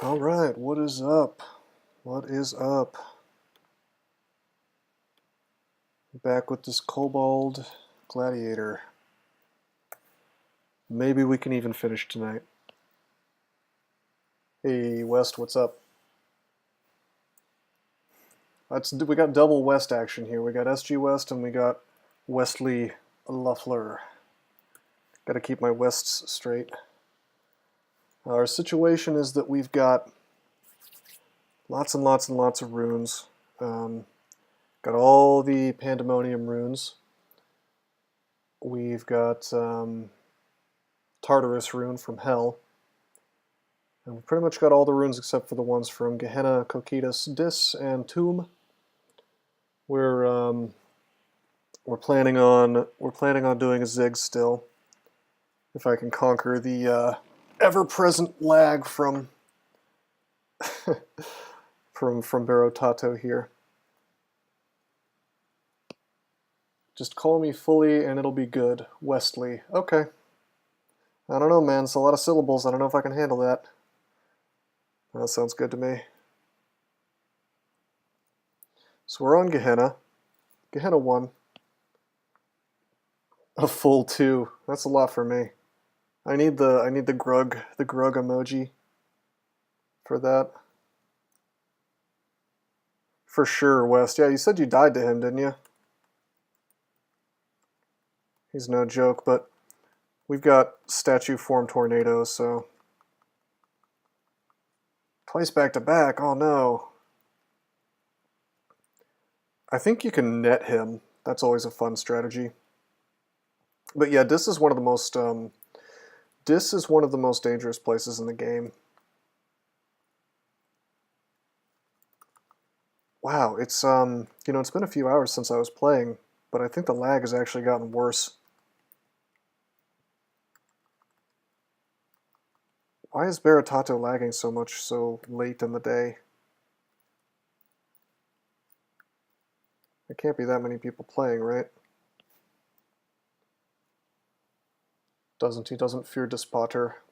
Alright, what is up? What is up? Back with this Kobold Gladiator. Maybe we can even finish tonight. Hey West, what's up? We got double West action here. We got SG West and we got Wesley Luffler. Gotta keep my Wests straight. Our situation is that we've got lots and lots and lots of runes. Got all the Pandemonium runes. We've got Tartarus rune from Hell. And we've pretty much got all the runes except for the ones from Gehenna, Cocytus, Dis, and Tomb. We're planning on doing a Zig still. If I can conquer the ever-present lag from from Barotato here. Just call me fully and it'll be good. Westley. Okay. I don't know, man. It's a lot of syllables. I don't know if I can handle that. That sounds good to me. So we're on Gehenna. Gehenna 1. A full 2. That's a lot for me. I need the grug emoji for that. For sure, West. Yeah, you said you died to him, didn't you? He's no joke, but we've got statue form tornadoes, so twice back to back. Oh no. I think you can net him. That's always a fun strategy. But yeah, Dis is one of the most dangerous places in the game. Wow, it's it's been a few hours since I was playing, but I think the lag has actually gotten worse. Why is Barotato lagging so much so late in the day? There can't be that many people playing, right? He doesn't fear Despotter.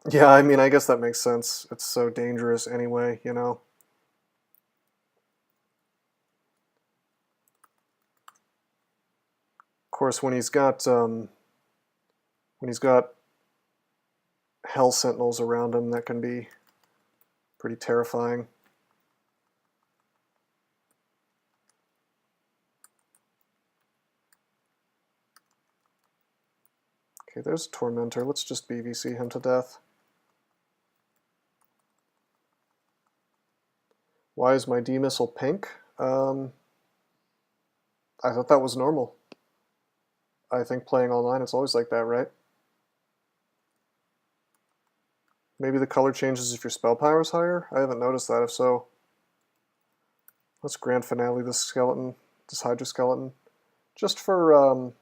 Yeah, I mean, I guess that makes sense. It's so dangerous anyway, you know? Of course, when he's got Hell Sentinels around him, that can be pretty terrifying. Okay, there's a Tormentor. Let's just BVC him to death. Why is my D-Missile pink? I thought that was normal. I think playing online, it's always like that, right? Maybe the color changes if your spell power is higher? I haven't noticed that. If so, let's grand finale this skeleton, this Hydra skeleton, just for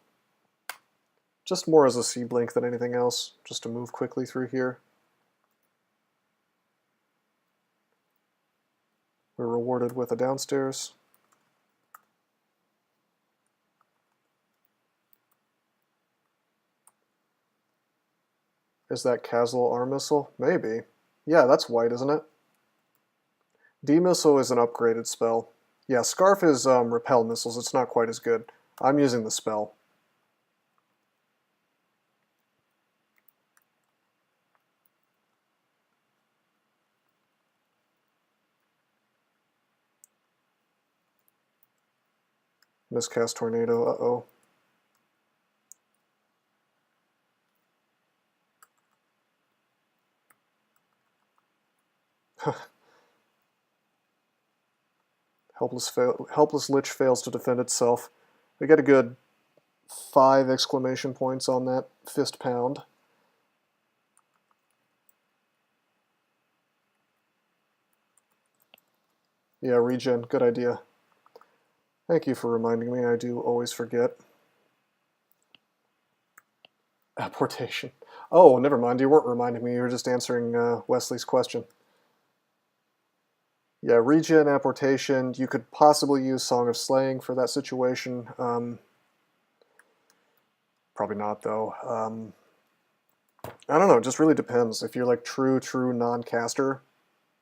just more as a C blink than anything else, just to move quickly through here. We're rewarded with a downstairs. Is that KoGl arm missile? Maybe. Yeah, that's white, isn't it? D-Missile is an upgraded spell. Yeah, Scarf is repel missiles. It's not quite as good. I'm using the spell. Miscast Tornado, uh-oh. Helpless Lich fails to defend itself. We get a good 5 exclamation points on that fist pound. Yeah, regen, good idea. Thank you for reminding me, I do always forget. Apportation. Oh, never mind, you weren't reminding me, you were just answering Wesley's question. Yeah, regen, apportation, you could possibly use Song of Slaying for that situation. Probably not, though. I don't know, it just really depends. If you're like true non-caster,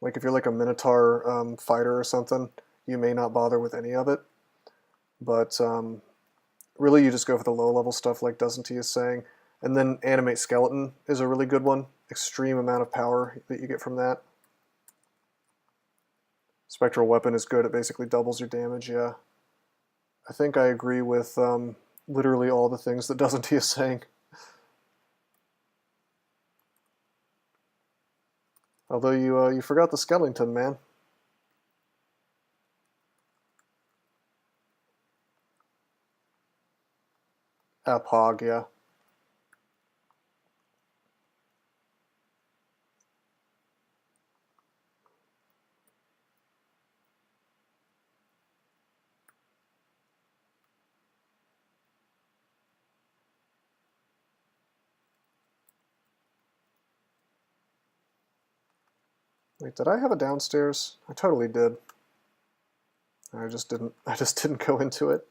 Like if you're like a Minotaur fighter or something, you may not bother with any of it. But really you just go for the low-level stuff like Doesn't He is saying. And then Animate Skeleton is a really good one. Extreme amount of power that you get from that. Spectral Weapon is good. It basically doubles your damage, yeah. I think I agree with literally all the things that Doesn't He is saying. Although you forgot the skeleton, man. Pog, yeah. Wait, did I have a downstairs? I totally did. I just didn't go into it.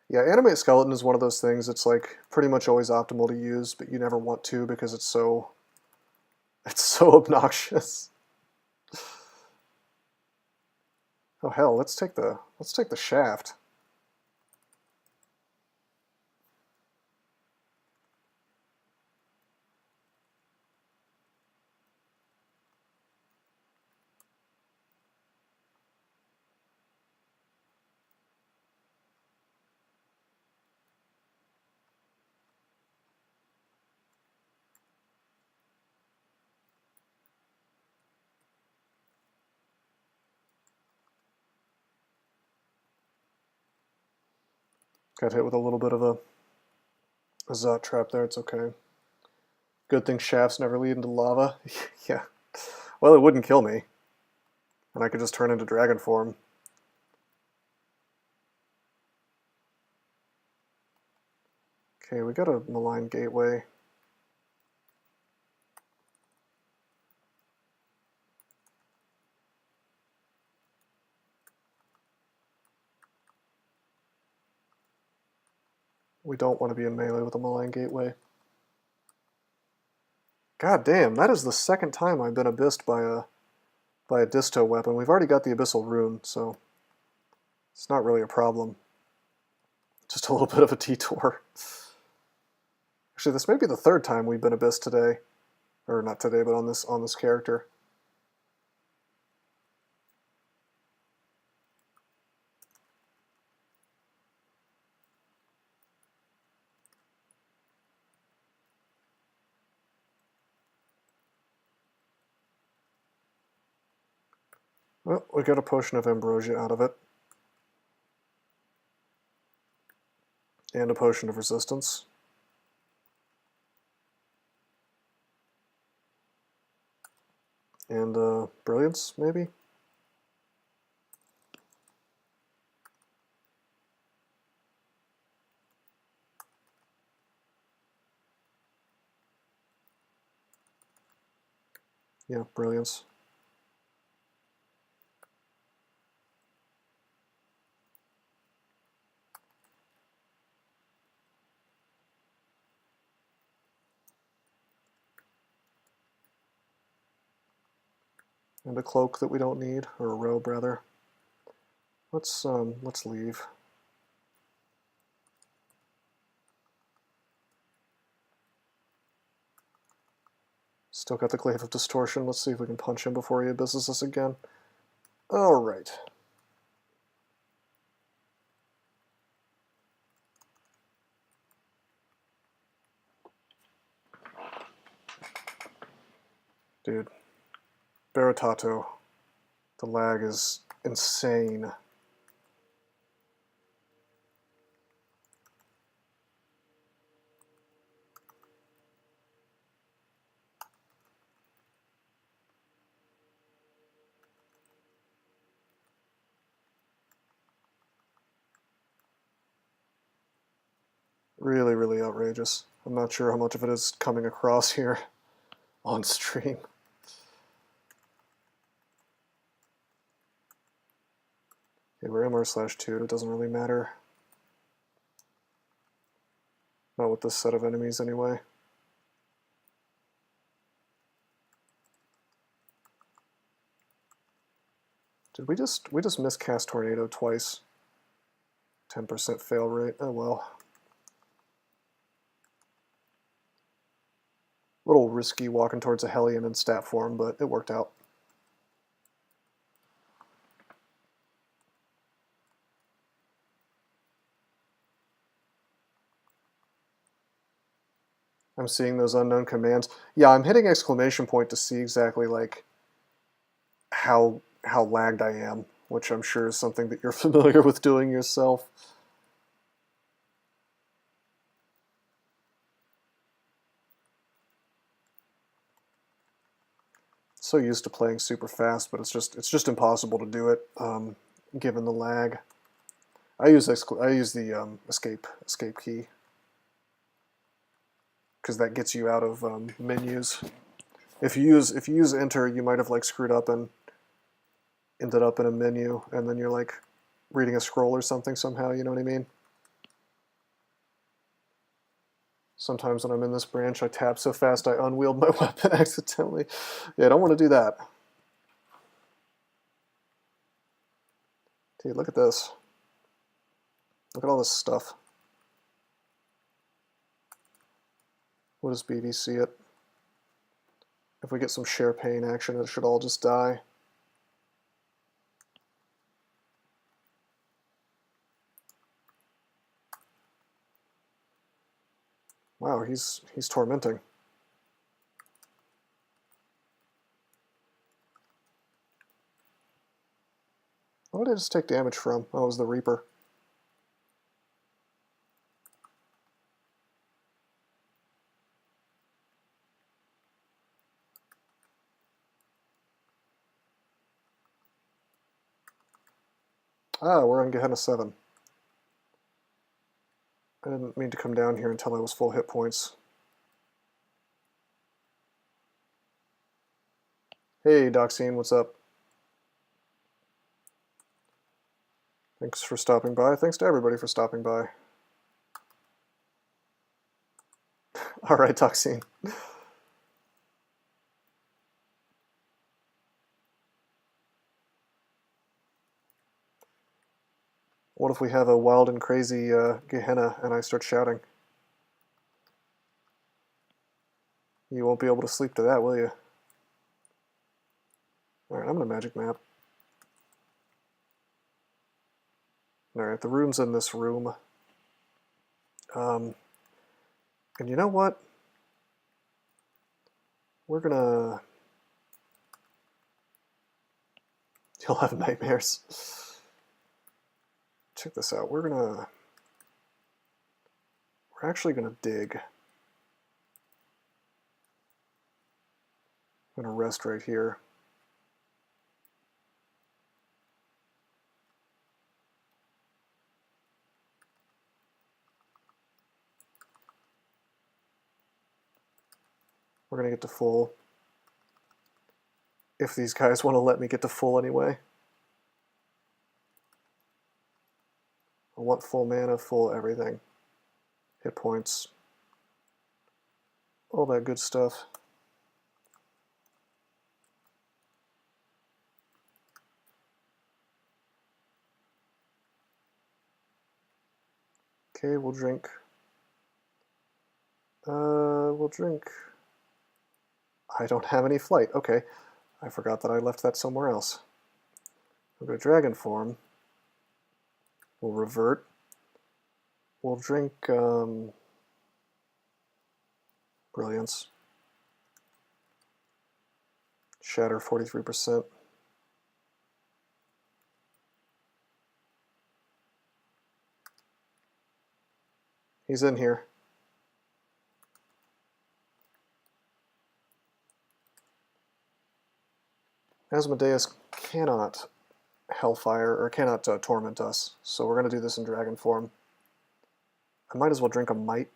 Yeah, Animate Skeleton is one of those things that's like pretty much always optimal to use, but you never want to because it's so obnoxious. Oh hell, let's take the shaft. Got hit with a little bit of a Zot trap there, it's okay. Good thing shafts never lead into lava. Yeah. Well, it wouldn't kill me. And I could just turn into dragon form. Okay, we got a malign gateway. We don't want to be in melee with a malign gateway. God damn, that is the second time I've been abyssed by a disto weapon. We've already got the abyssal rune, so it's not really a problem. Just a little bit of a detour. Actually, this may be the third time we've been abyssed today. Or not today, but on this character. Well, we got a potion of ambrosia out of it. And a potion of resistance. And brilliance, maybe? Yeah, brilliance. And a cloak that we don't need, or a robe rather. Let's leave. Still got the Glaive of Distortion. Let's see if we can punch him before he abysses us again. Alright. Dude. Baratato. The lag is insane. Really, really outrageous. I'm not sure how much of it is coming across here on stream. Okay, we're MR/2, it doesn't really matter. Not with this set of enemies anyway. Did we just miscast Tornado twice? 10% fail rate. Oh well. A little risky walking towards a Hellion in stat form, but it worked out. I'm seeing those unknown commands. Yeah, I'm hitting exclamation point to see exactly like how lagged I am, which I'm sure is something that you're familiar with doing yourself. So used to playing super fast, but it's just impossible to do it given the lag. I use the escape key because that gets you out of menus. If you use enter, you might have like screwed up and ended up in a menu, and then you're like reading a scroll or something somehow. You know what I mean? Sometimes when I'm in this branch, I tab so fast I unwield my weapon accidentally. Yeah, I don't want to do that. Dude, look at this. Look at all this stuff. We'll just BVC it. If we get some share pain action, it should all just die. Wow, he's tormenting. What did I just take damage from? Oh, it was the Reaper. Ah, we're on Gehenna 7. I didn't mean to come down here until I was full hit points. Hey, Doxine, what's up? Thanks for stopping by. Thanks to everybody for stopping by. All right, Doxine. What if we have a wild and crazy Gehenna and I start shouting? You won't be able to sleep to that, will you? Alright, I'm gonna magic map. Alright, the rune's in this room. And you know what? We're gonna... You'll have nightmares. Check this out. We're actually gonna dig. I'm gonna rest right here. We're gonna get to full. If these guys want to let me get to full anyway. I want full mana, full everything. Hit points. All that good stuff. Okay, we'll drink. We'll drink. I don't have any flight. Okay. I forgot that I left that somewhere else. We'll go dragon form. We'll revert. We'll drink brilliance. Shatter 43%. He's in here. Asmodeus cannot Hellfire, or cannot torment us, so we're going to do this in dragon form. I might as well drink a Might.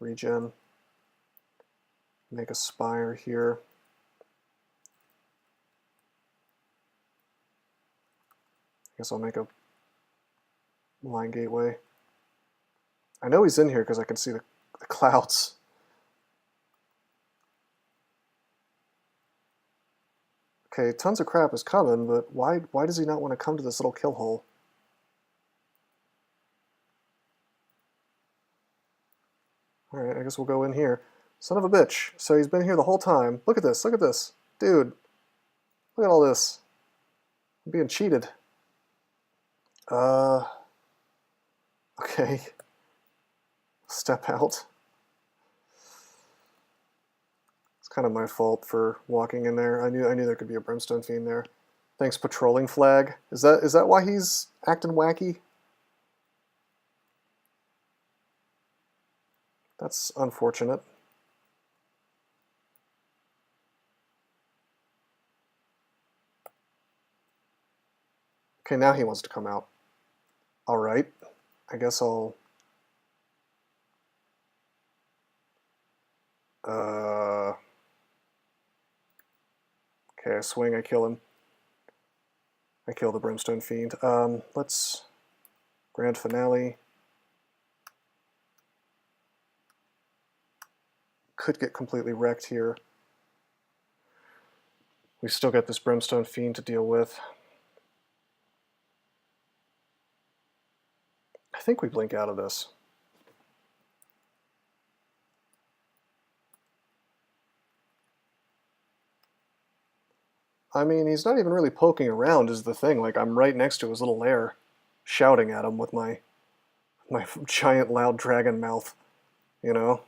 Regen. Make a Spire here. I guess I'll make a Line Gateway. I know he's in here because I can see the clouds. Okay, tons of crap is coming, but why does he not want to come to this little kill hole? Alright, I guess we'll go in here. Son of a bitch. So he's been here the whole time. Look at this, look at this. Dude, look at all this. I'm being cheated. Okay. Step out. It's kind of my fault for walking in there. I knew there could be a Brimstone Fiend there. Thanks, patrolling flag. Is that why he's acting wacky? That's unfortunate. Okay, now he wants to come out. Alright. I guess I'll... Okay, I swing, I kill him. I kill the Brimstone Fiend. Let's... Grand Finale. Could get completely wrecked here. We still got this Brimstone Fiend to deal with. I think we blink out of this. I mean, he's not even really poking around is the thing. Like, I'm right next to his little lair, shouting at him with my giant loud dragon mouth, you know?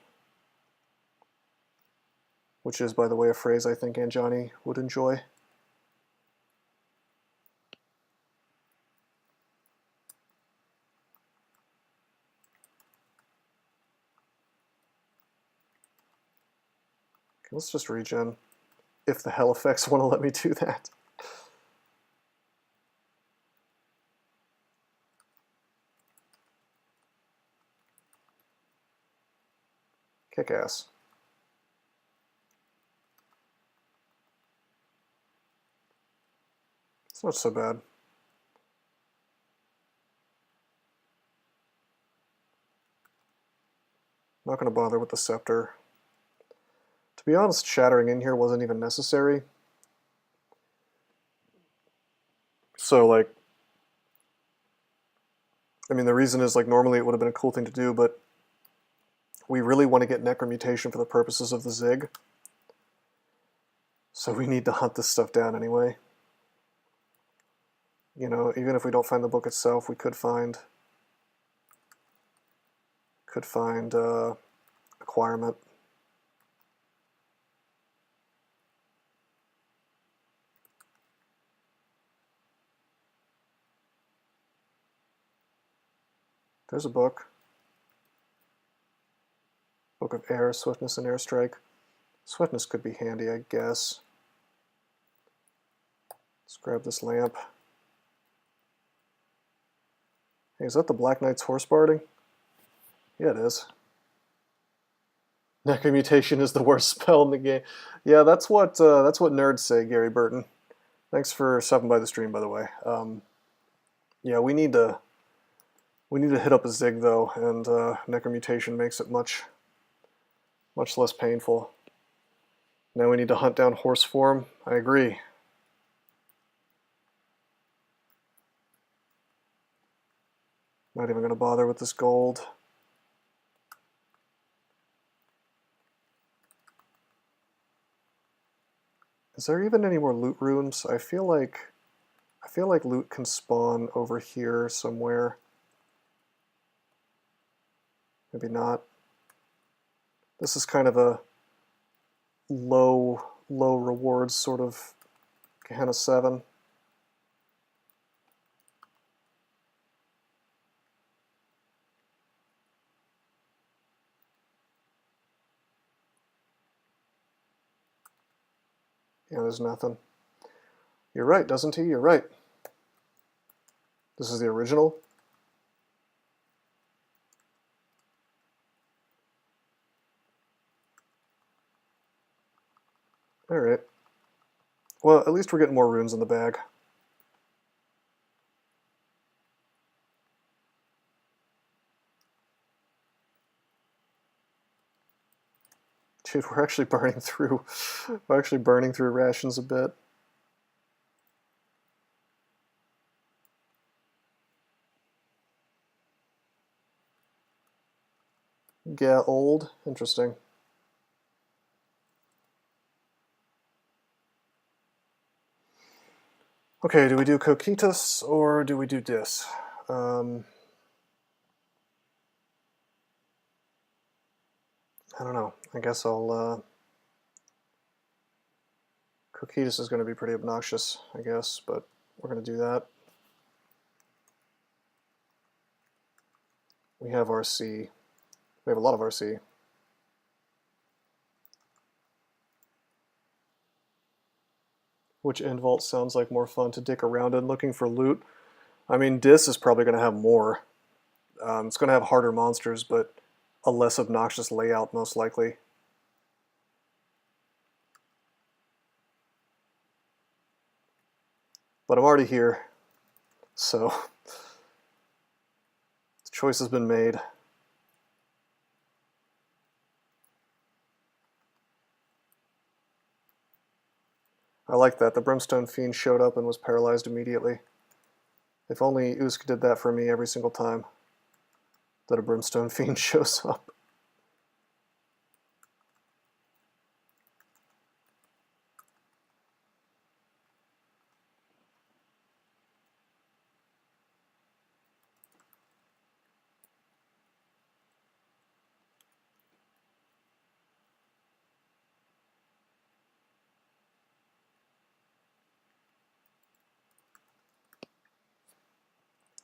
Which is, by the way, a phrase I think Anjani would enjoy. Okay, let's just regen, if the hell effects want to let me do that. Kick ass. It's not so bad. Not going to bother with the scepter. To be honest, shattering in here wasn't even necessary. So, like, I mean, the reason is, like, normally it would have been a cool thing to do, but we really want to get Necromutation for the purposes of the Zig. So we need to hunt this stuff down anyway. You know, even if we don't find the book itself, we could find acquirement. There's a book. Book of Air, Swiftness and Airstrike. Swiftness could be handy, I guess. Let's grab this lamp. Hey, is that the Black Knight's horse barding? Yeah, it is. Necromutation is the worst spell in the game. Yeah, that's what nerds say, Gary Burton. Thanks for stopping by the stream, by the way. Yeah, we need to hit up a Zig though, and Necromutation makes it much less painful. Now we need to hunt down horse form. I agree. Not even going to bother with this gold. Is there even any more loot rooms? I feel like loot can spawn over here somewhere. Maybe not. This is kind of a low rewards sort of Gehenna 7. Yeah, there's nothing. You're right, doesn't he? You're right. This is the original. Alright. Well, at least we're getting more runes in the bag. Dude, we're actually burning through rations a bit. Yeah, old. Interesting. Okay, do we do Coquetus or do we do Dis? I don't know. I guess I'll... Coquetus is going to be pretty obnoxious, I guess, but we're going to do that. We have RC. We have a lot of RC. Which end vault sounds like more fun to dick around in looking for loot? I mean, Dis is probably going to have more. It's going to have harder monsters, but a less obnoxious layout, most likely. But I'm already here, so the choice has been made. I like that. The Brimstone Fiend showed up and was paralyzed immediately. If only Usk did that for me every single time that a Brimstone Fiend shows up.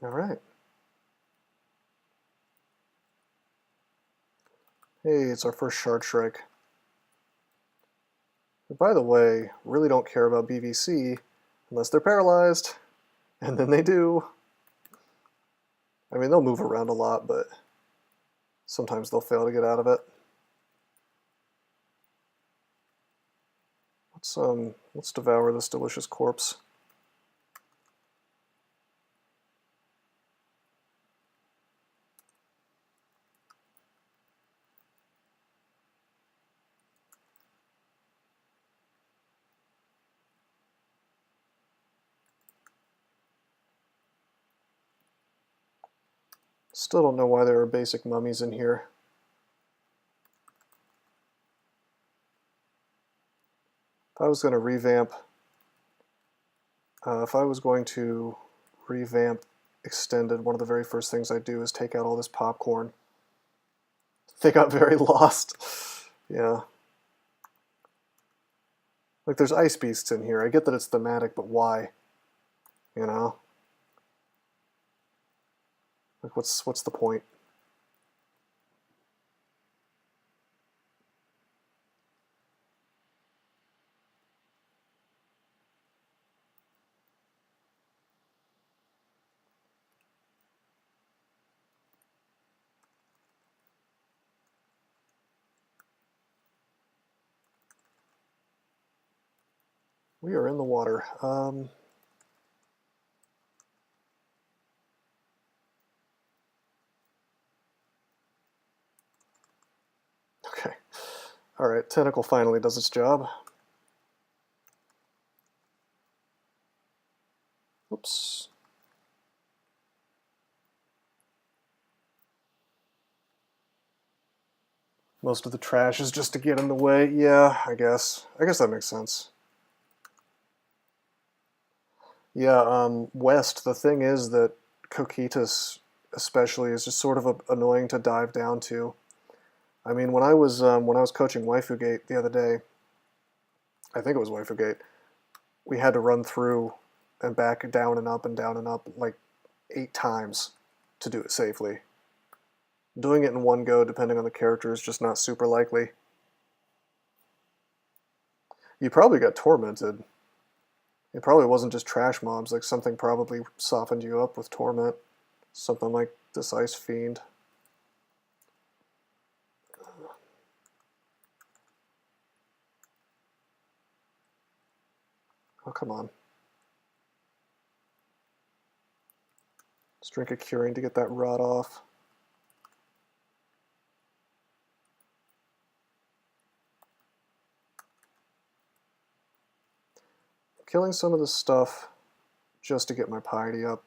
All right. Hey, it's our first Shard Shrike. But by the way, really don't care about BVC unless they're paralyzed, and then they do. I mean, they'll move around a lot, but sometimes they'll fail to get out of it. Let's devour this delicious corpse. Still don't know why there are basic mummies in here. If I was going to revamp Extended, one of the very first things I'd do is take out all this popcorn. They got very lost. Yeah. Like, there's ice beasts in here. I get that it's thematic, but why? You know? Like, what's the point? We are in the water. Okay. All right, Tentacle finally does its job. Oops. Most of the trash is just to get in the way. Yeah, I guess. I guess that makes sense. Yeah, West, the thing is that Coquetus especially is just sort of annoying to dive down to. I mean, when I was coaching Waifu Gate the other day, I think it was Waifu Gate, we had to run through and back down and up like 8 times to do it safely. Doing it in one go, depending on the character, is just not super likely. You probably got tormented. It probably wasn't just trash mobs, like something probably softened you up with torment. Something like this Ice Fiend. Oh, come on. Let's drink a curing to get that rot off. Killing some of this stuff just to get my piety up.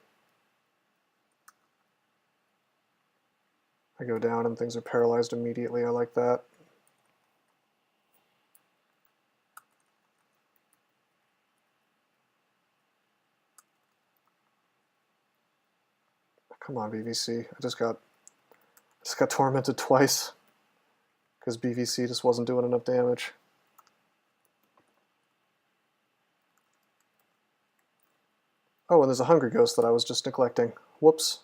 I go down and things are paralyzed immediately. I like that. Come on, BVC. I just got tormented twice because BVC just wasn't doing enough damage. Oh, and there's a Hungry Ghost that I was just neglecting. Whoops.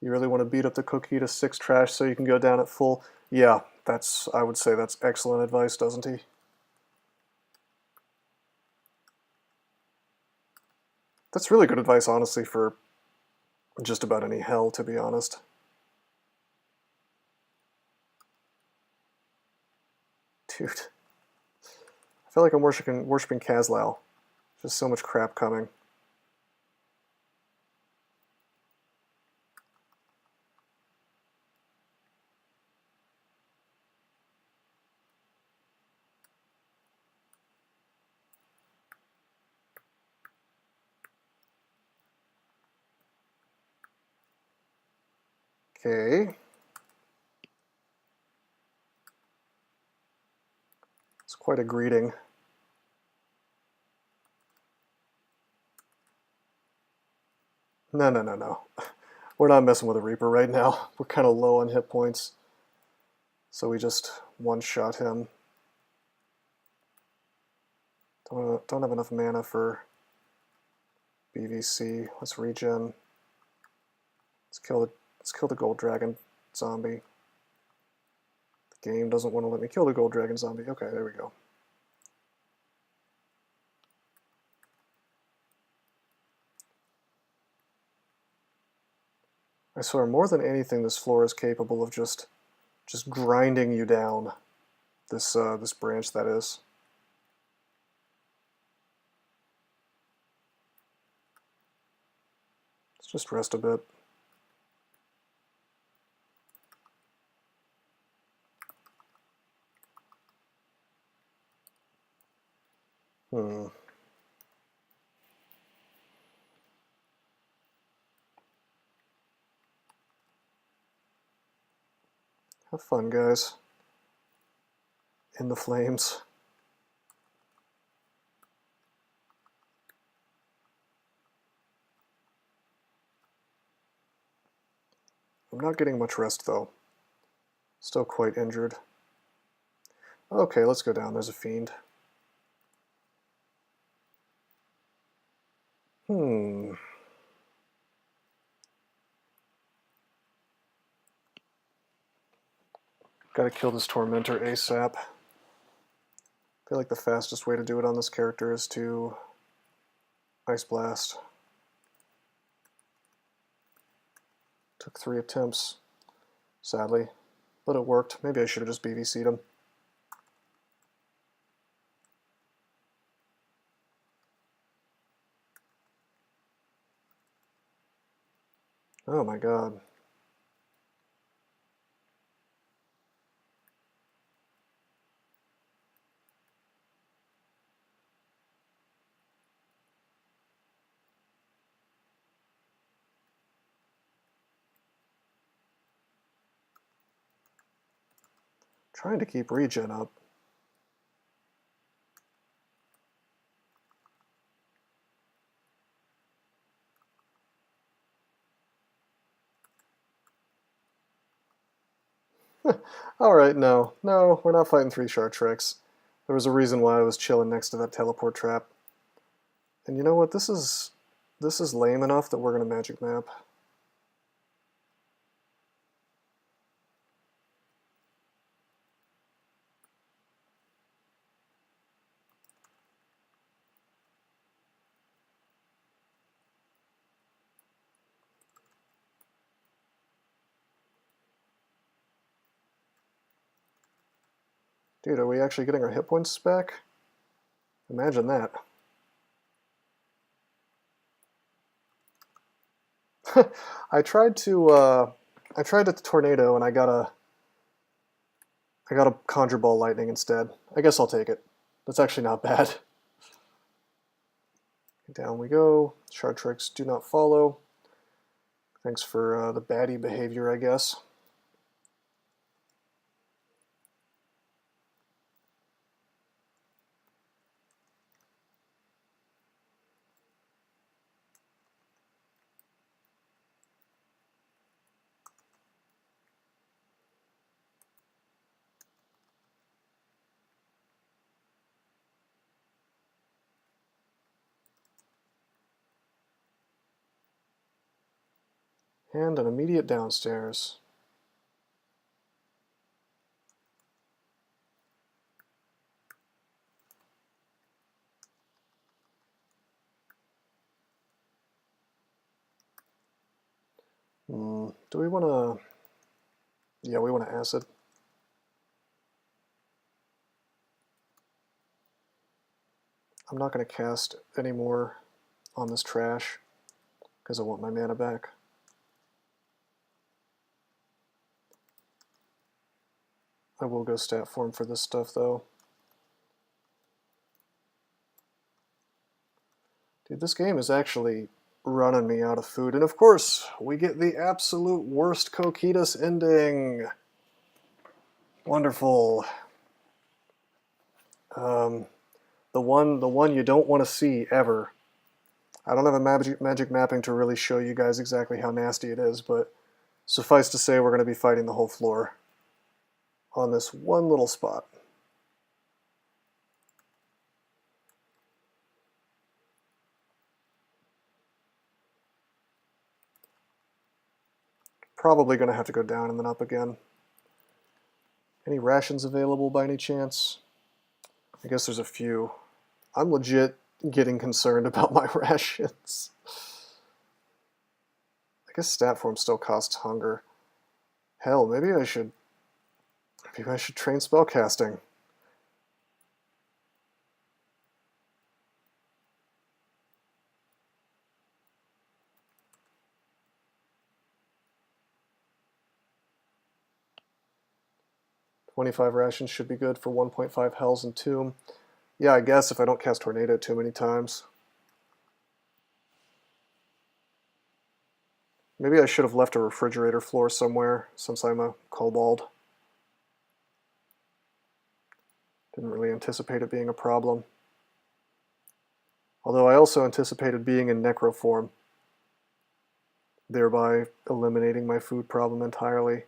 You really want to beat up the cookie to 6 trash so you can go down at full? Yeah, I would say that's excellent advice, doesn't he? That's really good advice, honestly, for just about any hell, to be honest. Dude. I feel like I'm worshiping KoGl. Just so much crap coming. Okay. It's quite a greeting. No. We're not messing with a Reaper right now. We're kind of low on hit points. So we just one-shot him. Don't have enough mana for BVC. Let's regen. Let's kill the Gold Dragon zombie. The game doesn't want to let me kill the Gold Dragon zombie. Okay, there we go. I swear, more than anything, this floor is capable of just grinding you down. This branch, that is. Let's just rest a bit. Have fun, guys. In the flames. I'm not getting much rest, though. Still quite injured. Okay, let's go down. There's a fiend. Gotta kill this Tormentor ASAP. I feel like the fastest way to do it on this character is to Ice Blast. Took 3 attempts, sadly, but it worked. Maybe I should have just BVC'd him. Oh my god. Trying to keep regen up. Alright, no, we're not fighting 3 Shard Treks. There was a reason why I was chilling next to that teleport trap. And you know what, this is lame enough that we're gonna magic map. Dude, are we actually getting our hit points back? Imagine that. I tried to tornado and I got a conjure ball lightning instead. I guess I'll take it. That's actually not bad. Down we go. Shard tricks do not follow. Thanks for the baddie behavior, I guess. And an immediate downstairs. Do we want to... Yeah, we want to acid. I'm not going to cast any more on this trash because I want my mana back. I will go stat form for this stuff though. Dude, this game is actually running me out of food. And of course, we get the absolute worst Coquetus ending. Wonderful. The one you don't want to see ever. I don't have a magic mapping to really show you guys exactly how nasty it is, but suffice to say we're going to be fighting the whole floor on this one little spot. Probably going to have to go down and then up again. Any rations available by any chance? I guess there's a few. I'm legit getting concerned about my rations. I guess stat form still costs hunger. Hell, maybe I should train spellcasting. $25 rations should be good for 1.5 Hells and Tomb. Yeah, I guess if I don't cast Tornado too many times. Maybe I should have left a refrigerator floor somewhere since I'm a Kobold. Didn't really anticipate it being a problem. Although I also anticipated being in necro form, thereby eliminating my food problem entirely.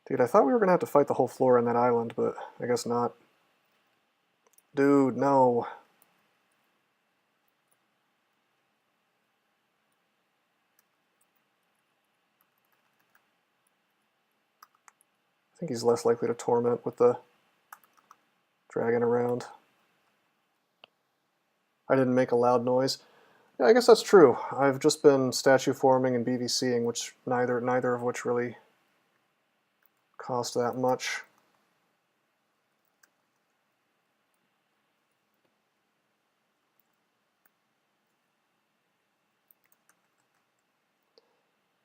Dude, I thought we were going to have to fight the whole floor on that island, but I guess not. Dude, no. I think he's less likely to torment with the dragon around. I didn't make a loud noise. Yeah, I guess that's true. I've just been statue forming and BVCing, which neither of which really cost that much.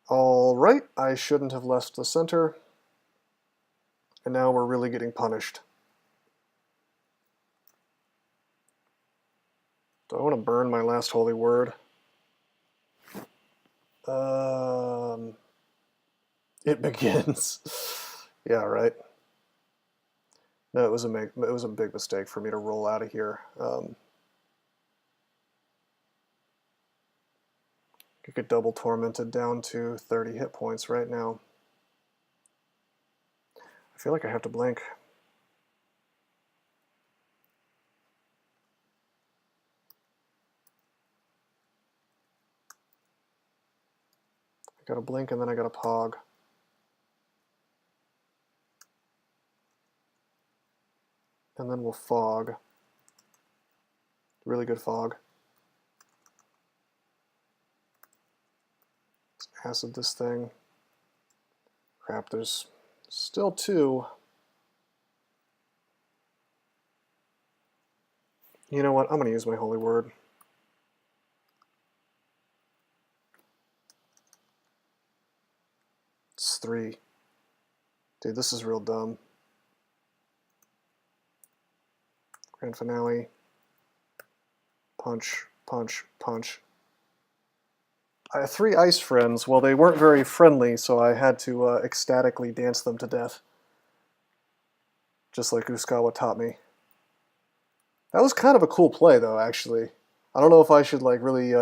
Alright, I shouldn't have left the center. And now we're really getting punished. Do I want to burn my last holy word? It begins. Yeah, right. No, it was a big mistake for me to roll out of here. You get double tormented down to 30 hit points right now. I feel like I have to blink. I gotta blink and then I gotta pog. And then we'll fog. Really good fog. Let's acid this thing. Crap, there's still two. You know what? I'm gonna use my holy word. It's 3. Dude, this is real dumb. Grand finale. Punch. punch, punch. I had 3 ice friends. Well, they weren't very friendly, so I had to ecstatically dance them to death. Just like Uskayaw taught me. That was kind of a cool play, though, actually. I don't know if I should, like, really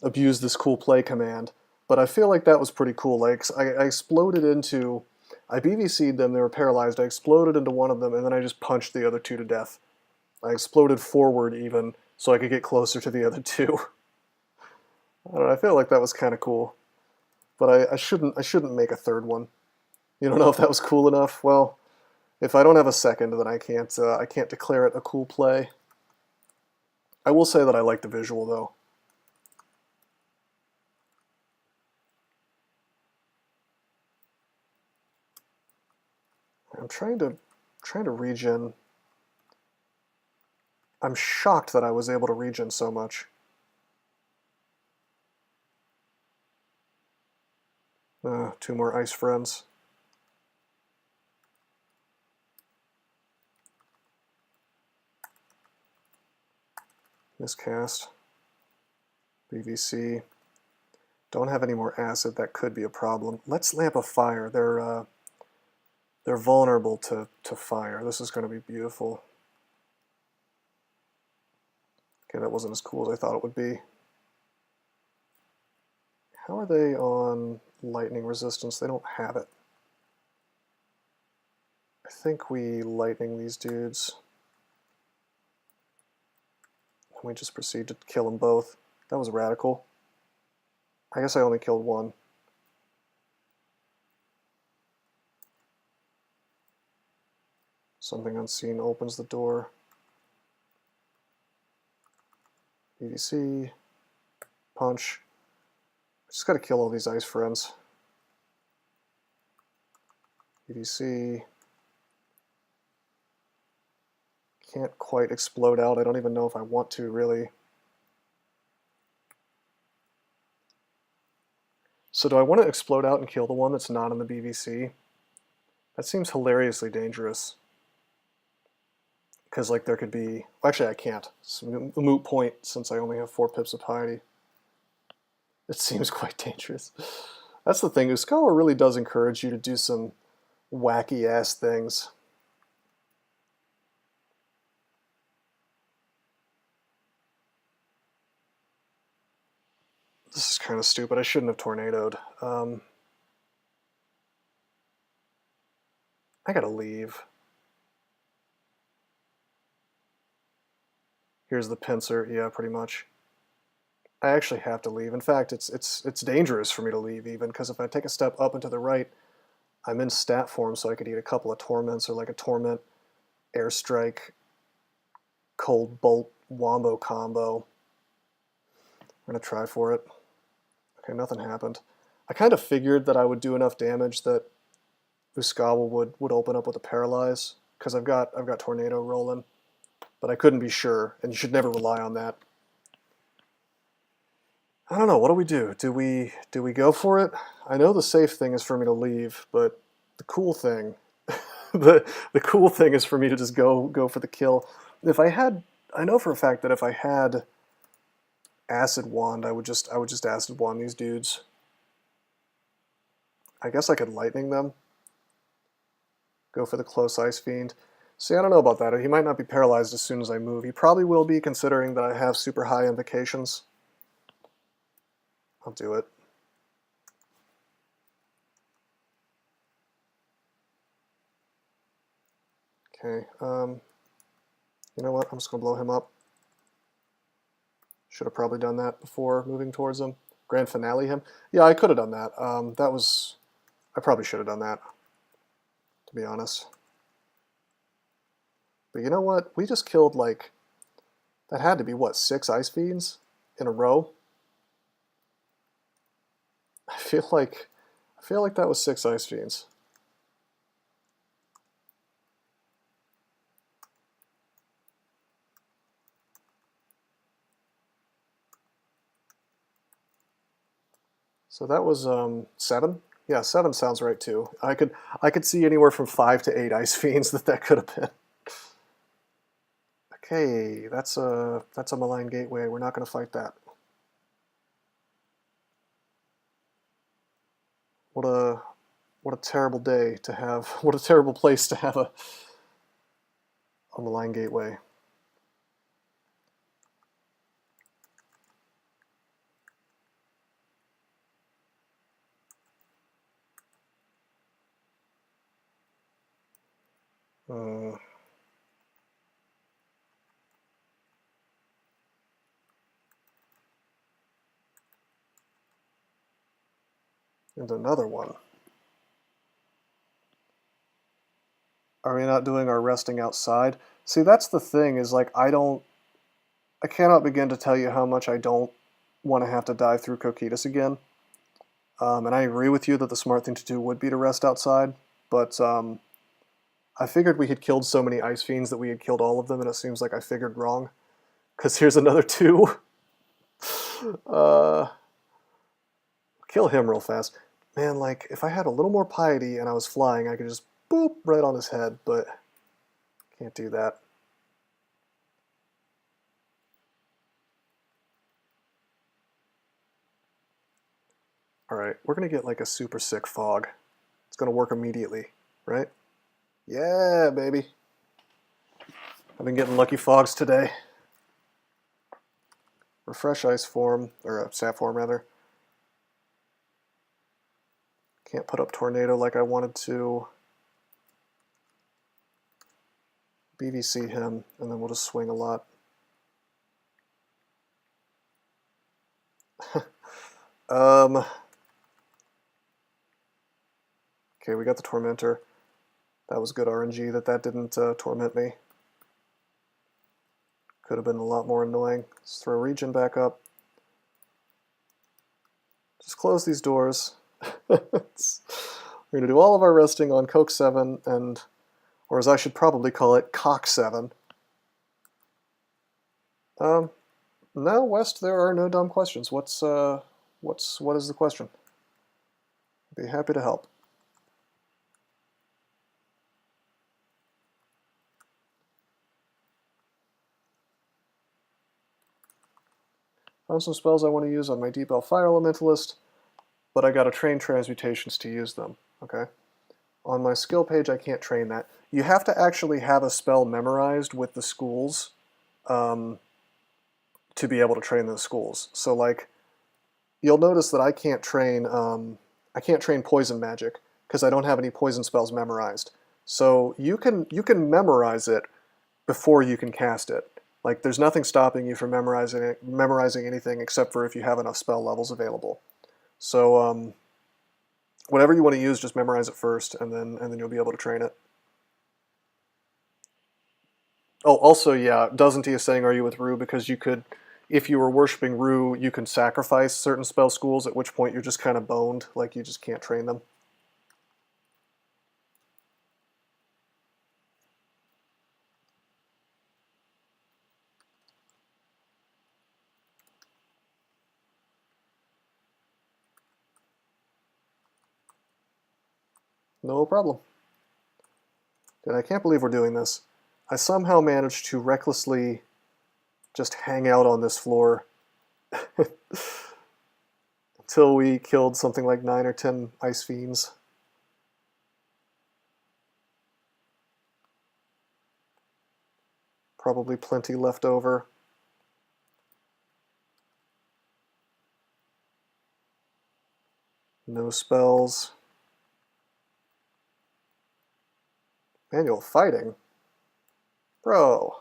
abuse this cool play command, but I feel like that was pretty cool. Like, I exploded into... I BVC'd them, they were paralyzed. I exploded into one of them, and then I just punched the other 2 to death. I exploded forward, even, so I could get closer to the other 2. I don't know, I feel like that was kind of cool. But I shouldn't make a 3rd one. You don't know if that was cool enough? Well, if I don't have a 2nd, then I can't declare it a cool play. I will say that I like the visual, though. I'm trying to regen. I'm shocked that I was able to regen so much. Two more ice friends. Miscast. BVC. Don't have any more acid. That could be a problem. Let's lamp a fire. They're vulnerable to fire. This is going to be beautiful. Okay, that wasn't as cool as I thought it would be. How are they on lightning resistance? They don't have it. I think we lightning these dudes. And we just proceed to kill them both. That was radical. I guess I only killed one. Something unseen opens the door. EDC. Punch. Just gotta kill all these ice friends. EDC. Can't quite explode out. I don't even know if I want to, really. So do I want to explode out and kill the one that's not in the BVC? That seems hilariously dangerous. Because, like, there could be... Well, actually, I can't. It's a moot point since I only have 4 pips of piety. It seems quite dangerous. That's the thing. Uskayaw really does encourage you to do some wacky-ass things. This is kind of stupid. I shouldn't have tornadoed. I gotta leave. Here's the pincer. Yeah, pretty much. I actually have to leave. In fact, it's dangerous for me to leave, even, because if I take a step up and to the right, I'm in stat form, so I could eat a couple of torments, or like a torment, airstrike, cold bolt, wombo combo. I'm gonna try for it. Okay, nothing happened. I kind of figured that I would do enough damage that Uskayaw would open up with a paralyze, because I've got tornado rolling, but I couldn't be sure, and you should never rely on that. I don't know. What do we do? Do we go for it? I know the safe thing is for me to leave, but the cool thing, the cool thing is for me to just go for the kill. If I had, I know for a fact that if I had acid wand, I would just acid wand these dudes. I guess I could lightning them. Go for the close ice fiend. See, I don't know about that. He might not be paralyzed as soon as I move. He probably will be, considering that I have super high invocations. I'll do it. Okay, you know what? I'm just going to blow him up. Should have probably done that before moving towards him. Grand finale him? Yeah, I could have done that. I probably should have done that, to be honest. But you know what? We just killed, like, that had to be, what, 6 ice fiends in a row? I feel like that was 6 ice fiends. So that was 7? Yeah, 7 sounds right too. I could see anywhere from 5 to 8 ice fiends that could have been. Okay, that's a malign gateway. We're not going to fight that. What a terrible day to have. What a terrible place to have a malign gateway. And another one. Are we not doing our resting outside? See, that's the thing, is like I cannot begin to tell you how much I don't want to have to dive through Coquetus again. And I agree with you that the smart thing to do would be to rest outside, but I figured we had killed so many Ice Fiends that we had killed all of them, and it seems like I figured wrong. Because here's another two. Kill him real fast. Man, like, if I had a little more piety and I was flying, I could just boop right on his head, but can't do that. Alright, we're going to get like a super sick fog. It's going to work immediately, right? Yeah, baby. I've been getting lucky fogs today. Refresh ice form, or sap form rather. Can't put up tornado like I wanted to. BVC him, and then we'll just swing a lot. Okay, we got the Tormentor. That was good RNG that didn't torment me. Could have been a lot more annoying. Let's throw Regen back up. Just close these doors. We're going to do all of our resting on Coke 7, and, or as I should probably call it, Cock 7. No, West, there are no dumb questions. What is the question? I'd be happy to help. Found some spells I want to use on my Deep Elf Fire Elementalist, but I gotta train transmutations to use them, okay? On my skill page, I can't train that. You have to actually have a spell memorized with the schools to be able to train those schools. So, like, you'll notice that I can't train poison magic because I don't have any poison spells memorized. So you can memorize it before you can cast it. Like, there's nothing stopping you from memorizing anything except for if you have enough spell levels available. So whatever you want to use, just memorize it first, and then you'll be able to train it. Oh, also, yeah, Doesn't is saying, are you with Rue? Because you could, if you were worshipping Rue, you can sacrifice certain spell schools, at which point you're just kind of boned, like you just can't train them. No problem. And I can't believe we're doing this. I somehow managed to recklessly just hang out on this floor until we killed something like 9 or 10 Ice Fiends. Probably plenty left over. No spells. Manual fighting? Bro.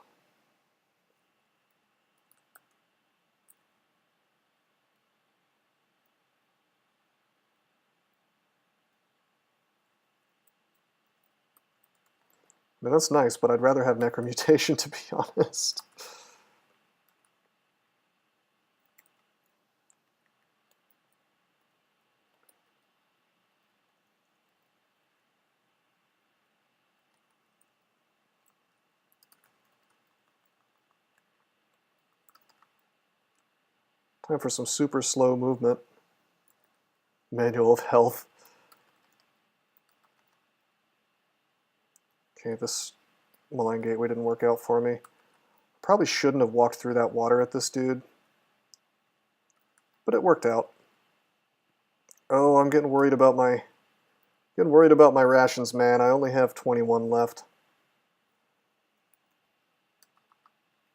I mean, that's nice, but I'd rather have Necromutation, to be honest. Time for some super slow movement. Manual of Health. Okay, this Malign Gateway didn't work out for me. Probably shouldn't have walked through that water at this dude, but it worked out. Oh, I'm getting worried about my rations, man. I only have 21 left.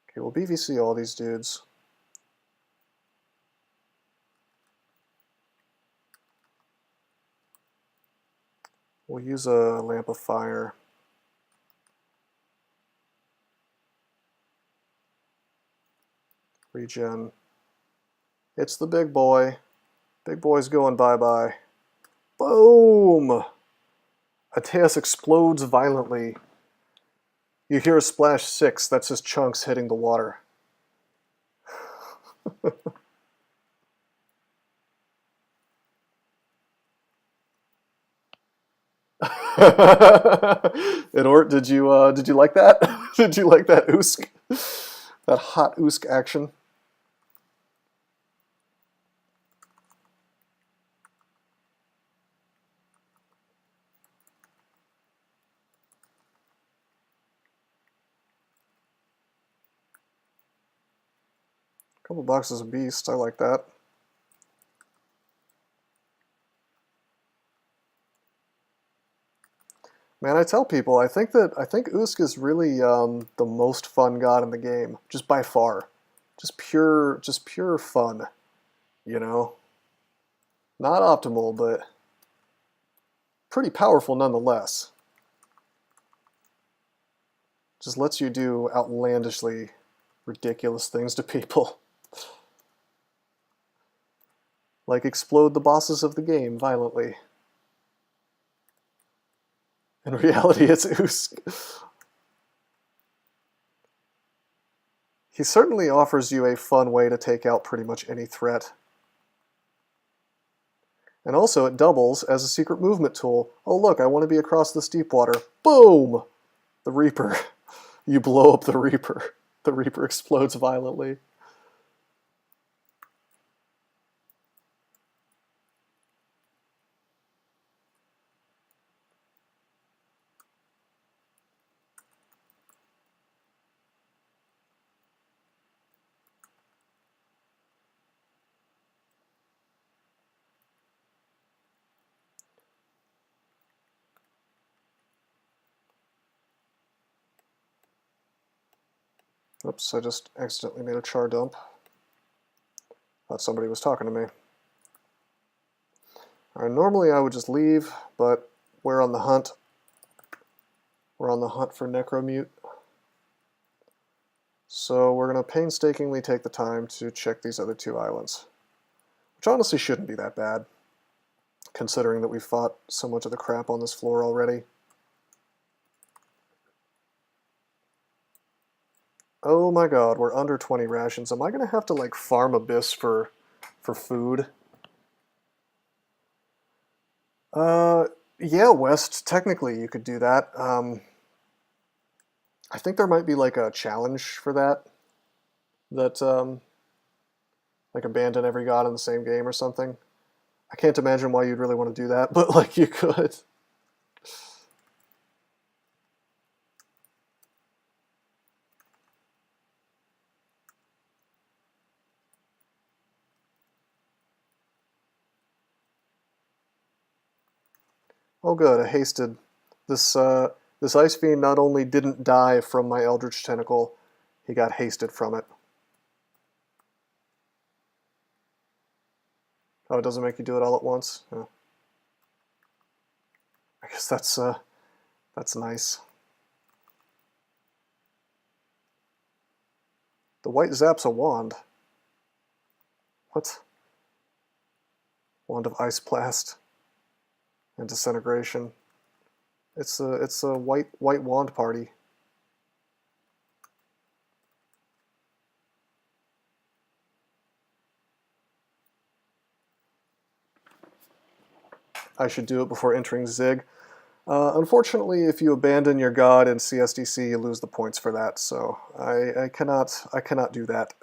Okay, we'll BVC all these dudes. We'll use a lamp of fire. Regen. It's the big boy. Big boy's going bye-bye. Boom! Ateus explodes violently. You hear a splash 6. That's his chunks hitting the water. Edort, did you like that? Did you like that Usk? That hot Usk action? Couple boxes of beast, I like that. Man, I tell people, I think Usk is really the most fun god in the game, just by far. Just pure fun, you know? Not optimal, but pretty powerful nonetheless. Just lets you do outlandishly ridiculous things to people. Like explode the bosses of the game violently. In reality, it's Usk. He certainly offers you a fun way to take out pretty much any threat. And also it doubles as a secret movement tool. Oh look, I want to be across this deep water. Boom! The Reaper. You blow up the Reaper. The Reaper explodes violently. Oops, I just accidentally made a char dump. Thought somebody was talking to me. Alright, normally I would just leave, but we're on the hunt. We're on the hunt for Necromute. So we're going to painstakingly take the time to check these other two islands. Which honestly shouldn't be that bad, considering that we've fought so much of the crap on this floor already. Oh my god, we're under 20 rations. Am I going to have to like farm Abyss for food? Yeah, West, technically you could do that. I think there might be like a challenge for that. Like abandon every god in the same game or something. I can't imagine why you'd really want to do that, but like you could. Oh good, I hasted. This Ice Fiend not only didn't die from my Eldritch Tentacle, he got hasted from it. Oh, it doesn't make you do it all at once? Oh. I guess that's nice. The white zap's a wand. What? Wand of Ice Blast and Disintegration. It's a white wand party. I should do it before entering Zig. Unfortunately, if you abandon your god in CSDC, you lose the points for that. So I cannot do that.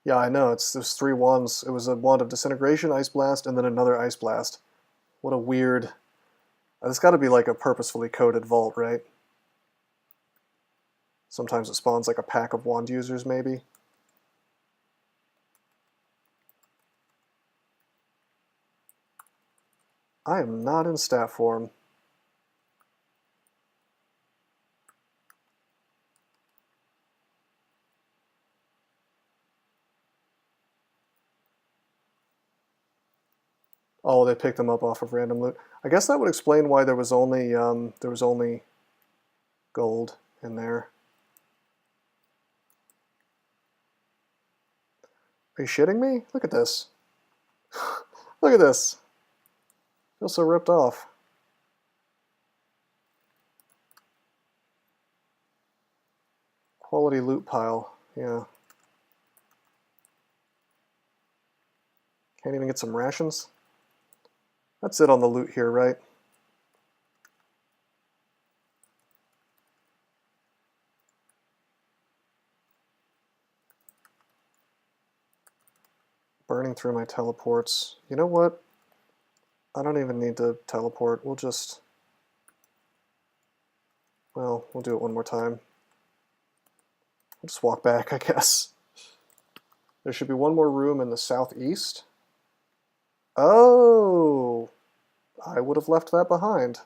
Yeah, I know. There's 3 wands. It was a wand of disintegration, ice blast, and then another ice blast. What a weird... It's got to be like a purposefully coded vault, right? Sometimes it spawns like a pack of wand users, maybe. I am not in stat form. Oh, they picked them up off of random loot. I guess that would explain why there was only gold in there. Are you shitting me? Look at this. Look at this. I feel so ripped off. Quality loot pile. Yeah. Can't even get some rations? That's it on the loot here, right? Burning through my teleports. You know what? I don't even need to teleport. We'll just... Well, we'll do it one more time. I'll just walk back, I guess. There should be one more room in the southeast. Oh! I would have left that behind.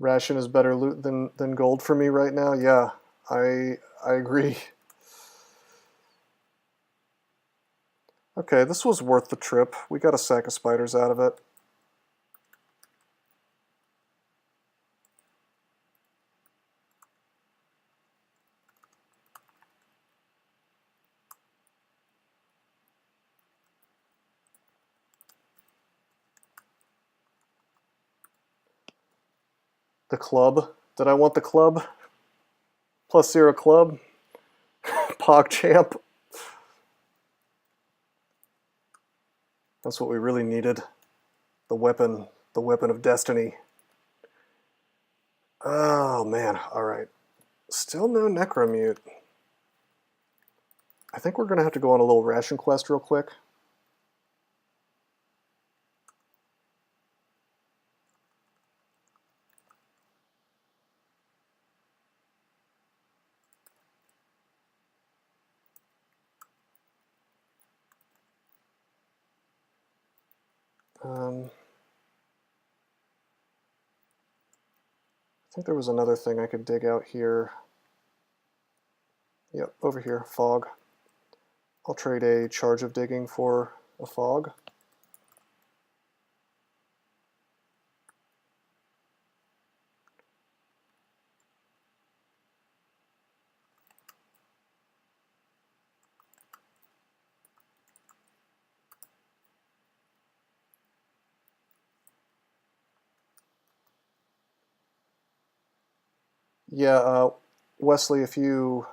Ration is better loot than gold for me right now. Yeah, I agree. Okay, this was worth the trip. We got a sack of spiders out of it. The club. Did I want the club? +0 club. PogChamp. That's what we really needed. The weapon of destiny. Oh man, alright. Still no Necromute. I think we're gonna have to go on a little ration quest real quick. I think there was another thing I could dig out here. Yep, over here, fog. I'll trade a charge of digging for a fog. Yeah, Wesley, if you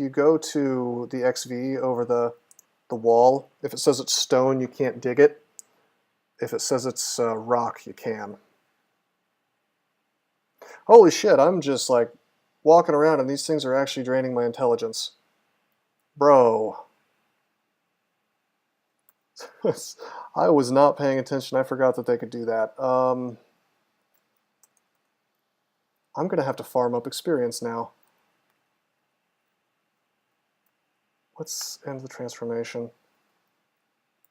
go to the XV over the wall, if it says it's stone, you can't dig it. If it says it's rock, you can. Holy shit, I'm just like walking around and these things are actually draining my intelligence. Bro. I was not paying attention. I forgot that they could do that. I'm going to have to farm up experience now. Let's end the transformation.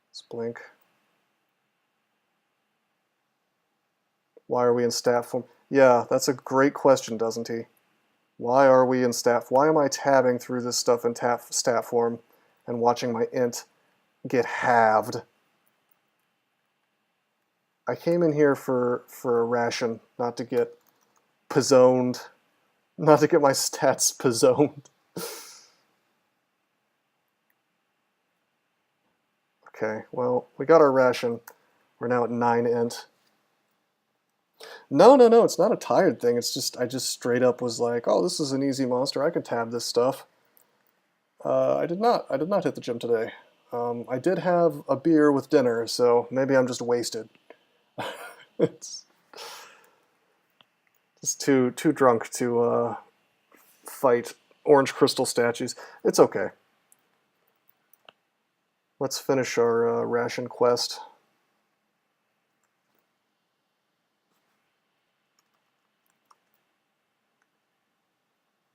Let's blink. Why are we in stat form? Yeah, that's a great question, doesn't he? Why are we in stat? Why am I tabbing through this stuff in stat form and watching my int get halved? I came in here for a ration, not to get pizzoned, not to get my stats pizzoned. Okay, well, we got our ration. We're now at 9 int. No, no, no, it's not a tired thing. It's just, I just straight up was like, oh, this is an easy monster. I can tab this stuff. I did not. I did not hit the gym today. I did have a beer with dinner, so maybe I'm just wasted. It's just too drunk to fight orange crystal statues. It's okay. Let's finish our ration quest.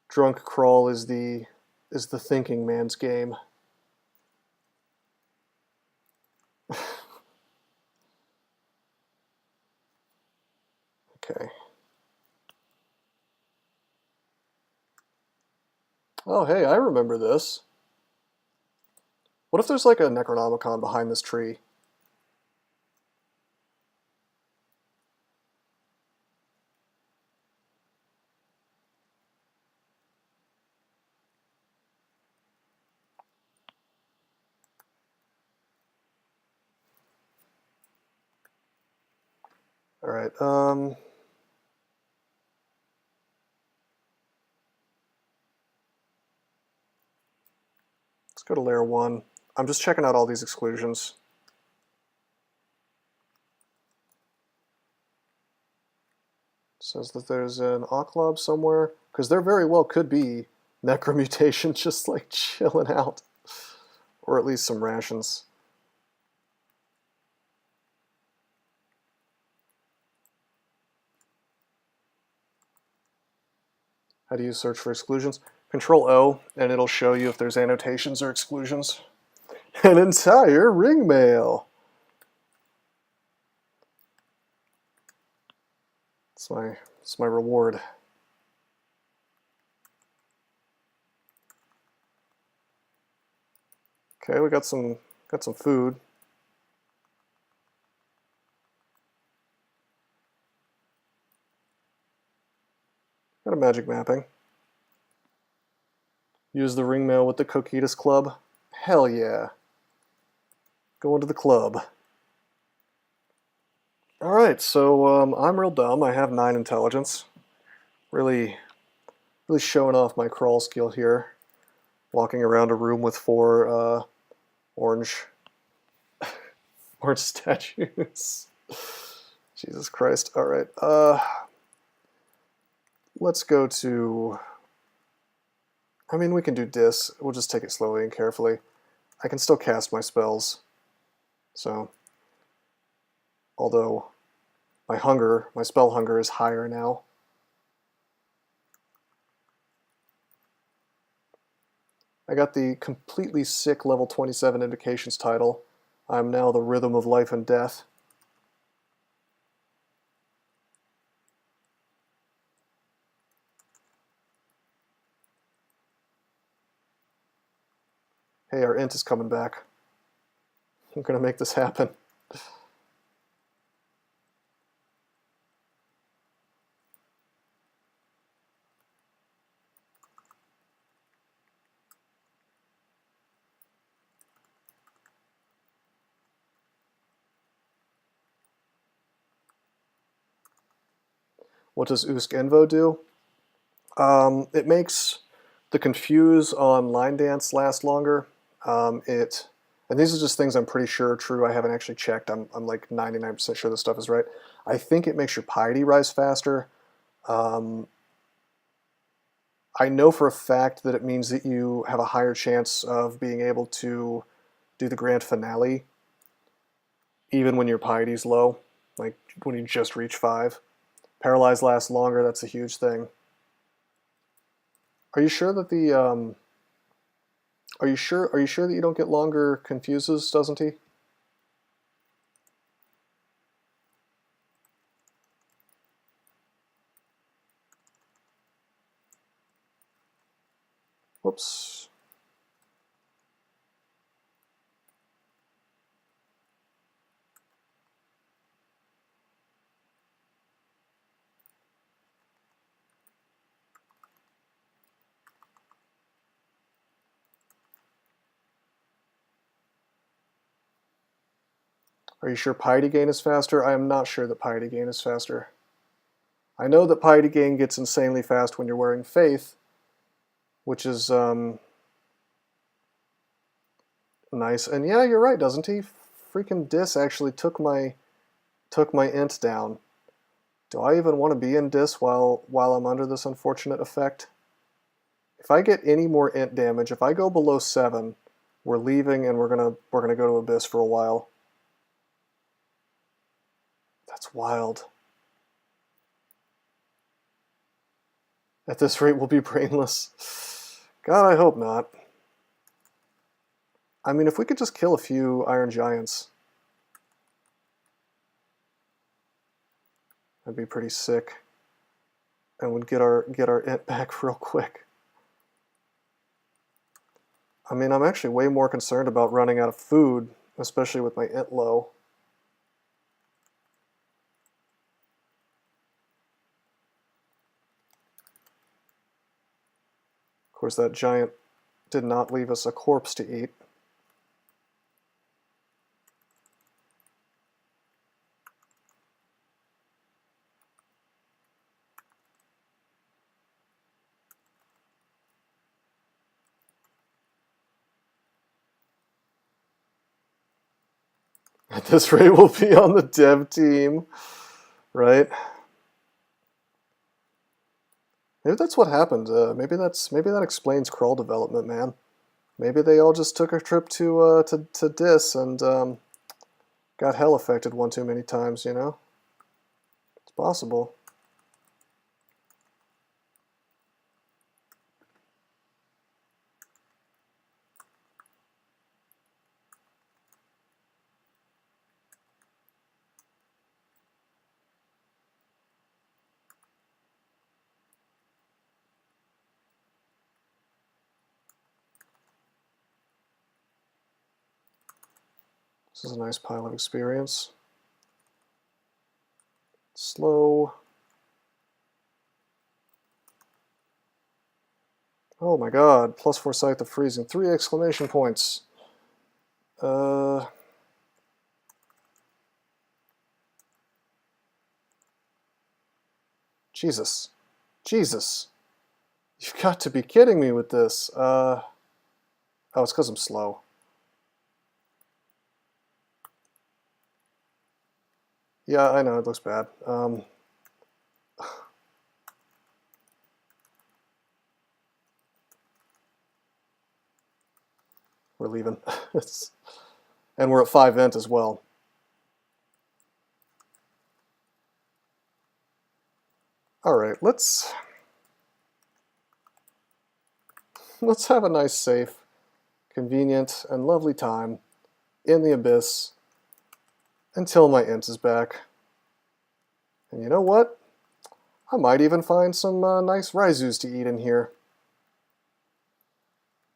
Drunk crawl is the thinking man's game. Okay. Oh, hey, I remember this. What if there's like a Necronomicon behind this tree? All right. Let's go to layer 1. I'm just checking out all these exclusions. It says that there's an Oclob somewhere, because there very well could be Necromutation just like chilling out. Or at least some rations. How do you search for exclusions? Control O, and it'll show you if there's annotations or exclusions. An entire ring mail! It's my reward. Okay, we got some food. Got a magic mapping. Use the ring mail with the Coquetus Club. Hell yeah. Going to the club. Alright, so I'm real dumb. I have 9 intelligence. Really showing off my crawl skill here. Walking around a room with 4 orange statues. Jesus Christ. Alright, let's go to... I mean, we can do Dis. We'll just take it slowly and carefully. I can still cast my spells. So, although my spell hunger is higher now. I got the completely sick level 27 Indications title. I'm now the Rhythm of Life and Death. Hey, our int is coming back. I'm gonna make this happen. What does Uskayaw do? It makes the confuse on line dance last longer. And these are just things I'm pretty sure are true. I haven't actually checked. I'm like 99% sure this stuff is right. I think it makes your piety rise faster. I know for a fact that it means that you have a higher chance of being able to do the grand finale even when your piety's low, like when you just reach 5. Paralyze lasts longer, that's a huge thing. Are you sure that the are you sure that you don't get longer confuses, doesn't he? Whoops. Are you sure piety gain is faster? I am not sure that piety gain is faster. I know that piety gain gets insanely fast when you're wearing Faith, which is nice. And yeah, you're right, doesn't he? Freaking Dis actually took my int down. Do I even want to be in Dis while I'm under this unfortunate effect? If I get any more int damage, if I go below 7, we're leaving and we're gonna go to Abyss for a while. That's wild. At this rate, we'll be brainless. God, I hope not. I mean, if we could just kill a few Iron Giants, that'd be pretty sick. And we'd get our int back real quick. I mean, I'm actually way more concerned about running out of food, especially with my int low. Of course, that giant did not leave us a corpse to eat. At this rate, we'll be on the dev team, right? Maybe that's what happened. Maybe that explains crawl development, man. Maybe they all just took a trip to Dis and got hell affected one too many times. You know, it's possible. This is a nice pile of experience. Slow. Oh my god, plus 4 Scythe of Freezing. 3 exclamation points. Jesus. Jesus. You've got to be kidding me with this. Oh, it's because I'm slow. Yeah, I know, it looks bad. We're leaving. And we're at 5 int as well. Alright, let's have a nice, safe, convenient, and lovely time in the Abyss until my int is back. And you know what? I might even find some nice Raizus to eat in here.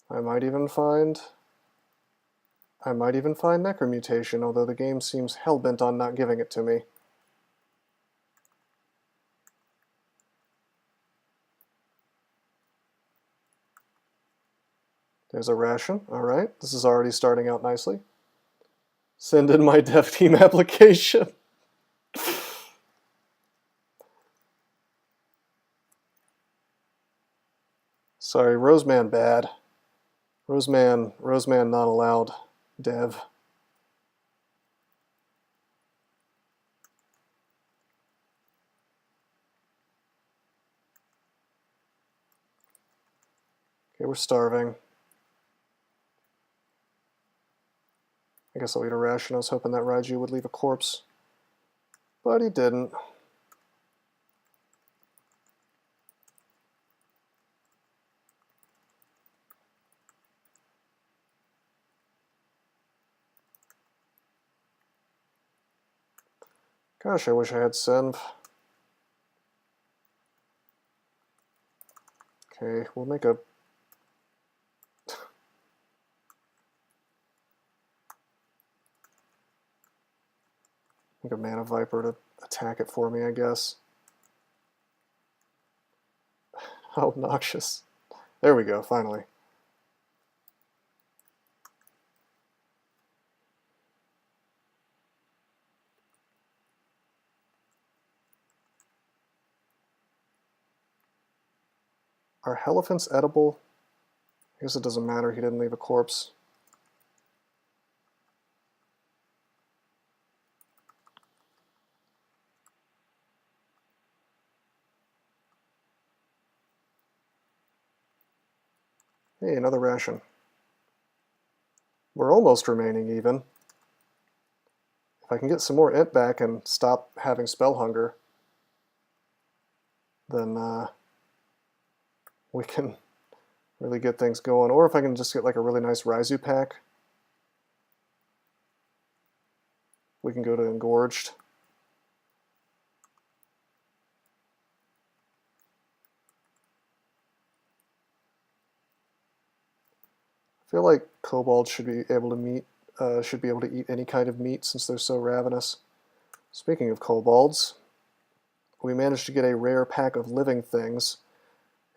I might even find Necromutation, although the game seems hell-bent on not giving it to me. There's a ration. Alright, this is already starting out nicely. Send in my dev team application. Sorry, Roseman bad. Roseman not allowed. Dev. Okay, we're starving. I guess I'll eat a ration. I was hoping that Raiju would leave a corpse. But he didn't. Gosh, I wish I had Senv. Okay, we'll make a... make a Mana Viper to attack it for me, I guess. How obnoxious. There we go, finally. Are elephants edible? I guess it doesn't matter, he didn't leave a corpse. Hey, another ration. We're almost remaining even. If I can get some more int back and stop having spell hunger, then we can really get things going. Or if I can just get like a really nice Raizu pack, we can go to Engorged. I feel like Kobold should be able to eat any kind of meat since they're so ravenous. Speaking of kobolds, we managed to get a rare pack of living things,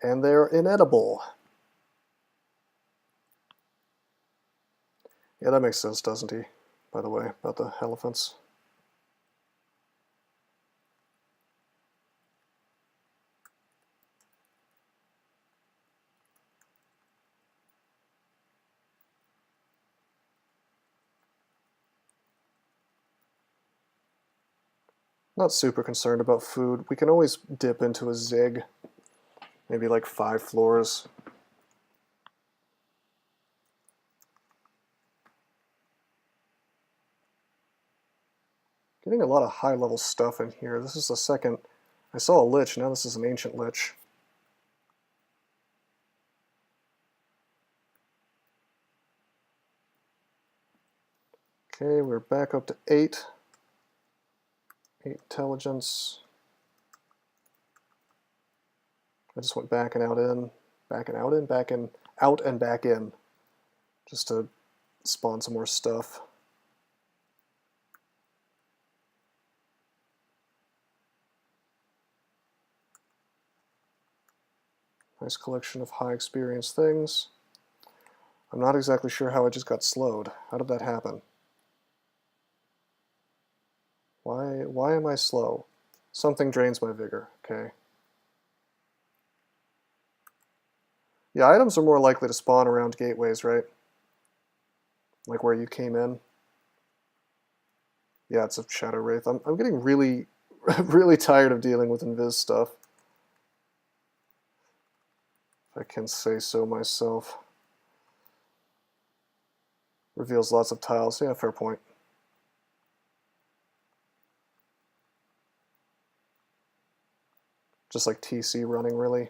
and they're inedible. Yeah, that makes sense, doesn't he? By the way, about the elephants. Not super concerned about food. We can always dip into a zig. Maybe like 5 floors. Getting a lot of high-level stuff in here. This is the second. I saw a lich, now this is an ancient lich. Okay, we're back up to 8. 8 intelligence. I just went back and out in, back and out in, back in, out and back in, just to spawn some more stuff. Nice collection of high experience things. I'm not exactly sure how I just got slowed. How did that happen? Why am I slow? Something drains my vigor, okay. Yeah, items are more likely to spawn around gateways, right? Like where you came in. Yeah, it's a Shadow Wraith. I'm getting really, really tired of dealing with invis stuff. If I can say so myself. Reveals lots of tiles. Yeah, fair point. Just like TC running, really.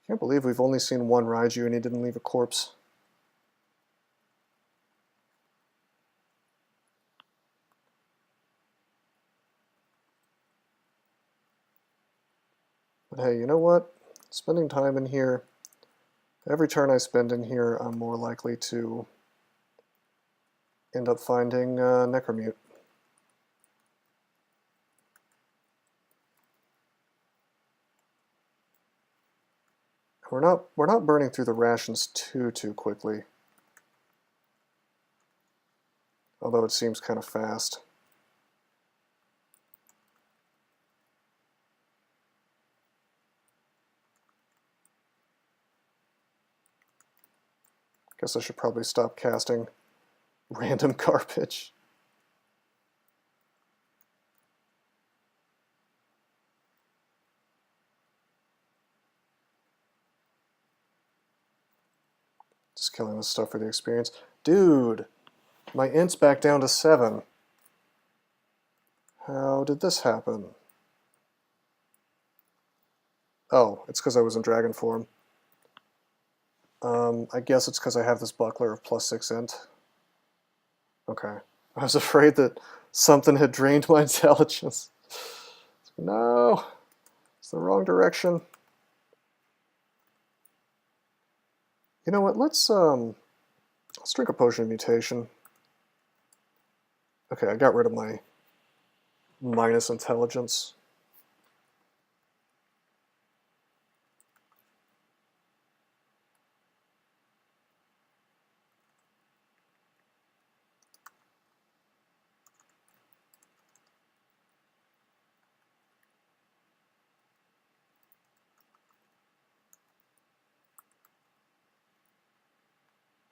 Can't believe we've only seen one Raiju and he didn't leave a corpse. But hey, you know what? Spending time in here, every turn I spend in here, I'm more likely to end up finding Necromute. We're not burning through the rations too quickly. Although it seems kind of fast. Guess I should probably stop casting random garbage. Just killing this stuff for the experience. Dude, my int's back down to 7. How did this happen? Oh, it's because I was in dragon form. I guess it's because I have this buckler of +6 int. Okay. I was afraid that Something had drained my intelligence. No, it's the wrong direction. You know what? Let's drink a potion of mutation. Okay, I got rid of my minus intelligence.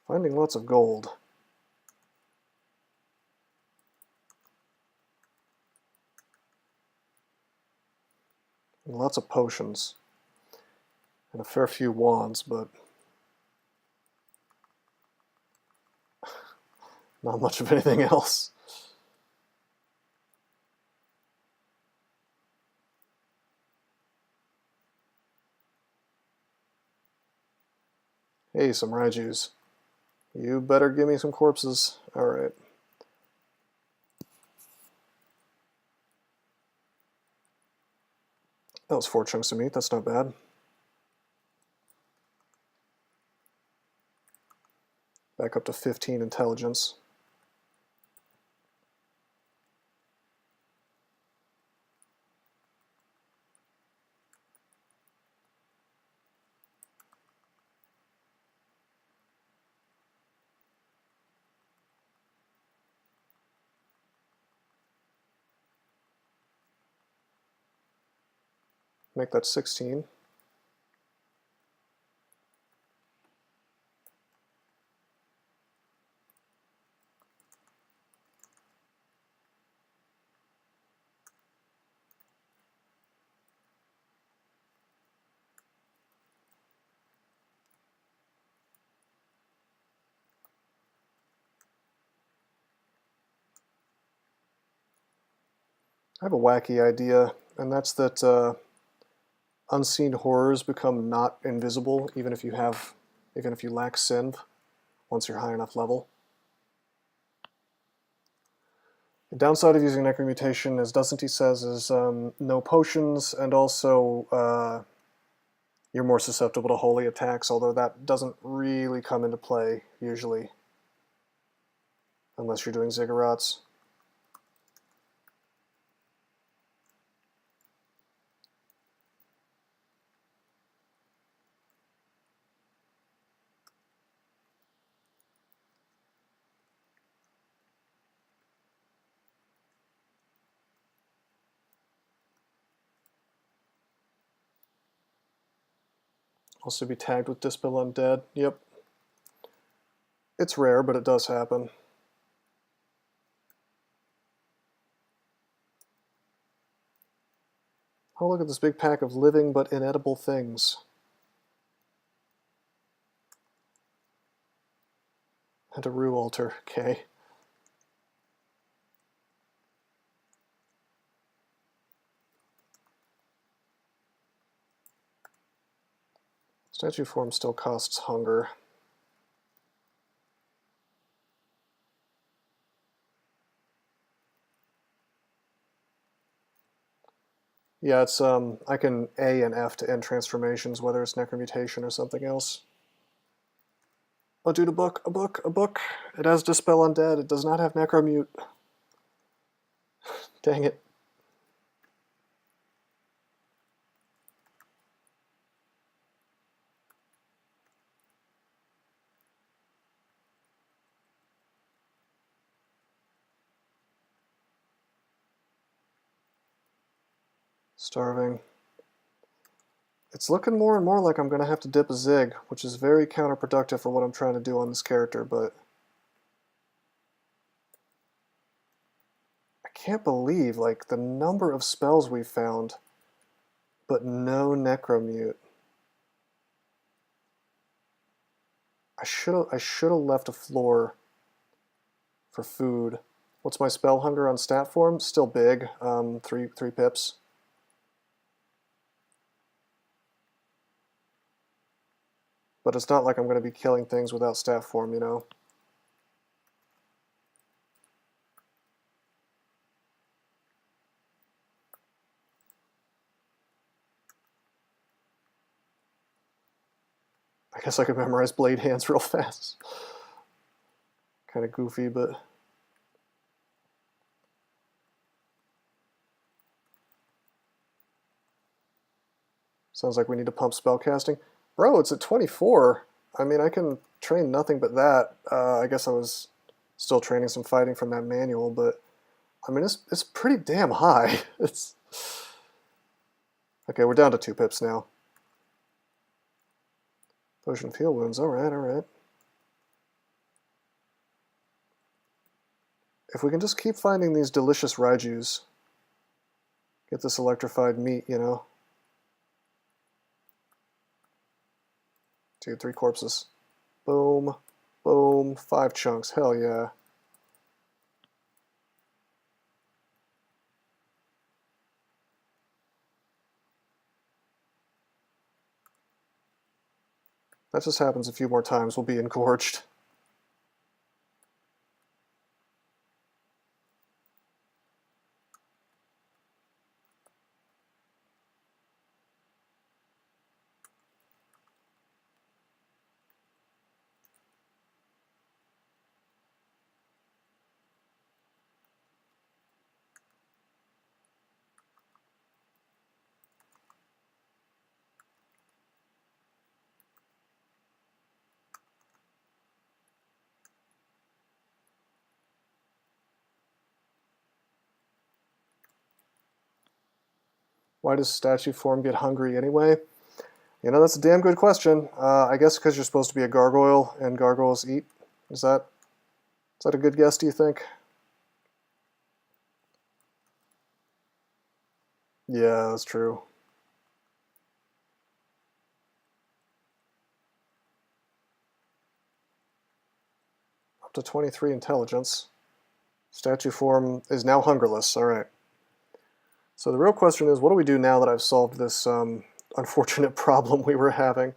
Finding lots of gold. And lots of potions. And a fair few wands, but not much of anything else. Hey, some Raijus. You better give me some corpses. Alright. That was 4 chunks of meat, that's not bad. Back up to 15 intelligence. Make that 16. I have a wacky idea, and that's that unseen horrors become not invisible even if you lack synth once you're high enough level. The downside of using necromutation, as Dusty says, is no potions, and also you're more susceptible to holy attacks, although that doesn't really come into play usually unless you're doing ziggurats. Also be tagged with Dispel Undead. Yep. It's rare, but it does happen. Oh, look at this big pack of living but inedible things. And a rue altar. Okay. Statue form still costs hunger. Yeah, it's I can A and F to end transformations, whether it's necromutation or something else. Oh, dude, a book. It has Dispel Undead. It does not have Necromute. Dang it. Starving. It's looking more and more like I'm going to have to dip a zig, which is very counterproductive for what I'm trying to do on this character, but I can't believe, like, the number of spells we've found, but no Necromute. I should have left a floor for food. What's my spell hunger on stat form? Still big, three pips. But it's not like I'm going to be killing things without stat form, you know? I guess I could memorize blade hands real fast. Kind of goofy, but... Sounds like we need to pump spellcasting. Bro, it's at 24. I mean, I can train nothing but that. I guess I was still training some fighting from that manual, but... I mean, it's pretty damn high. It's... Okay, we're down to 2 pips now. Potion of heal wounds. Alright, alright. If we can just keep finding these delicious Raijus, get this electrified meat, you know. Dude, 3 corpses. Boom, boom, 5 chunks. Hell yeah. That just happens a few more times, we'll be engorged. Why does statue form get hungry anyway? You know, that's a damn good question. I guess because you're supposed to be a gargoyle and gargoyles eat. Is that a good guess, do you think? Yeah, that's true. Up to 23 intelligence. Statue form is now hungerless. Alright. So the real question is, what do we do now that I've solved this unfortunate problem we were having?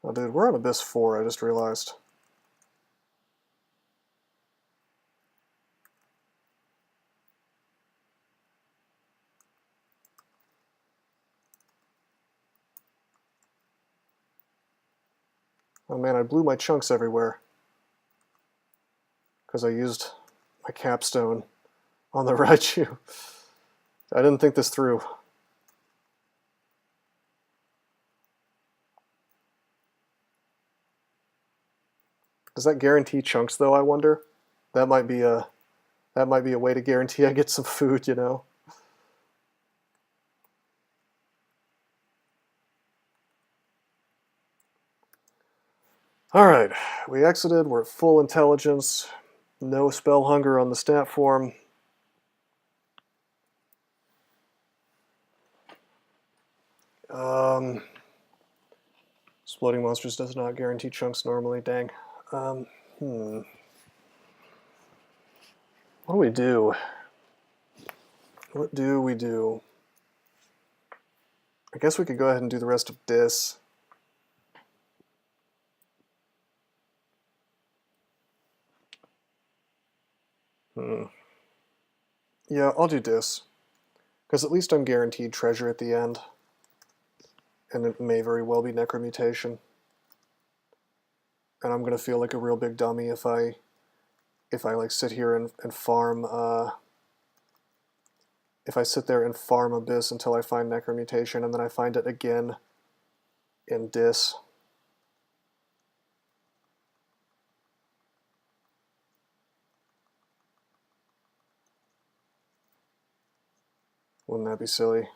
Oh, dude, we're on Abyss 4, I just realized. Oh man, I blew my chunks everywhere. Because I used my capstone on the Raichu. I didn't think this through. Does that guarantee chunks though, I wonder? That might be a way to guarantee I get some food, you know? Alright, we exited, we're at full intelligence, no spell hunger on the stat form. Exploding monsters does not guarantee chunks normally, dang. What do we do? What do we do? I guess we could go ahead and do the rest of Dis. Yeah, I'll do Dis. Because at least I'm guaranteed treasure at the end. And it may very well be necromutation. And I'm gonna feel like a real big dummy if I like sit here and farm if I sit there and farm Abyss until I find necromutation and then I find it again in Dis. Wouldn't that be silly?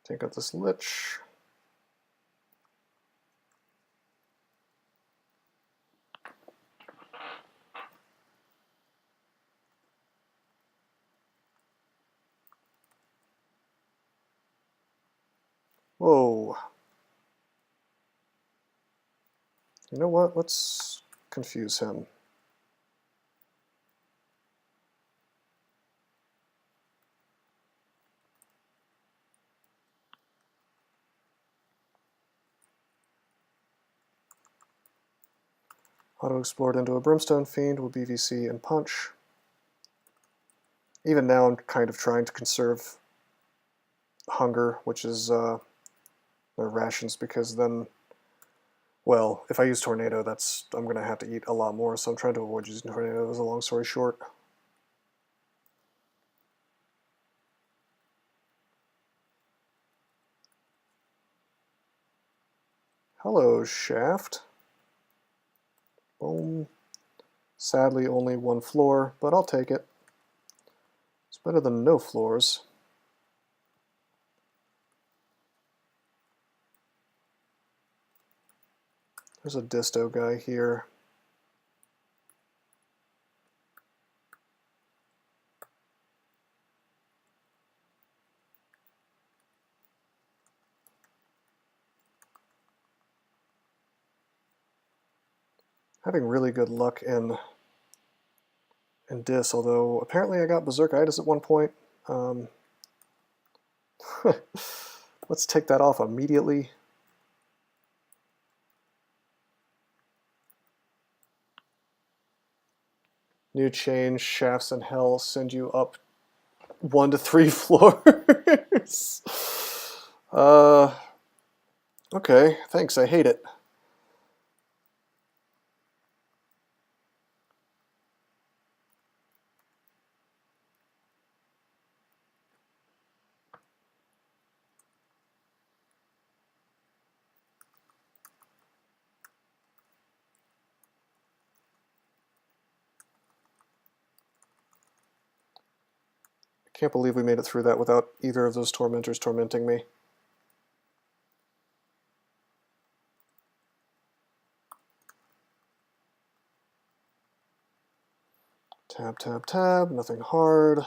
Take out this Lich. Whoa. You know what? Let's confuse him. Auto-explored into a Brimstone Fiend will BVC and punch. Even now I'm kind of trying to conserve hunger, which is their rations, because then, well, if I use Tornado, I'm going to have to eat a lot more, so I'm trying to avoid using Tornado, as a long story short. Hello, Shaft. Boom. Sadly, only one floor, but I'll take it. It's better than no floors. There's a disto guy here. Having really good luck in Dis, although apparently I got Berserkitis at one point. Let's take that off immediately. New change, Shafts in Hell send you up 1 to 3 floors. Okay, thanks, I hate it. I can't believe we made it through that without either of those tormentors tormenting me. Tab, tab, tab, nothing hard.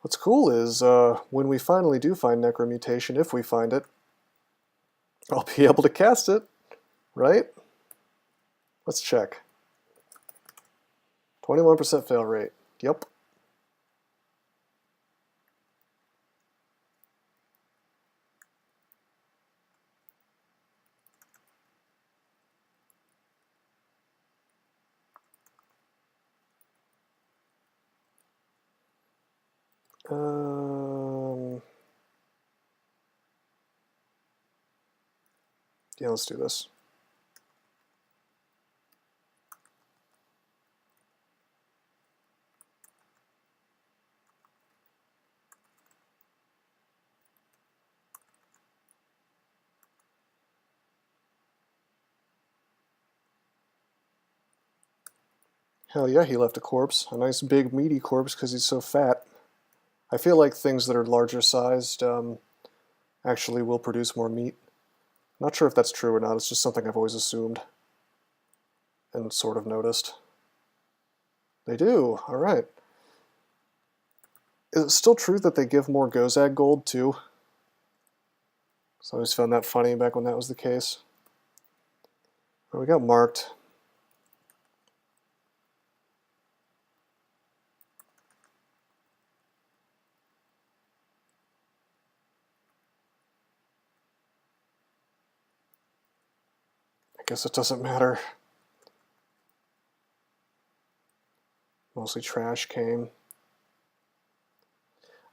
What's cool is when we finally do find Necromutation, if we find it, I'll be able to cast it, right? Let's check. 21% fail rate. Yep. Yeah, let's do this. Hell yeah, he left a corpse. A nice big meaty corpse because he's so fat. I feel like things that are larger sized actually will produce more meat. Not sure if that's true or not, it's just something I've always assumed and sort of noticed. They do, alright. Is it still true that they give more Gozag gold too? So I always found that funny back when that was the case. Well, we got marked. I guess it doesn't matter. Mostly trash came.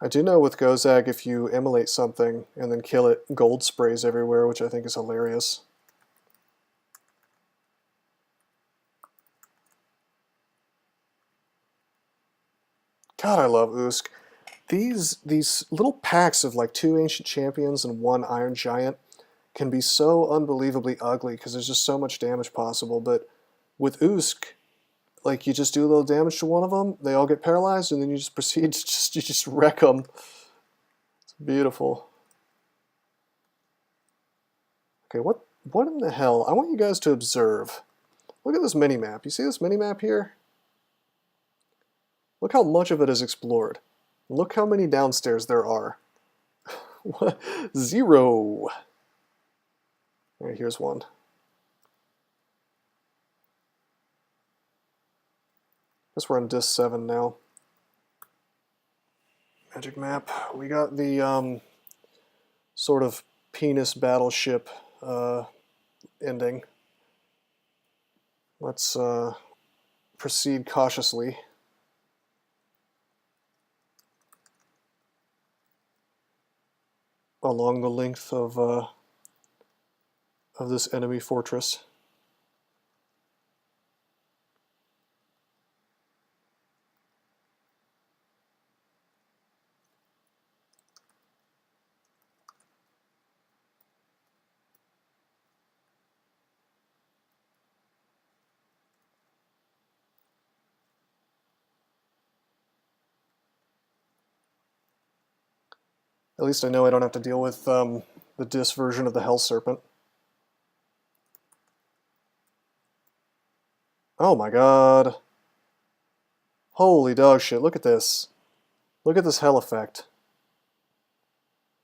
I do know with Gozag, if you immolate something and then kill it, gold sprays everywhere, which I think is hilarious. God, I love Usk. These little packs of like 2 Ancient Champions and 1 Iron Giant, can be so unbelievably ugly because there's just so much damage possible. But with Usk, like, you just do a little damage to one of them, they all get paralyzed, and then you just proceed to just wreck them. It's beautiful. Okay, what in the hell? I want you guys to observe. Look at this mini-map. You see this mini-map here? Look how much of it is explored. Look how many downstairs there are. 0. All right, here's one. Guess we're on disc 7 now. Magic map. We got the sort of penis battleship ending. Let's proceed cautiously. Along the length of this enemy fortress. At least I know I don't have to deal with the disc version of the Hell Serpent. Oh my god. Holy dog shit, look at this. Look at this Hell effect.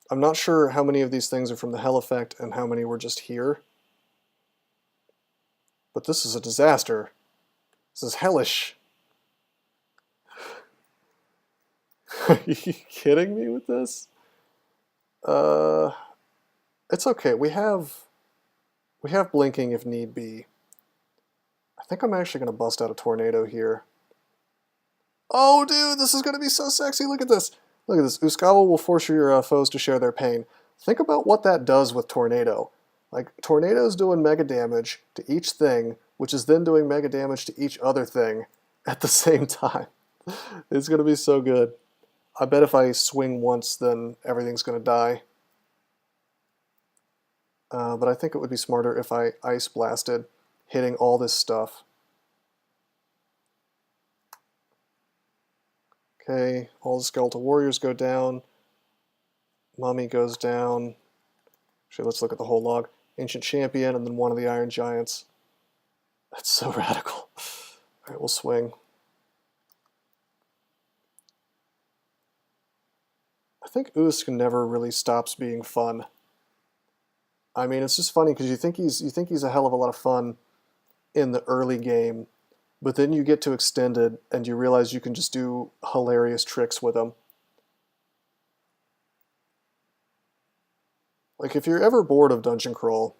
I'm not sure how many of these things are from the Hell effect and how many were just here. But this is a disaster. This is hellish. Are you kidding me with this? It's okay. We have blinking if need be. I think I'm actually going to bust out a tornado here. Oh, dude, this is going to be so sexy. Look at this. Look at this. Uskayaw will force your foes to share their pain. Think about what that does with Tornado. Like, Tornado's doing mega damage to each thing, which is then doing mega damage to each other thing at the same time. It's going to be so good. I bet if I swing once, then everything's going to die. But I think it would be smarter if I Ice Blasted, hitting all this stuff. Okay, all the Skeletal Warriors go down. Mummy goes down. Actually, let's look at the whole log. Ancient Champion, and then one of the Iron Giants. That's so radical. Alright, we'll swing. I think Usk never really stops being fun. I mean, it's just funny because you think he's a hell of a lot of fun in the early game, but then you get to Extended and you realize you can just do hilarious tricks with him. Like, if you're ever bored of Dungeon Crawl,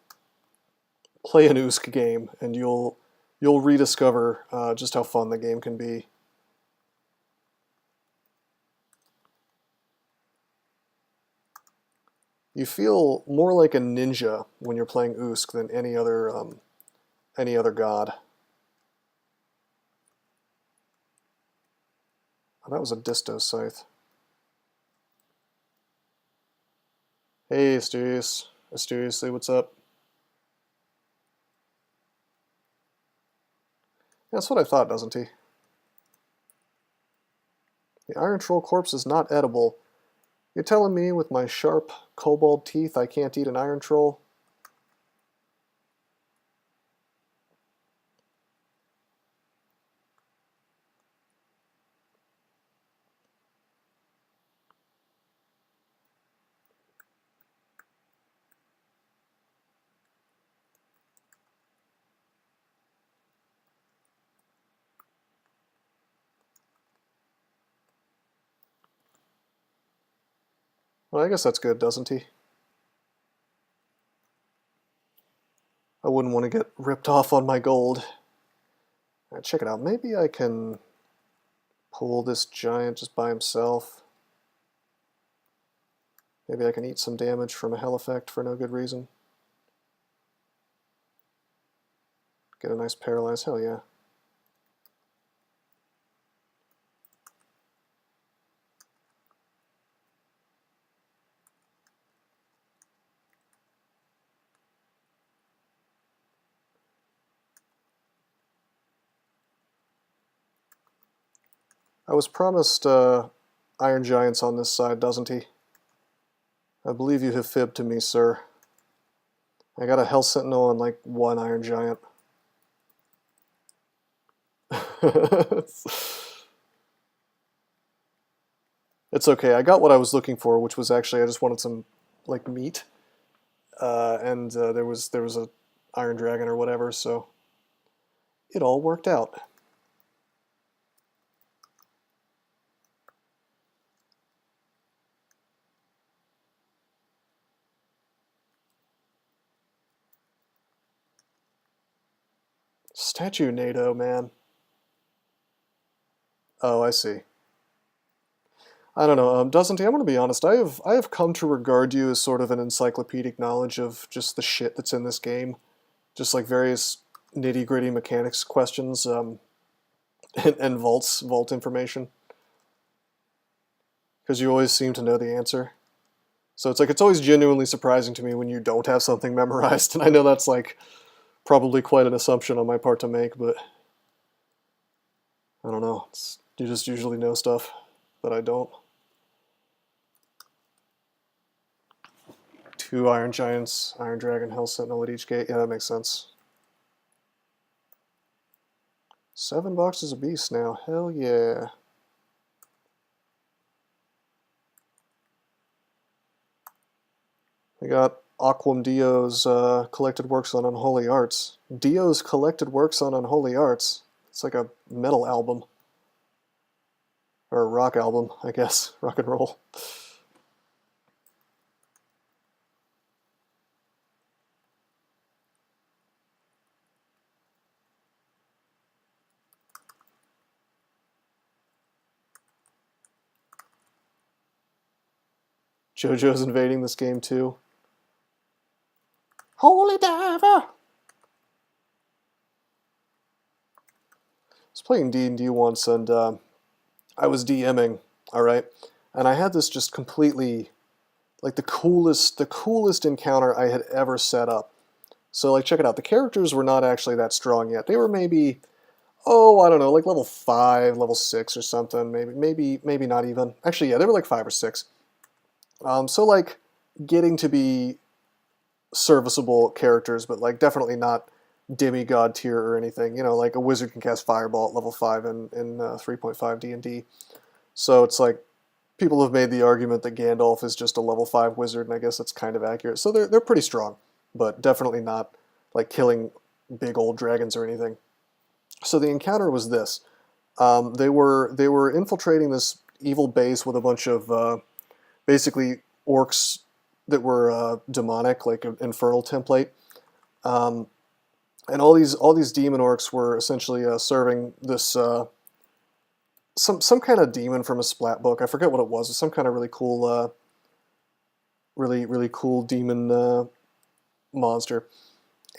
play an Usk game and you'll rediscover just how fun the game can be. You feel more like a ninja when you're playing Usk than any other god. Oh, that was a Disto Scythe. Hey, Asterius, what's up? Yeah, that's what I thought, doesn't he? The Iron Troll corpse is not edible. You're telling me with my sharp kobold teeth I can't eat an Iron Troll? Well, I guess that's good, doesn't he? I wouldn't want to get ripped off on my gold. Right, check it out. Maybe I can pull this giant just by himself. Maybe I can eat some damage from a Hell effect for no good reason. Get a nice paralyze. Hell yeah. I was promised Iron Giants on this side, doesn't he? I believe you have fibbed to me, sir. I got a Hell Sentinel and like one Iron Giant. It's okay. I got what I was looking for, which was actually I just wanted some like meat, and there was a Iron Dragon or whatever, so it all worked out. Statue NATO, man. Oh, I see. I don't know, Doesn't he? I'm gonna be honest. I have come to regard you as sort of an encyclopedic knowledge of just the shit that's in this game, just like various nitty gritty mechanics questions, and vault information, because you always seem to know the answer. So it's like it's always genuinely surprising to me when you don't have something memorized, and I know that's like probably quite an assumption on my part to make, but I don't know. You just usually know stuff that I don't. 2 Iron Giants, Iron Dragon, Hell Sentinel at each gate. Yeah, that makes sense. 7 boxes of beasts now. Hell yeah. We got Aquam Dio's collected works on unholy arts. Dio's collected works on unholy arts. It's like a metal album. Or a rock album, I guess. Rock and roll. JoJo's invading this game too. Holy diver! I was playing D&D once, and I was DMing, alright? And I had this just completely, like the coolest encounter I had ever set up. So like check it out, the characters were not actually that strong yet. They were maybe, oh, I don't know, like level 5, level 6 or something, maybe not even. Actually, yeah, they were like 5 or 6. So like getting to be serviceable characters, but like definitely not demigod tier or anything. You know, like a wizard can cast Fireball at level 5 in 3.5 D&D. So it's like people have made the argument that Gandalf is just a level 5 wizard, and I guess that's kind of accurate. So they're pretty strong, but definitely not like killing big old dragons or anything. So the encounter was this. They were infiltrating this evil base with a bunch of basically orcs that were demonic, like an infernal template, and all these demon orcs were essentially serving this some kind of demon from a splat book. I forget what it was. It's some kind of really cool, really cool demon monster,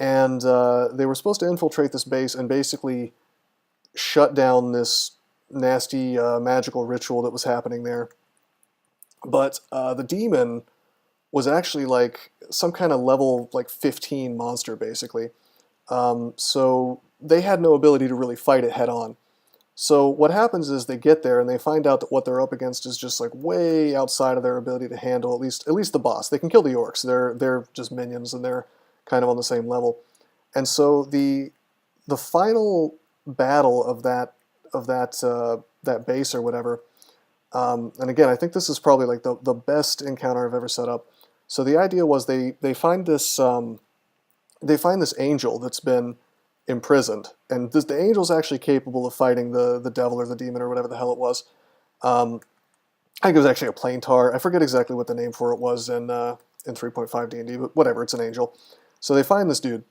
and they were supposed to infiltrate this base and basically shut down this nasty magical ritual that was happening there. But the demon was actually like some kind of level like 15 monster, basically. So they had no ability to really fight it head on. So what happens is they get there and they find out that what they're up against is just like way outside of their ability to handle at least the boss. They can kill the orcs. They're just minions and they're kind of on the same level. And so the final battle of that base or whatever. And again, I think this is probably like the best encounter I've ever set up. So the idea was they find this angel that's been imprisoned, and the angel's actually capable of fighting the devil or the demon or whatever the hell it was. I think it was actually a plaintar. I forget exactly what the name for it was in 3.5 D&D, but whatever, it's an angel. So they find this dude,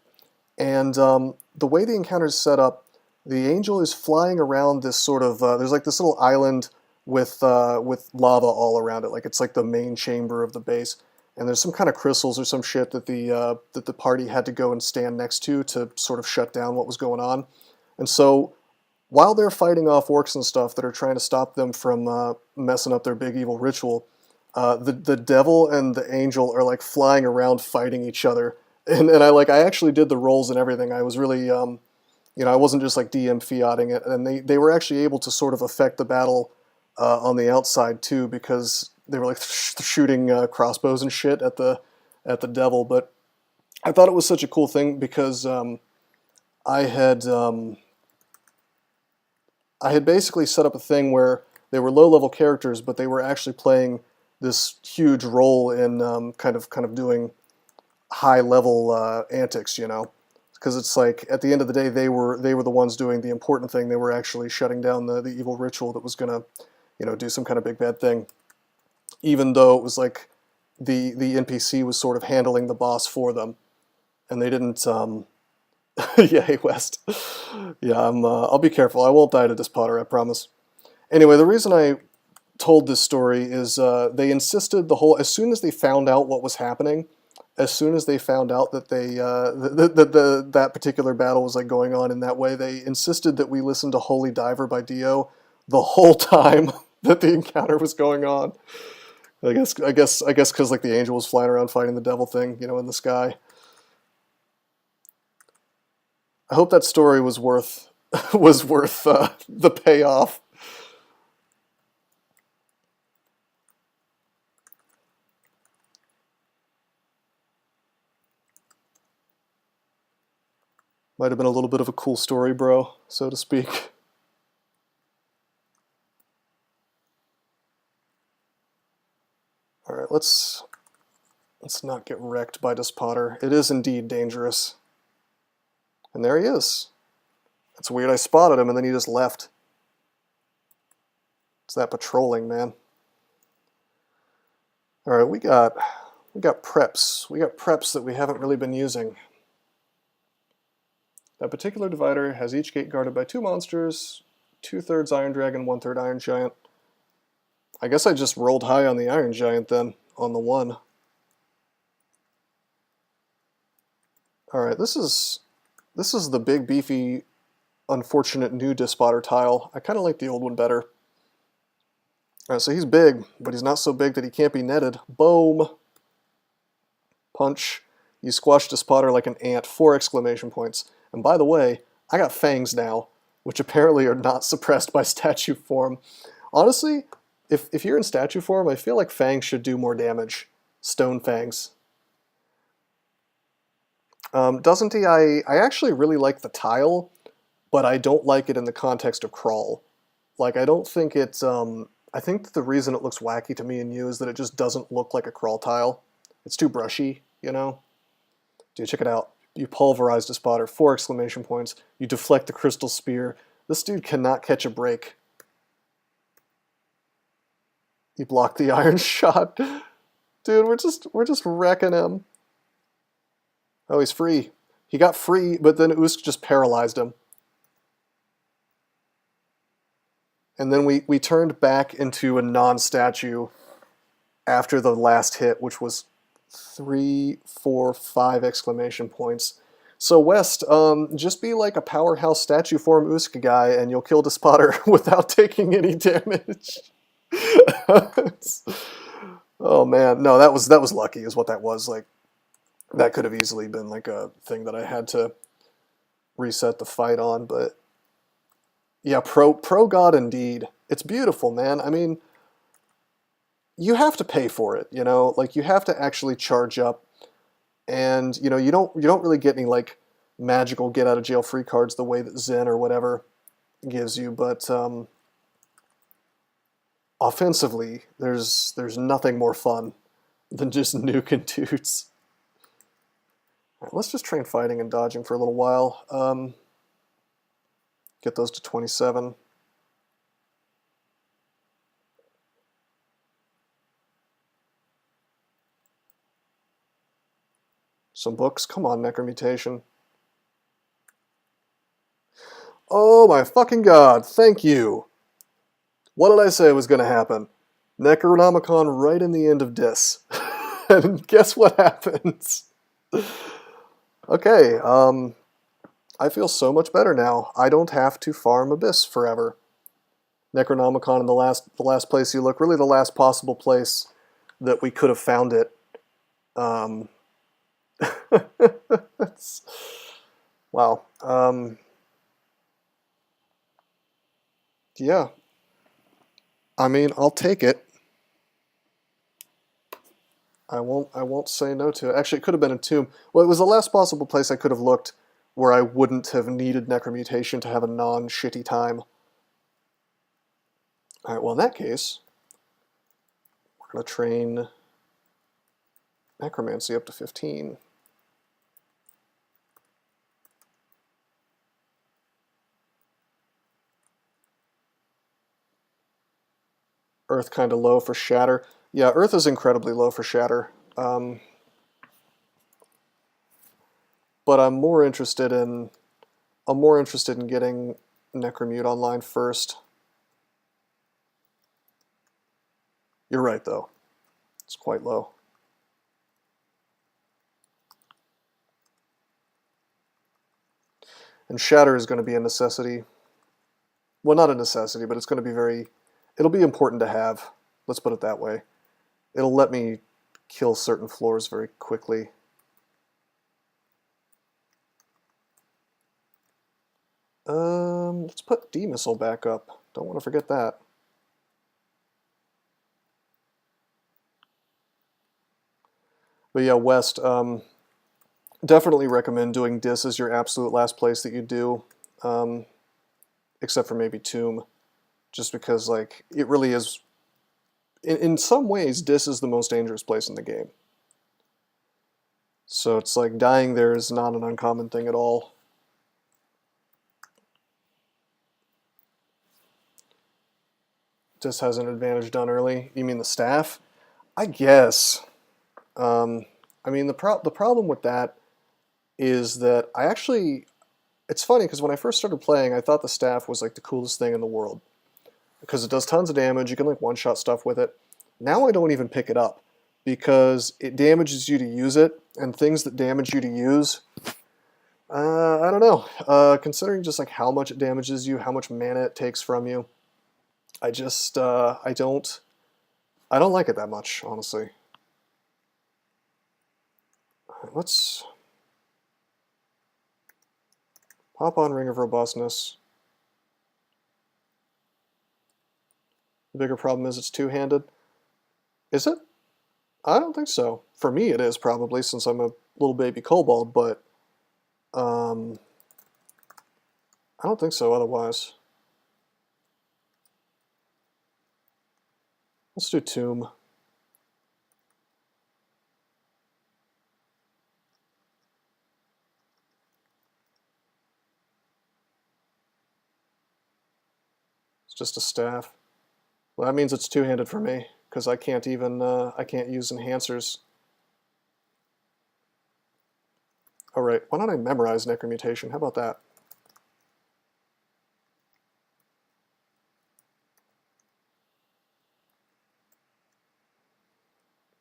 and the way the encounter is set up, the angel is flying around this sort of there's like this little island with lava all around it, like it's like the main chamber of the base. And there's some kind of crystals or some shit that the party had to go and stand next to sort of shut down what was going on. And so while they're fighting off orcs and stuff that are trying to stop them from messing up their big evil ritual, the devil and the angel are like flying around fighting each other. And I actually did the rolls and everything. I was really You know, I wasn't just like DM fiating it, and they were actually able to sort of affect the battle on the outside too, because they were like shooting crossbows and shit at the devil. But I thought it was such a cool thing because I had basically set up a thing where they were low-level characters, but they were actually playing this huge role in kind of doing high-level antics, you know, because it's like at the end of the day they were the ones doing the important thing. They were actually shutting down the evil ritual that was gonna, you know, do some kind of big bad thing, even though it was like the NPC was sort of handling the boss for them, and they didn't. Yeah, hey West. Yeah, I'll be careful. I won't die to this Potter, I promise. Anyway, the reason I told this story is they insisted as soon as they found out what was happening, as soon as they found out that that particular battle was like going on in that way, they insisted that we listen to Holy Diver by Dio the whole time that the encounter was going on. I guess because like the angel was flying around fighting the devil thing, you know, in the sky. I hope that story was worth the payoff. Might have been a little bit of a cool story, bro, so to speak. All right, let's not get wrecked by this Potter. It is indeed dangerous. And there he is. It's weird. I spotted him and then he just left. It's that patrolling, man. All right, we got preps. We got preps that we haven't really been using. That particular divider has each gate guarded by 2 monsters, 2/3 Iron Dragon, 1/3 Iron Giant. I guess I just rolled high on the Iron Giant then, on the 1. Alright, this is the big, beefy, unfortunate new Dispotter tile. I kind of like the old one better. Alright, so he's big, but he's not so big that he can't be netted. Boom! Punch. You squashed Dispotter like an ant. 4 exclamation points. And by the way, I got fangs now, which apparently are not suppressed by statue form. Honestly, if you're in statue form, I feel like fangs should do more damage. Stone fangs. Doesn't he? I actually really like the tile, but I don't like it in the context of crawl. Like, I don't think it's, I think that the reason it looks wacky to me and you is that it just doesn't look like a crawl tile. It's too brushy, you know? Dude, check it out. You pulverized a spotter, 4 exclamation points. You deflect the crystal spear. This dude cannot catch a break. You blocked the iron shot. Dude, we're just wrecking him. Oh, he's free. He got free, but then Usk just paralyzed him. And then we turned back into a non-statue after the last hit, which was 3, 4, 5 exclamation points. So West, just be like a powerhouse statue form Uska guy and you'll kill the spotter without taking any damage. Oh man, no, that was lucky is what that was. Like, that could have easily been like a thing that I had to reset the fight on, but yeah, pro god indeed. It's beautiful, man. I mean, you have to pay for it, you know? Like, you have to actually charge up, and you know, you don't really get any like magical get out of jail free cards the way that Zen or whatever gives you, but offensively, there's nothing more fun than just nuking dudes. All right, let's just train fighting and dodging for a little while. Get those to 27. Some books. Come on, Necromutation. Oh my fucking god, thank you. What did I say was going to happen? Necronomicon right in the end of Dis. And guess what happens? Okay, I feel so much better now. I don't have to farm Abyss forever. Necronomicon in the last place you look, really the last possible place that we could have found it. Wow. Yeah. I mean, I'll take it. I won't say no to it. Actually, it could have been a tomb. Well, it was the last possible place I could have looked where I wouldn't have needed necromutation to have a non-shitty time. Alright, well in that case, we're going to train necromancy up to 15. Earth kind of low for shatter. Yeah, Earth is incredibly low for shatter. But I'm more interested in getting Necromute online first. You're right though. It's quite low. And shatter is going to be a necessity. Well, not a necessity, but it's going to be it'll be important to have. Let's put it that way. It'll let me kill certain floors very quickly. Let's put D-Missile back up. Don't want to forget that. But yeah, West, definitely recommend doing Dis as your absolute last place that you do, except for maybe Tomb, just because like it really is. In some ways, Dis is the most dangerous place in the game. So it's like dying there is not an uncommon thing at all. Dis has an advantage done early. You mean the staff? I guess. I mean the problem with that is that it's funny because when I first started playing, I thought the staff was like the coolest thing in the world because it does tons of damage. You can like one-shot stuff with it. Now I don't even pick it up because it damages you to use it, and things that damage you to use, I don't know. Considering just like how much it damages you, how much mana it takes from you, I just I don't like it that much, honestly. Let's pop on Ring of Robustness. The bigger problem is it's two-handed. Is it? I don't think so. For me it is probably, since I'm a little baby kobold, but I don't think so otherwise. Let's do Tomb. It's just a staff. Well, that means it's two-handed for me, because I can't even, I can't use enhancers. Alright, why don't I memorize Necromutation? How about that?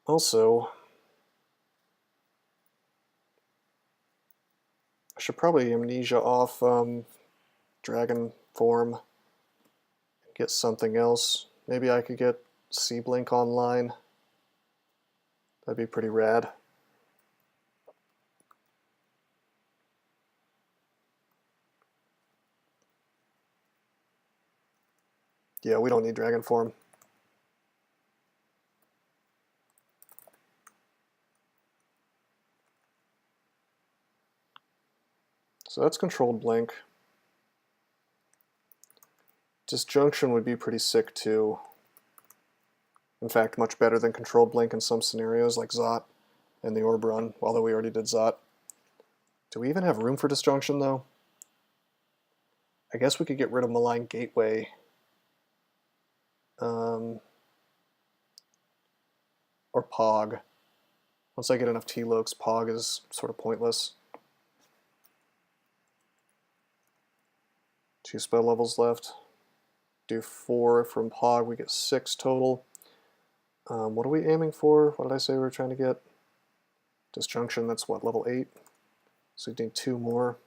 Also, I should probably amnesia off dragon form and get something else. Maybe I could get C-Blink online. That'd be pretty rad. Yeah, we don't need dragon form. So that's controlled blink. Disjunction would be pretty sick too. In fact, much better than controlled blink in some scenarios like Zot and the Orb Run, although we already did Zot. Do we even have room for disjunction though? I guess we could get rid of Malign Gateway. Or Pog. Once I get enough T-Lokes, Pog is sort of pointless. 2 spell levels left. Do 4 from Pog, we get 6 total. What are we aiming for? What did I say we were trying to get? Disjunction, that's what, level 8? So we need 2 more.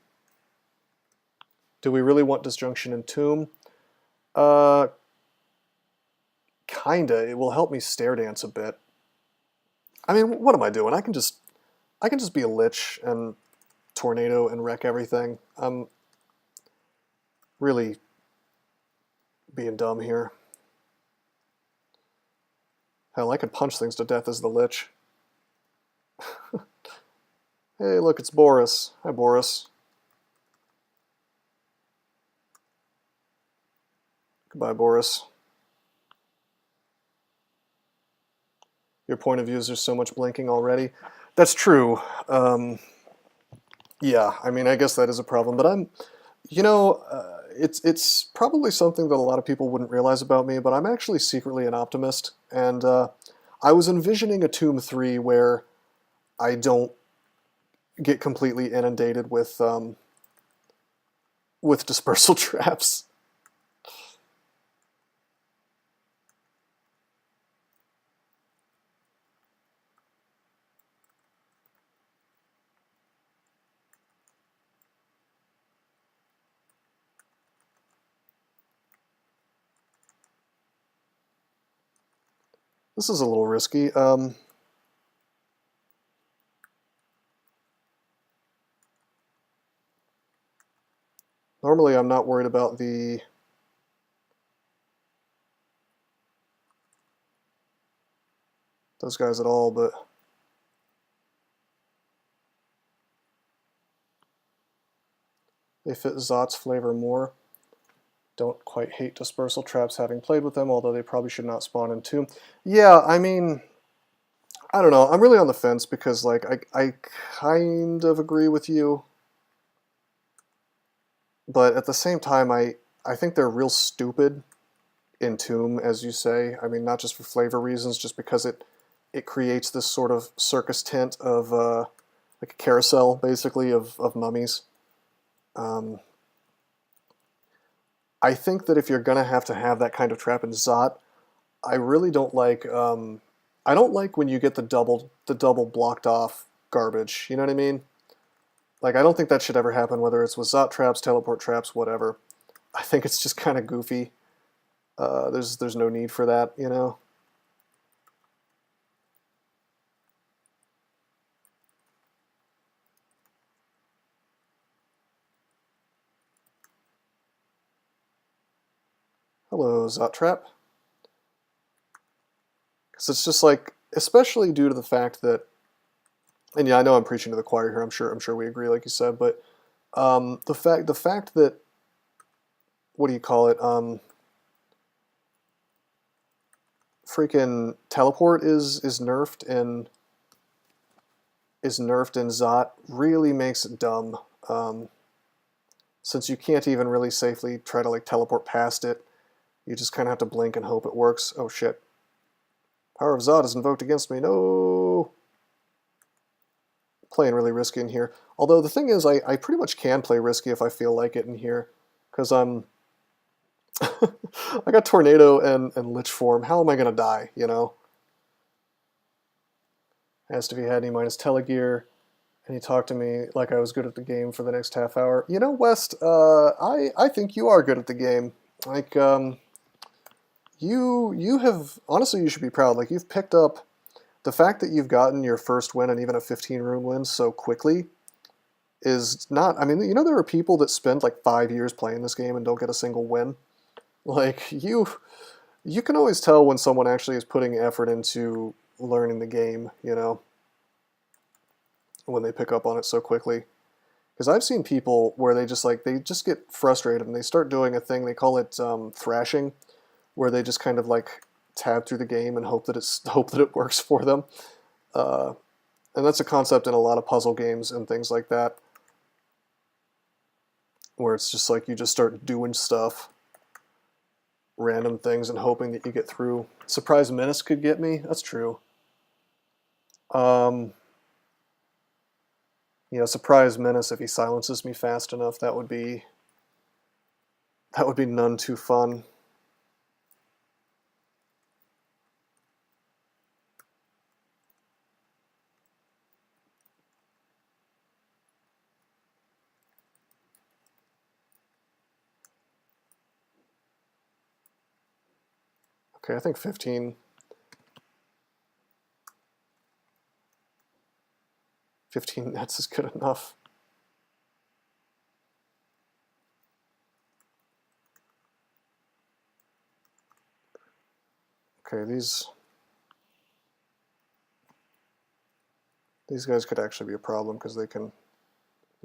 Do we really want Disjunction in Tomb? Kinda. It will help me Stair Dance a bit. I mean, what am I doing? I can just be a Lich and Tornado and wreck everything. I'm really being dumb here. Hell, I could punch things to death as the Lich. Hey, look, it's Boris. Hi, Boris. Goodbye, Boris. Your point of view is there's so much blinking already. That's true. Yeah, I mean, I guess that is a problem, but it's probably something that a lot of people wouldn't realize about me, but I'm actually secretly an optimist, and I was envisioning a Tomb 3 where I don't get completely inundated with dispersal traps. This is a little risky. Normally I'm not worried about those guys at all, but they fit Zot's flavor more. Don't quite hate dispersal traps having played with them, although they probably should not spawn in Tomb. Yeah, I mean, I don't know. I'm really on the fence because, like, I kind of agree with you, but at the same time, I think they're real stupid in Tomb, as you say. I mean, not just for flavor reasons, just because it creates this sort of circus tent of like a carousel, basically, of mummies. I think that if you're gonna have to have that kind of trap in Zot, I really don't like. I don't like when you get the double blocked off garbage. You know what I mean? Like, I don't think that should ever happen, whether it's with Zot traps, teleport traps, whatever. I think it's just kind of goofy. There's no need for that, you know? Hello, Zot trap. Because it's just like, especially due to the fact that, and yeah, I know I'm preaching to the choir here. I'm sure we agree, like you said, but the fact that, what do you call it? Freaking teleport is nerfed in Zot really makes it dumb. Since you can't even really safely try to like teleport past it, you just kind of have to blink and hope it works. Oh shit! Power of Zot is invoked against me. No. Playing really risky in here. Although the thing is, I pretty much can play risky if I feel like it in here, because I'm. I got Tornado and Lich form. How am I gonna die? You know. Asked if he had any minus telegear, and he talked to me like I was good at the game for the next half hour. You know, West, I think you are good at the game. Like, you have, honestly, you should be proud. Like, you've picked up the fact that you've gotten your first win and even a 15 rune win so quickly is not, I mean, you know, there are people that spend like 5 years playing this game and don't get a single win. Like, you can always tell when someone actually is putting effort into learning the game, you know, when they pick up on it so quickly. Because I've seen people where they just get frustrated and they start doing a thing, they call it thrashing, where they just kind of like tab through the game and hope that it works for them. And that's a concept in a lot of puzzle games and things like that, where it's just like you just start doing stuff, random things, and hoping that you get through. Surprise Menace could get me. That's true. You know, Surprise Menace, if he silences me fast enough, that would be none too fun. Okay, I think 15 nets is good enough. Okay, these guys could actually be a problem because they can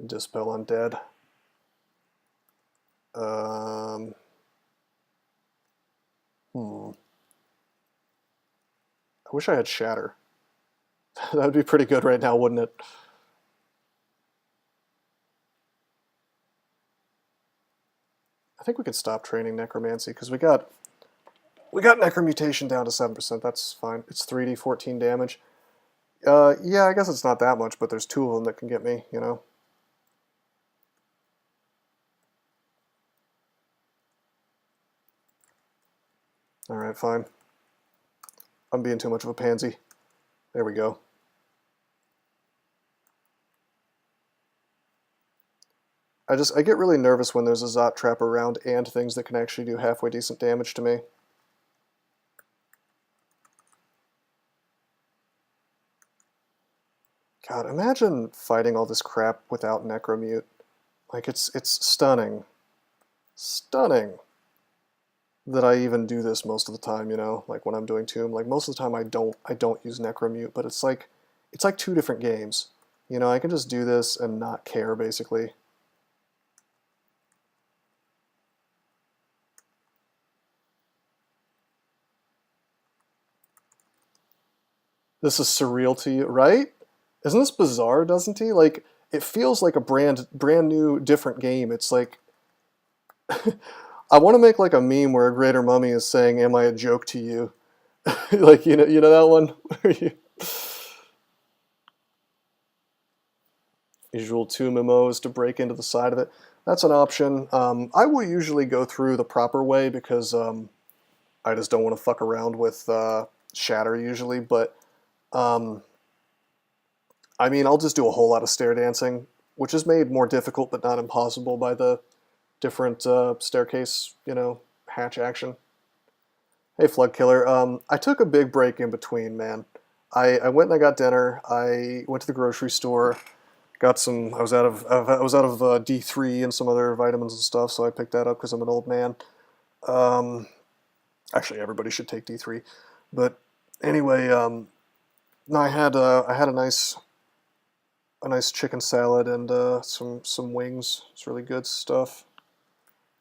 dispel undead. I wish I had Shatter. That would be pretty good right now, wouldn't it? I think we could stop training Necromancy because we got Necromutation down to 7%. That's fine. It's 3d, 14 damage. Yeah, I guess it's not that much, but there's 2 of them that can get me, you know? Alright, fine. I'm being too much of a pansy. There we go. I get really nervous when there's a Zot trap around and things that can actually do halfway decent damage to me. God, imagine fighting all this crap without Necromute. Like, it's stunning. Stunning that I even do this most of the time, you know? Like, when I'm doing Tomb. Like, most of the time I don't use Necromute, but it's like 2 different games. You know, I can just do this and not care, basically. This is surreal to you, right? Isn't this bizarre, doesn't he? Like, it feels like a brand new, different game. It's like... I want to make like a meme where a Greater Mummy is saying, "Am I a joke to you?" Like, you know that one? Usual Tomb MMO is to break into the side of it. That's an option. I will usually go through the proper way because I just don't want to fuck around with Shatter usually, but I mean, I'll just do a whole lot of stair dancing, which is made more difficult but not impossible by the different staircase, you know, hatch action. Hey, Flood Killer. I took a big break in between, man. I went and I got dinner. I went to the grocery store, got some. I was out of D3 and some other vitamins and stuff, so I picked that up because I'm an old man. Actually, everybody should take D3, but anyway, no, I had a nice chicken salad and some wings. It's really good stuff.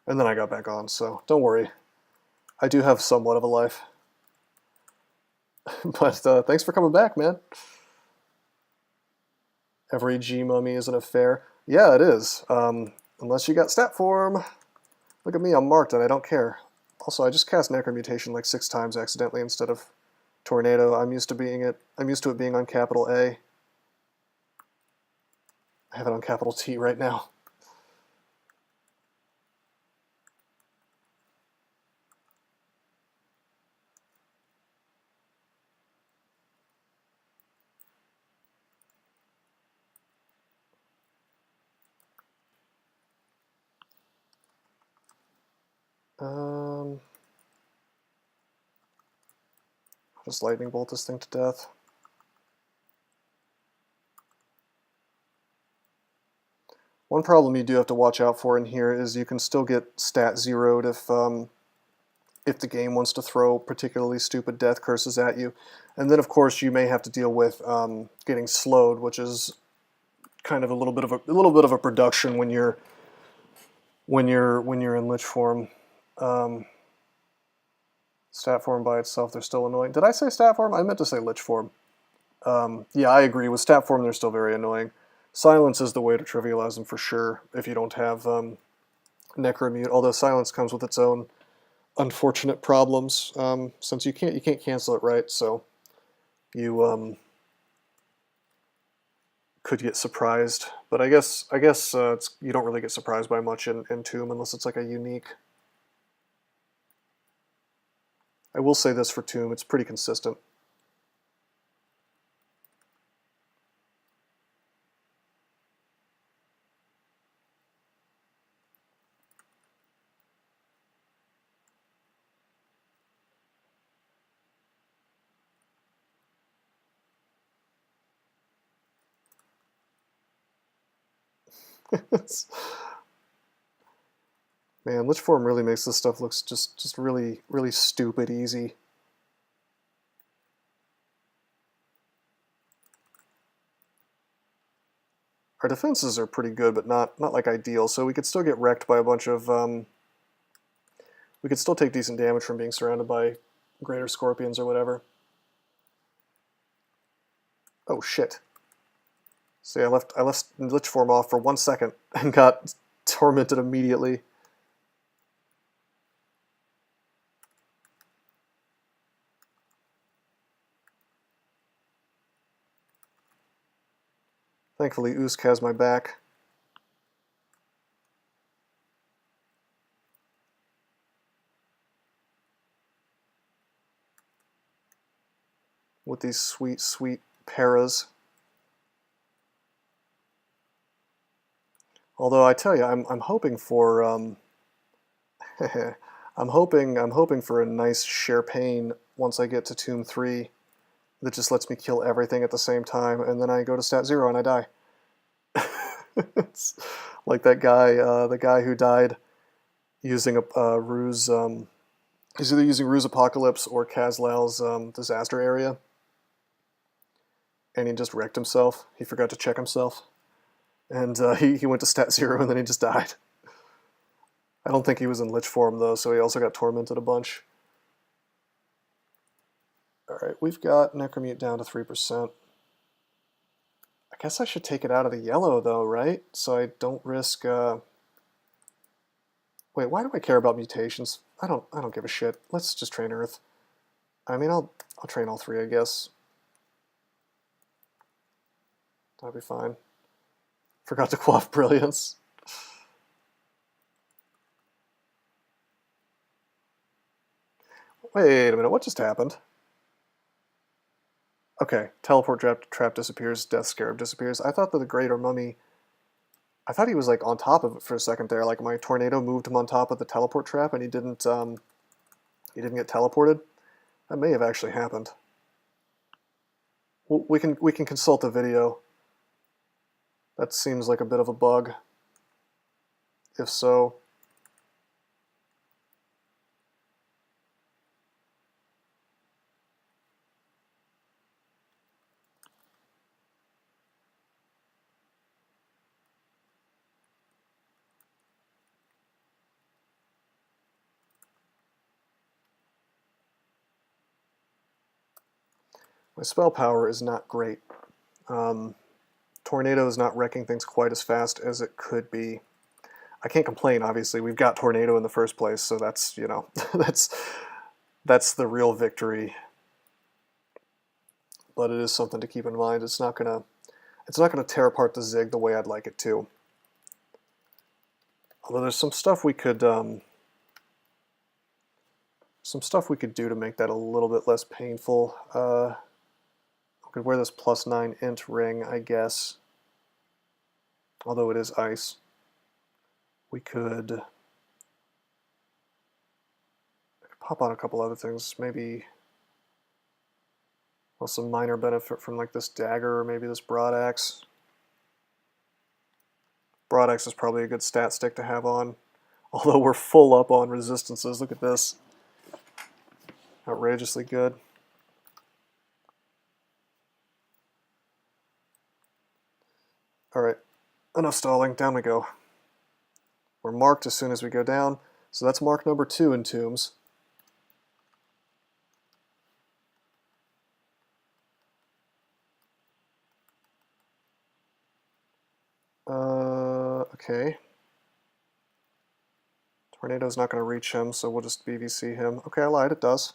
And then I got back on, so don't worry. I do have somewhat of a life. But thanks for coming back, man. Every G-mummy is an affair. Yeah, it is. Unless you got stat form. Look at me, I'm marked and I don't care. Also, I just cast Necromutation like 6 times accidentally instead of Tornado. I'm used to it being on capital A. I have it on capital T right now. I'll just lightning bolt this thing to death. One problem you do have to watch out for in here is you can still get stat zeroed if the game wants to throw particularly stupid death curses at you. And then of course you may have to deal with getting slowed, which is kind of a little bit of a production when you're in Lich form. Stat form by itself, they're still annoying. Did I say stat form? I meant to say Lich form. Yeah, I agree. With stat form, they're still very annoying. Silence is the way to trivialize them for sure if you don't have Necromute, although Silence comes with its own unfortunate problems, since you can't cancel it, right? So you could get surprised, but I guess you don't really get surprised by much in Tomb unless it's like a unique. I will say this for Tomb, it's pretty consistent. Man, Lich form really makes this stuff look just really stupid easy. Our defenses are pretty good, but not like ideal, so we could still get wrecked by a bunch of... we could still take decent damage from being surrounded by greater scorpions or whatever. Oh shit. See, I left Lich Form off for 1 second and got tormented immediately. Thankfully, Usk has my back. With these sweet, sweet paras. Although I tell you, I'm hoping for I'm hoping for a nice Sherpain once I get to Tomb 3 that just lets me kill everything at the same time, and then I go to stat 0 and I die. It's like that guy, the guy who died using a ruse. He's either using Ruse Apocalypse or Kazlal's disaster area, and he just wrecked himself. He forgot to check himself, and he went to stat 0 and then he just died. I don't think he was in Lich form though, so he also got tormented a bunch. Alright, we've got Necromute down to 3%. I guess I should take it out of the yellow though, right? So I don't risk... Wait, why do I care about mutations? I don't give a shit. Let's just train Earth. I mean, I'll train all 3, I guess. That'll be fine. Forgot to quaff Brilliance. Wait a minute, what just happened? Okay, teleport trap disappears, death scarab disappears. I thought that the Greater Mummy... I thought he was like on top of it for a second there. Like my tornado moved him on top of the teleport trap and he didn't get teleported. That may have actually happened. We can consult the video. That seems like a bit of a bug. If so... My spell power is not great. Tornado is not wrecking things quite as fast as it could be. I can't complain, obviously. We've got Tornado in the first place, so that's, you know, that's the real victory. But it is something to keep in mind. It's not gonna tear apart the Zig the way I'd like it to. Although there's some stuff we could do to make that a little bit less painful. I could wear this +9 int ring, I guess. Although it is ice. We could pop on a couple other things. Maybe, well, some minor benefit from like this dagger or maybe this broadaxe. Broadaxe is probably a good stat stick to have on. Although we're full up on resistances. Look at this. Outrageously good. Alright, enough stalling, down we go. We're marked as soon as we go down, so that's mark number 2 in Tombs. Okay. Tornado's not going to reach him, so we'll just BVC him. Okay, I lied, it does.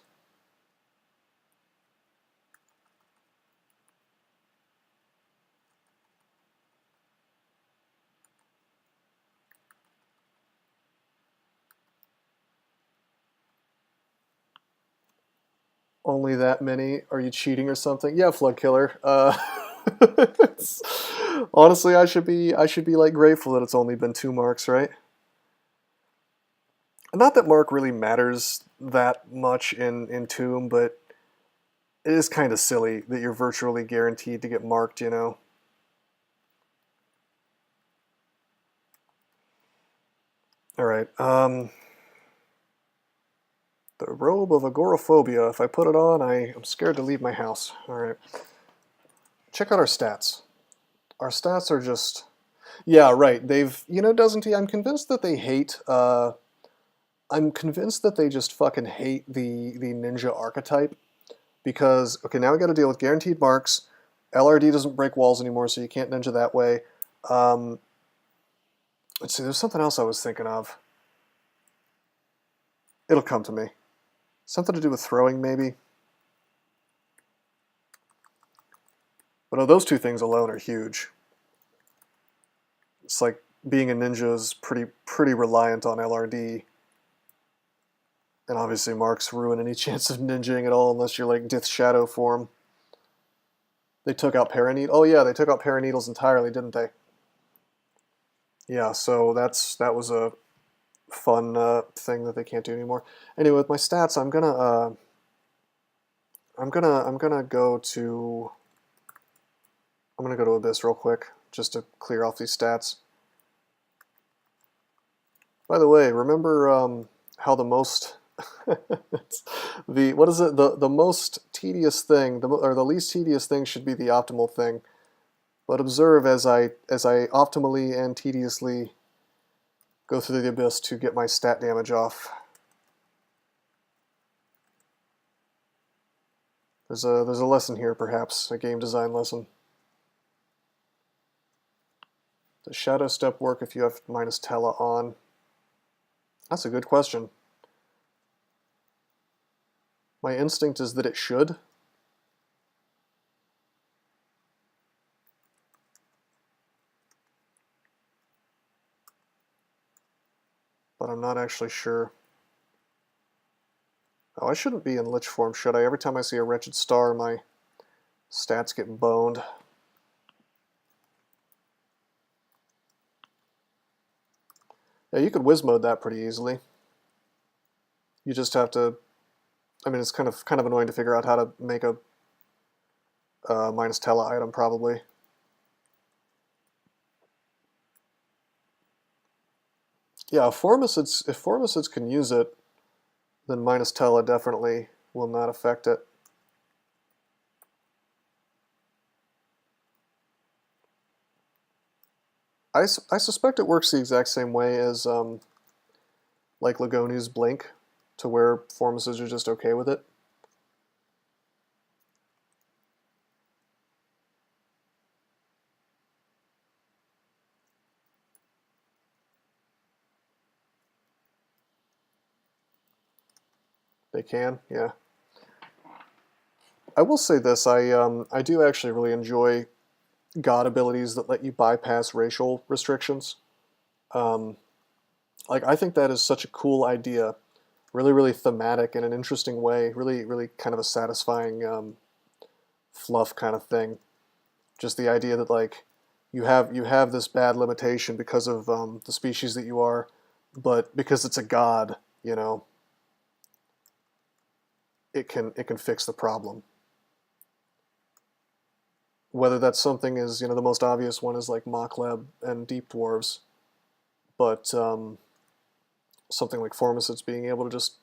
Only that many? Are you cheating or something? Yeah, Flood Killer. Honestly, I should be like grateful that it's only been 2 marks, right? Not that mark really matters that much in Tomb, but it is kind of silly that you're virtually guaranteed to get marked, you know? Alright, the robe of agoraphobia. If I put it on, I'm scared to leave my house. Alright. Check out our stats. Our stats are just Yeah, right. They've, you know, doesn't he? I'm convinced that they hate. I'm convinced that they just fucking hate the ninja archetype because okay, now we got to deal with guaranteed marks. LRD doesn't break walls anymore, so you can't ninja that way. Um, let's see. There's something else I was thinking of. It'll come to me. Something to do with throwing, maybe. But no, those two things alone are huge. It's like being a ninja is pretty reliant on LRD. And obviously marks ruin any chance of ninjaing at all unless you're like Dith Shadow form. They took out Paraneedle. Oh yeah, they took out Paraneedles entirely, didn't they? Yeah, so that was a fun thing that they can't do anymore. Anyway, with my stats, I'm gonna go to Abyss real quick just to clear off these stats. By the way, remember how the most what is it? The most tedious thing, or the least tedious thing should be the optimal thing. But observe as I optimally and tediously go through the abyss to get my stat damage off. There's a lesson here, perhaps a game design lesson. Does Shadow Step work if you have minus Tela on? That's a good question. My instinct is that it should. But I'm not actually sure. Oh, I shouldn't be in Lich form, should I? Every time I see a Wretched Star, my stats get boned. Yeah, you could whiz mode that pretty easily. You just have to... I mean, it's kind of annoying to figure out how to make a minus Tela item, probably. Yeah, if Formicids can use it, then minus Tela definitely will not affect it. I suspect it works the exact same way as like Lagoni's Blink, to where Formicids are just okay with it. They can, yeah. I will say this, I do actually really enjoy god abilities that let you bypass racial restrictions. Like, I think that is such a cool idea. Really thematic in an interesting way. Really kind of a satisfying fluff kind of thing. Just the idea that, like, you have this bad limitation because of the species that you are, but because it's a god, you know, it can fix the problem. Whether that's something is, you know, the most obvious one is like Mokleb and Deep Dwarves, but something like Formicids being able to just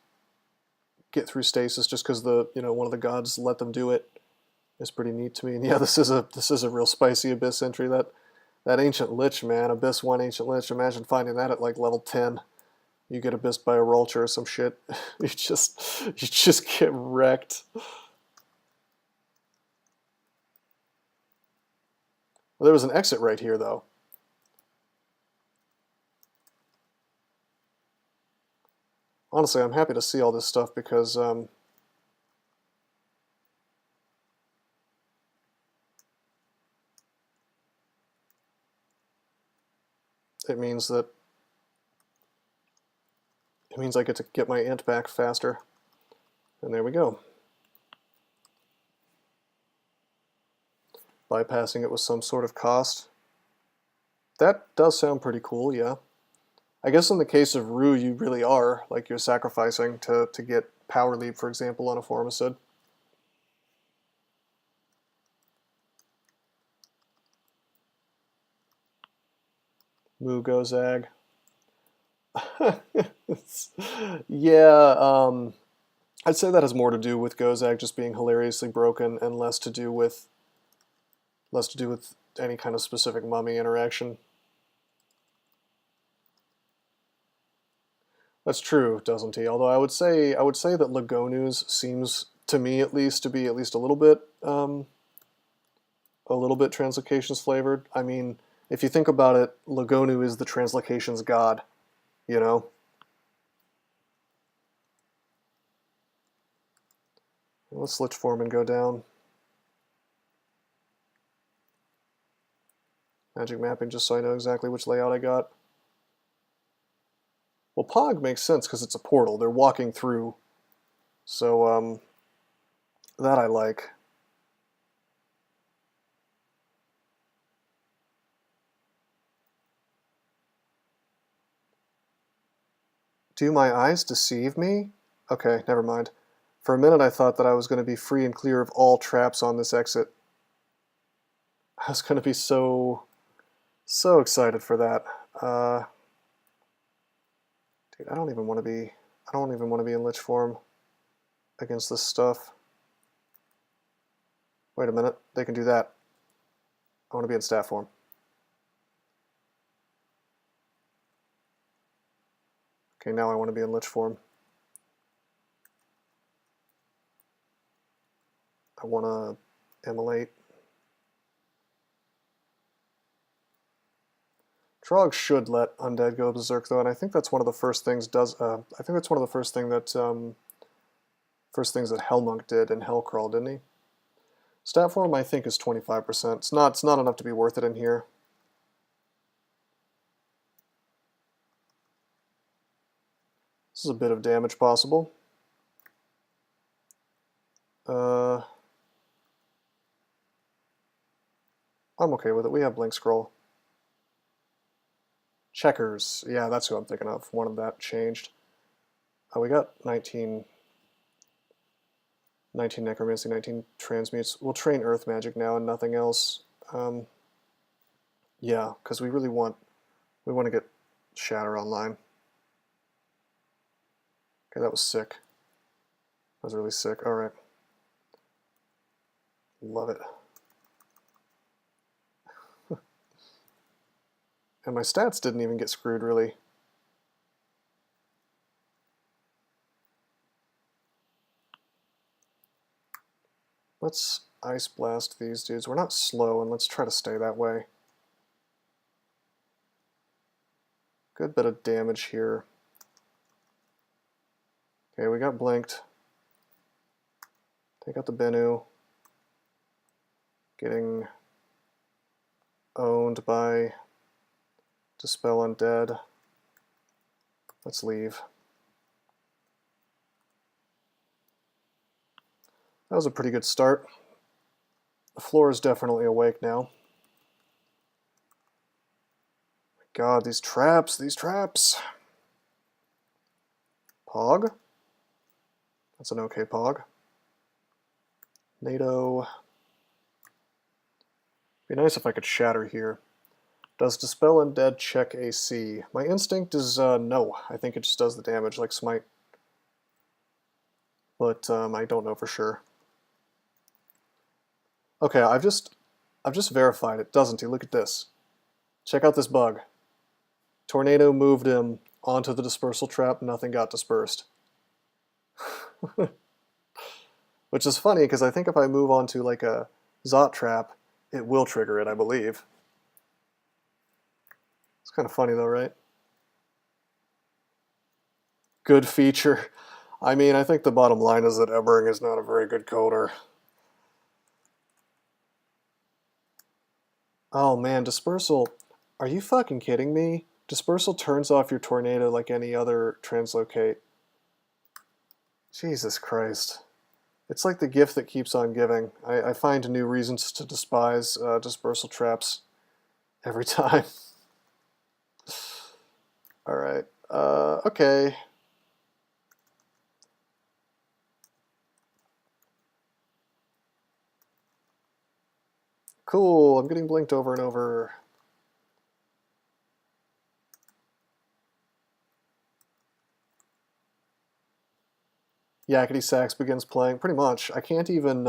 get through stasis just because one of the gods let them do it is pretty neat to me. And yeah, this is a real spicy Abyss entry. That Ancient Lich, man, Abyss 1 Ancient Lich. Imagine finding that at like level 10. You get abyssed by a Rolcher or some shit. you just get wrecked. Well, there was an exit right here, though. Honestly, I'm happy to see all this stuff because it means I get to get my int back faster. And there we go. Bypassing it with some sort of cost. That does sound pretty cool, yeah. I guess in the case of Rue, you really are, like, you're sacrificing to get Power Leap, for example, on a Formicid. Moo Gozag. Yeah, I'd say that has more to do with Gozag just being hilariously broken and less to do with any kind of specific mummy interaction. That's true, doesn't he? Although I would say that Lagonu's seems to me at least to be at least a little bit translocations flavored. I mean, if you think about it, Lagonu is the translocations god, you know? Let's Lich Form and go down. Magic mapping just so I know exactly which layout I got. Well, Pog makes sense because it's a portal. They're walking through. So, that I like. Do my eyes deceive me? Okay, never mind. For a minute I thought that I was going to be free and clear of all traps on this exit. I was going to be so excited for that. Dude, I don't even want to be in Lich form against this stuff. Wait a minute, they can do that. I want to be in stat form. Okay, now I want to be in Lich form. I want to immolate. Trog should let Undead go berserk though, and I think that's one of the first things I think that's one of the first things that Hellmonk did in Hellcrawl, didn't he? Stat form I think is 25%. It's not enough to be worth it in here. This is a bit of damage possible. I'm okay with it. We have Blink Scroll. Checkers. Yeah, that's who I'm thinking of. One of that changed. We got 19 Necromancy, 19 Transmutes. We'll train Earth Magic now and nothing else. Yeah, because we want to get Shatter online. Okay, that was sick. That was really sick. Alright. Love it. And my stats didn't even get screwed, really. Let's Ice Blast these dudes. We're not slow, and let's try to stay that way. Good bit of damage here. Okay, we got blinked. Take out the Bennu. Getting owned by Dispel Undead. Let's leave. That was a pretty good start. The floor is definitely awake now. God, these traps, Pog? That's an okay Pog. NATO. Be nice if I could shatter here. Does Dispel Undead check AC? My instinct is no. I think it just does the damage like Smite. But I don't know for sure. Okay, I've just verified it, doesn't he? Look at this. Check out this bug. Tornado moved him onto the dispersal trap, nothing got dispersed. Which is funny, because I think if I move onto like a Zot trap, it will trigger it, I believe. It's kind of funny though, right? Good feature. I mean, I think the bottom line is that Ebering is not a very good coder. Oh man, Dispersal. Are you fucking kidding me? Dispersal turns off your tornado like any other translocate. Jesus Christ. It's like the gift that keeps on giving. I find new reasons to despise dispersal traps every time. Alright. Okay. Cool, I'm getting blinked over and over. Yakety Sax begins playing, pretty much. I can't even,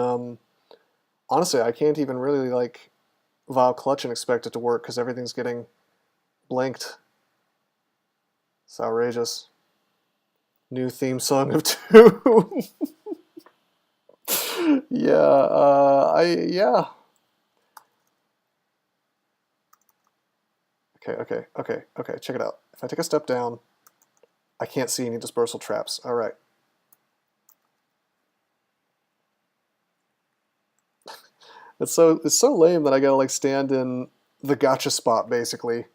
honestly, I can't even really, like, Vile Clutch and expect it to work, because everything's getting blinked. It's outrageous. New theme song of Doom. Yeah. Okay. Check it out. If I take a step down, I can't see any dispersal traps. All right. It's so lame that I gotta like stand in the gotcha spot basically,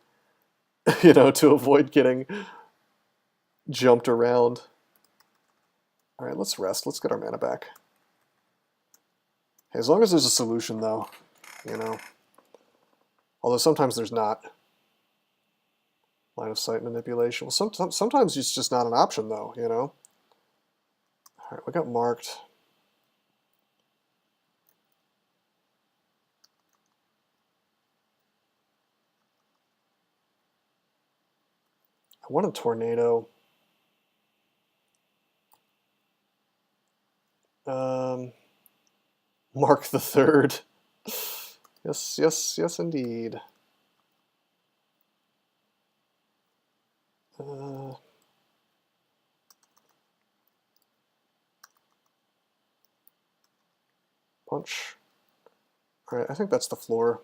to avoid getting jumped around. All right, let's rest. Let's get our mana back. Hey, as long as there's a solution, though, Although sometimes there's not. Line of sight manipulation. Well, sometimes it's just not an option, though, All right, we got marked. I want a tornado. Mark the third. Yes, indeed. Punch. All right, I think that's the floor.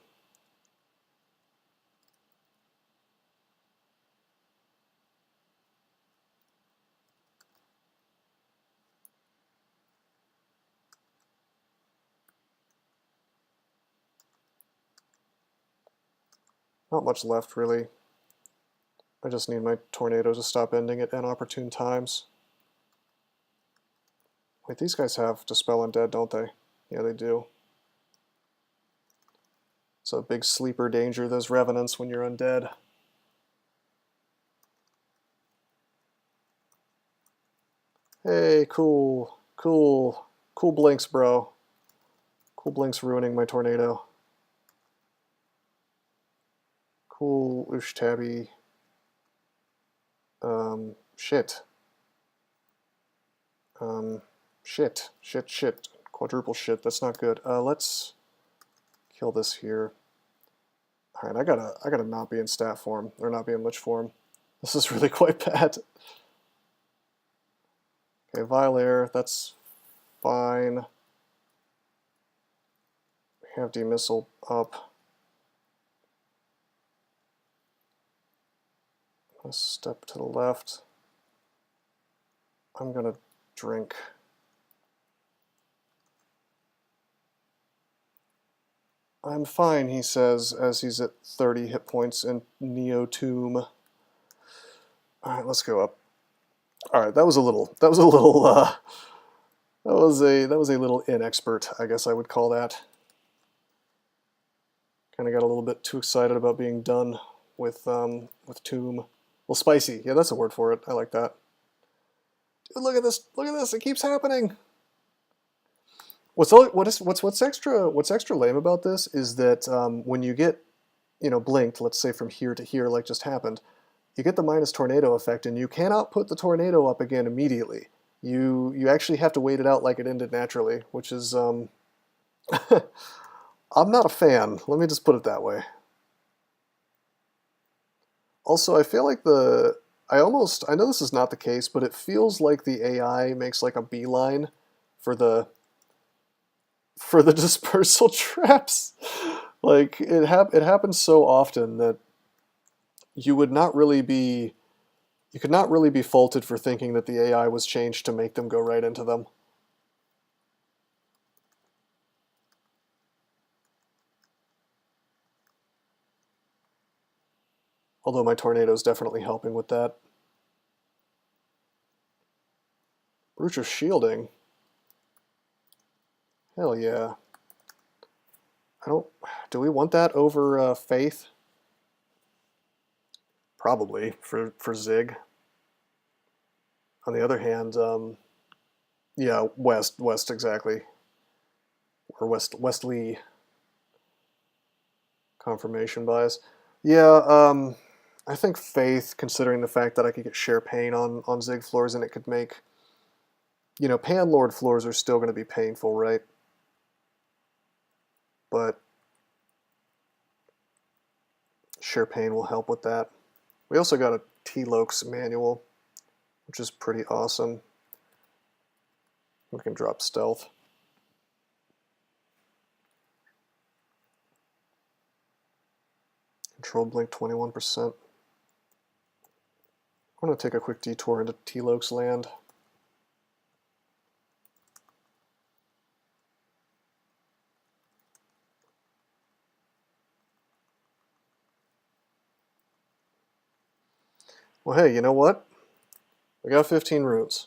Not much left, really. I just need my tornado to stop ending at inopportune times. Wait, these guys have Dispel Undead, don't they? Yeah, they do. It's a big sleeper danger, those revenants, when you're undead. Hey, cool blinks, bro. Cool blinks ruining my tornado. Cool oosh tabby. Shit. Shit. Quadruple shit. That's not good. Let's kill this here. All right, I gotta not be in stat form or not be in lich form. This is really quite bad. Okay, Vile Air. That's fine. We have demissile up. Let's step to the left. I'm gonna drink. I'm fine, he says, as he's at 30 hit points in Neo Tomb. All right, let's go up. All right, that was a little inexpert, I guess I would call that. Kind of got a little bit too excited about being done with Tomb. Well, spicy. Yeah, that's a word for it. I like that. Dude, look at this! Look at this! It keeps happening. What's extra lame about this is that when you get blinked, let's say from here to here, like just happened, you get the minus tornado effect, and you cannot put the tornado up again immediately. You actually have to wait it out like it ended naturally, which is I'm not a fan. Let me just put it that way. Also, I feel like I know this is not the case, but it feels like the AI makes like a beeline for the dispersal traps. Like it happens so often that you could not really be faulted for thinking that the AI was changed to make them go right into them. Although my tornado is definitely helping with that. Brucher shielding. Hell yeah. Do we want that over Faith? Probably, for Zig. On the other hand, yeah, West exactly. Or Westly confirmation bias. Yeah, I think Faith, considering the fact that I could get Share Pain on Zig floors, and it could make, Panlord floors are still going to be painful, right? But Share Pain will help with that. We also got a T-Lokes manual, which is pretty awesome. We can drop stealth. Control blink 21%. I'm going to take a quick detour into T-Lok's land. Well, hey, you know what? We got 15 runes.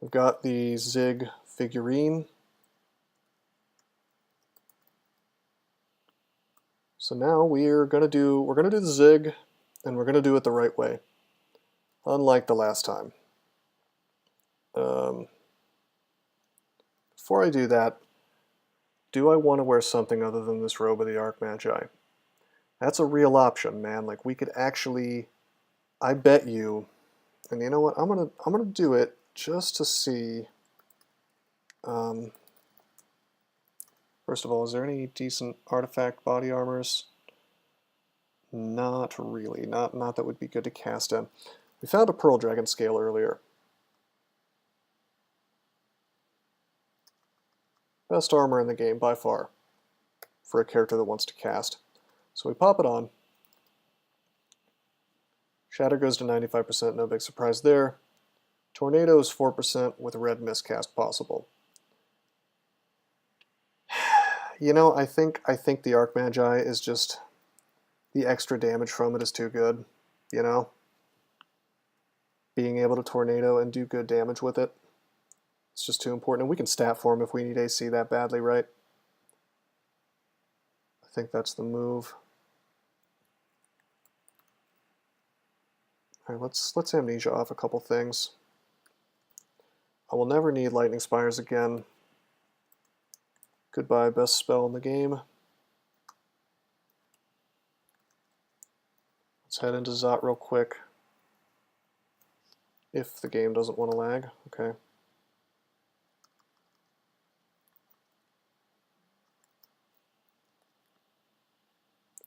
We've got the Zig figurine. So now we're gonna do the Zig, and we're gonna do it the right way, unlike the last time. Before I do that, do I want to wear something other than this robe of the Archmagi? That's a real option, man. Like, we could actually, I bet you, and you know what? I'm gonna do it just to see. First of all, is there any decent artifact body armors? Not really. Not that would be good to cast in. We found a Pearl Dragon scale earlier. Best armor in the game by far for a character that wants to cast. So we pop it on. Shatter goes to 95%, no big surprise there. Tornado is 4% with red miscast possible. You know, I think the Archmagi is just, the extra damage from it is too good, you know? Being able to tornado and do good damage with it, it's just too important. And we can stat for him if we need AC that badly, right? I think that's the move. All right, let's amnesia off a couple things. I will never need Lightning Spires again. Goodbye, best spell in the game. Let's head into Zot real quick. If the game doesn't want to lag, okay.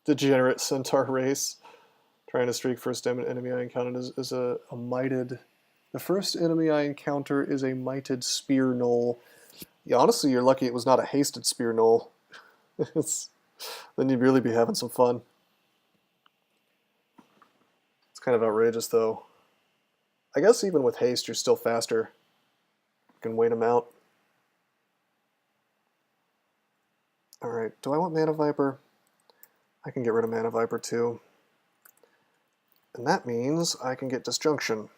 Degenerate Centaur race. Trying to streak first enemy I encountered is a mighted. The first enemy I encounter is a mighted spear knoll. Yeah, honestly, you're lucky it was not a hasted spear knoll. Then you'd really be having some fun. It's kind of outrageous, though. I guess even with haste, you're still faster. You can wait them out. Alright, do I want Mana Viper? I can get rid of Mana Viper, too. And that means I can get Disjunction.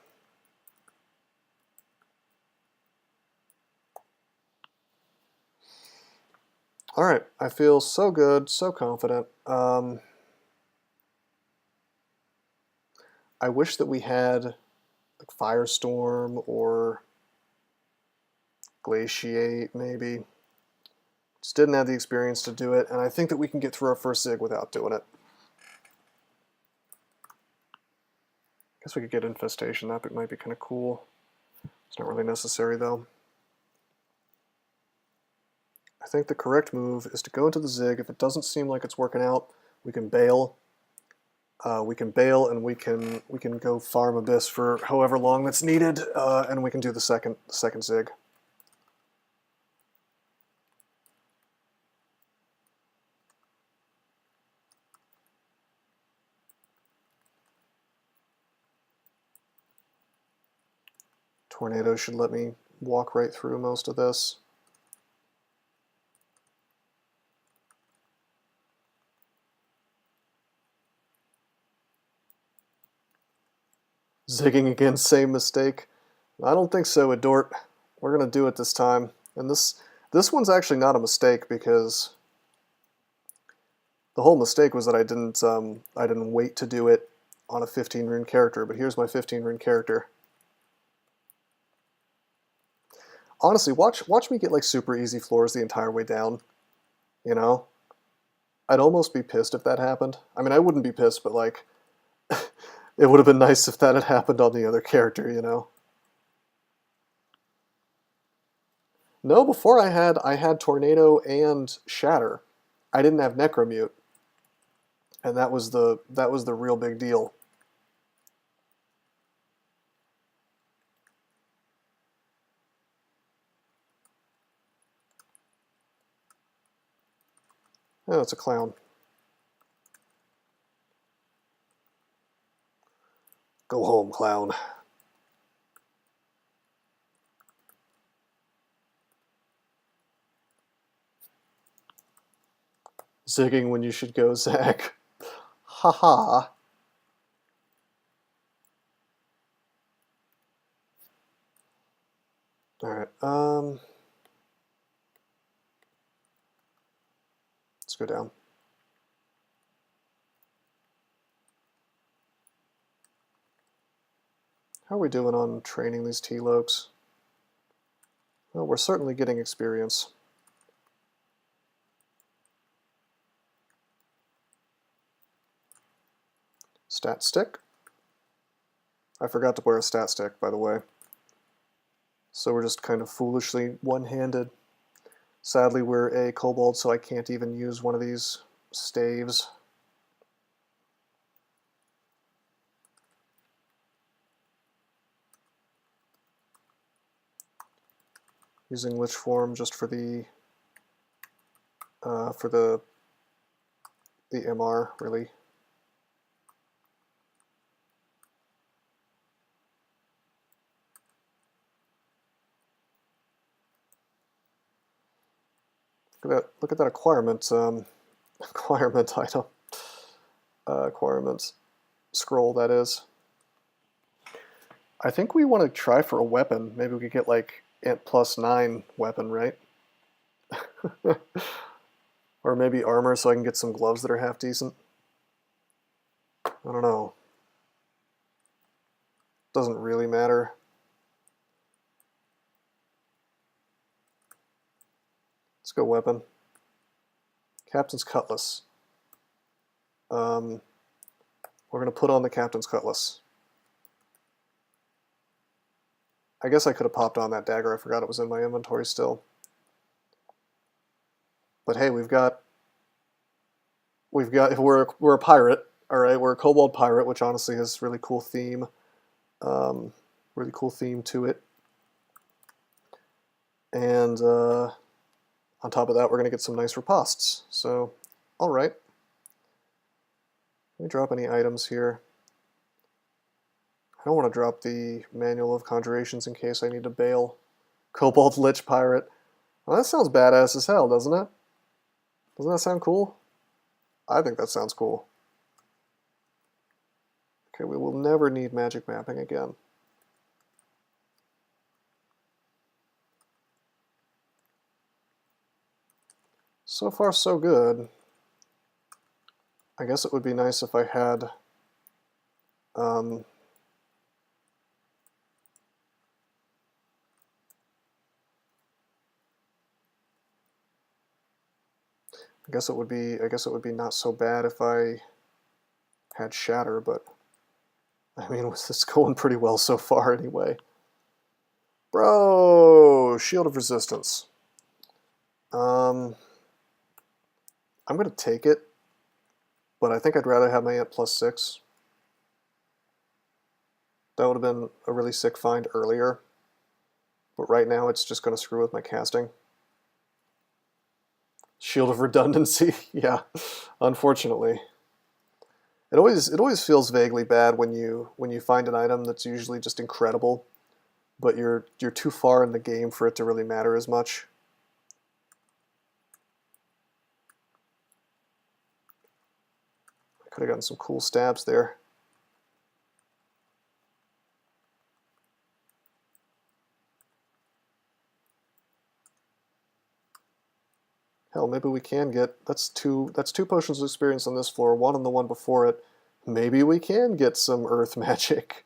Alright, I feel so good, so confident. I wish that we had like Firestorm or Glaciate, maybe. Just didn't have the experience to do it, and I think that we can get through our first Zig without doing it. Guess we could get Infestation, that might be kind of cool. It's not really necessary, though. I think the correct move is to go into the Zig. If it doesn't seem like it's working out, we can bail. And we can go farm Abyss for however long that's needed, and we can do the second Zig. Tornado should let me walk right through most of this. Zigging again, same mistake. I don't think so, Adort. We're gonna do it this time. And this one's actually not a mistake, because the whole mistake was that I didn't wait to do it on a 15 rune character, but here's my 15 rune character. Honestly, watch me get like super easy floors the entire way down. You know? I'd almost be pissed if that happened. I mean, I wouldn't be pissed, but like it would have been nice if that had happened on the other character, you know? No, before I had Tornado and Shatter. I didn't have Necromute. And that was the real big deal. Oh, it's a clown. Go home, clown. Zigging when you should go zag. Haha. Alright, let's go down. How are we doing on training these T-Lokes? Well, we're certainly getting experience. Stat stick. I forgot to wear a stat stick, by the way. So we're just kind of foolishly one-handed. Sadly, we're a Kobold, so I can't even use one of these staves. Using Lich Form just for the MR, really. Look at that acquirement acquirement item. Acquirement scroll, that is. I think we want to try for a weapon. Maybe we could get like int +9 weapon, right? Or maybe armor so I can get some gloves that are half decent. I don't know. Doesn't really matter. Let's go weapon. Captain's Cutlass. We're going to put on the Captain's Cutlass. I guess I could have popped on that dagger. I forgot it was in my inventory still. But hey, we're a pirate, all right. We're a Kobold pirate, which honestly has really cool theme, really cool theme to it. And on top of that, we're gonna get some nice ripostes. So, all right. Let me drop any items here. I don't want to drop the Manual of Conjurations in case I need to bail. Kobold Lich Pirate. Well, that sounds badass as hell, doesn't it? Doesn't that sound cool? I think that sounds cool. Okay, we will never need magic mapping again. So far, so good. I guess it would be nice if I had I guess it would be not so bad if I had Shatter, but I mean, this is going pretty well so far anyway. Bro, Shield of Resistance. I'm gonna take it, but I think I'd rather have my int +6. That would have been a really sick find earlier, but right now it's just gonna screw with my casting. Shield of Redundancy, yeah, unfortunately. It always feels vaguely bad when you find an item that's usually just incredible, but you're too far in the game for it to really matter as much. I could have gotten some cool stabs there. Hell, maybe we can get that's two potions of experience on this floor, one on the one before it. Maybe we can get some earth magic.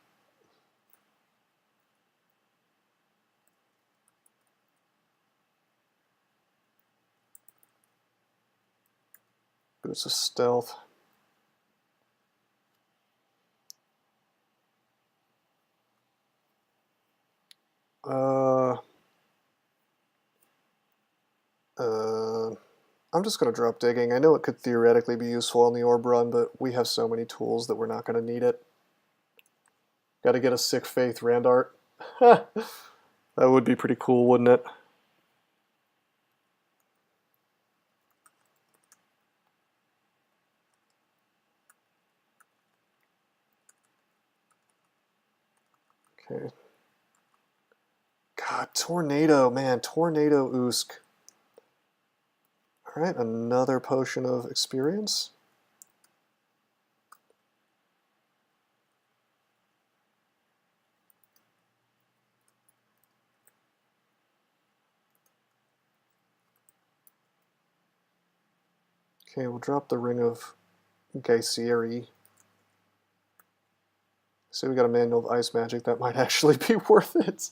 Boots of stealth. Uh, I'm just going to drop digging. I know it could theoretically be useful on the orb run, but we have so many tools that we're not going to need it. Got to get a sick faith Randart. That would be pretty cool, wouldn't it? Okay. God, Tornado, man, Tornado Usk. Alright, another potion of experience. Okay, we'll drop the Ring of Geyseri. So we got a manual of ice magic, that might actually be worth it.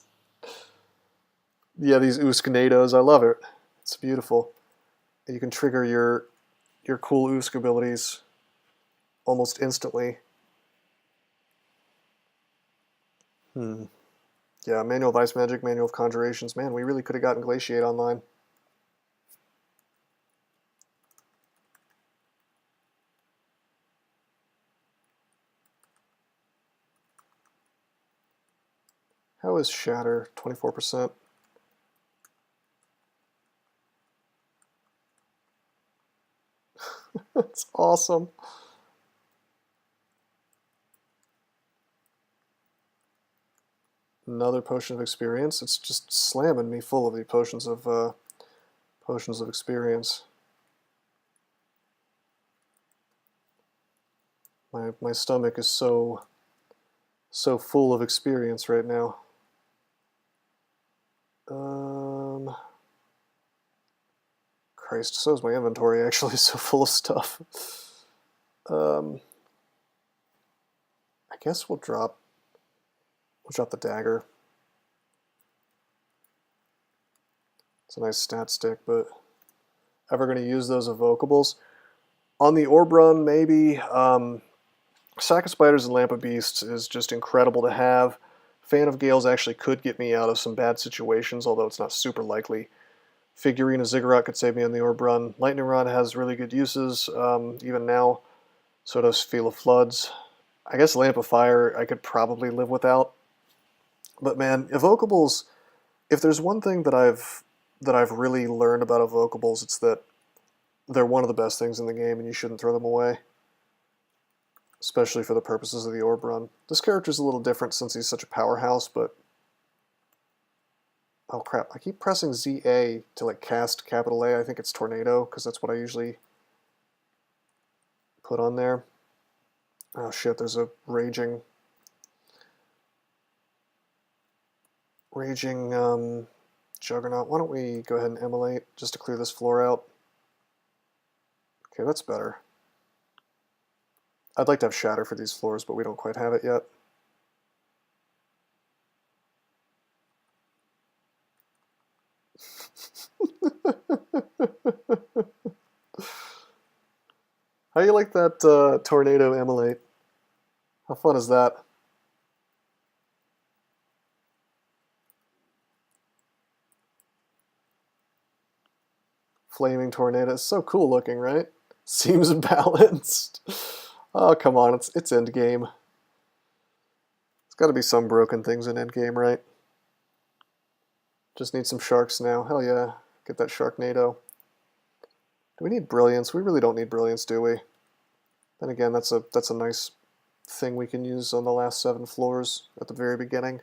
Yeah, these Uskanados, I love it. It's beautiful. And you can trigger your cool Usk abilities almost instantly. Yeah, manual of ice magic, manual of conjurations. Man, we really could have gotten Glaciate online. How is Shatter? 24%. That's awesome. Another potion of experience. It's just slamming me full of the potions of experience. My stomach is so full of experience right now. Christ, so is my inventory actually so full of stuff. I guess we'll drop the dagger. It's a nice stat stick, but ever going to use those evocables? On the orb run, maybe. Sack of Spiders and Lamp of Beasts is just incredible to have. Fan of Gales actually could get me out of some bad situations, although it's not super likely. Figurine of Ziggurat could save me on the orb run. Lightning Rod has really good uses, even now. So does Feel of Floods. I guess Lamp of Fire I could probably live without. But man, evocables, if there's one thing that I've really learned about evocables, it's that they're one of the best things in the game and you shouldn't throw them away. Especially for the purposes of the orb run. This character's a little different since he's such a powerhouse, but... Oh crap, I keep pressing ZA to like cast capital A. I think it's Tornado, because that's what I usually put on there. Oh shit, there's a raging Juggernaut. Why don't we go ahead and immolate just to clear this floor out? Okay, that's better. I'd like to have Shatter for these floors, but we don't quite have it yet. How do you like that Tornado immolate? How fun is that? Flaming Tornado. It's so cool looking, right? Seems balanced. Oh, come on, it's endgame. There's got to be some broken things in endgame, right? Just need some sharks now. Hell yeah, get that Sharknado. Do we need Brilliance? We really don't need Brilliance, do we? Then again, that's a nice thing we can use on the last 7 floors at the very beginning.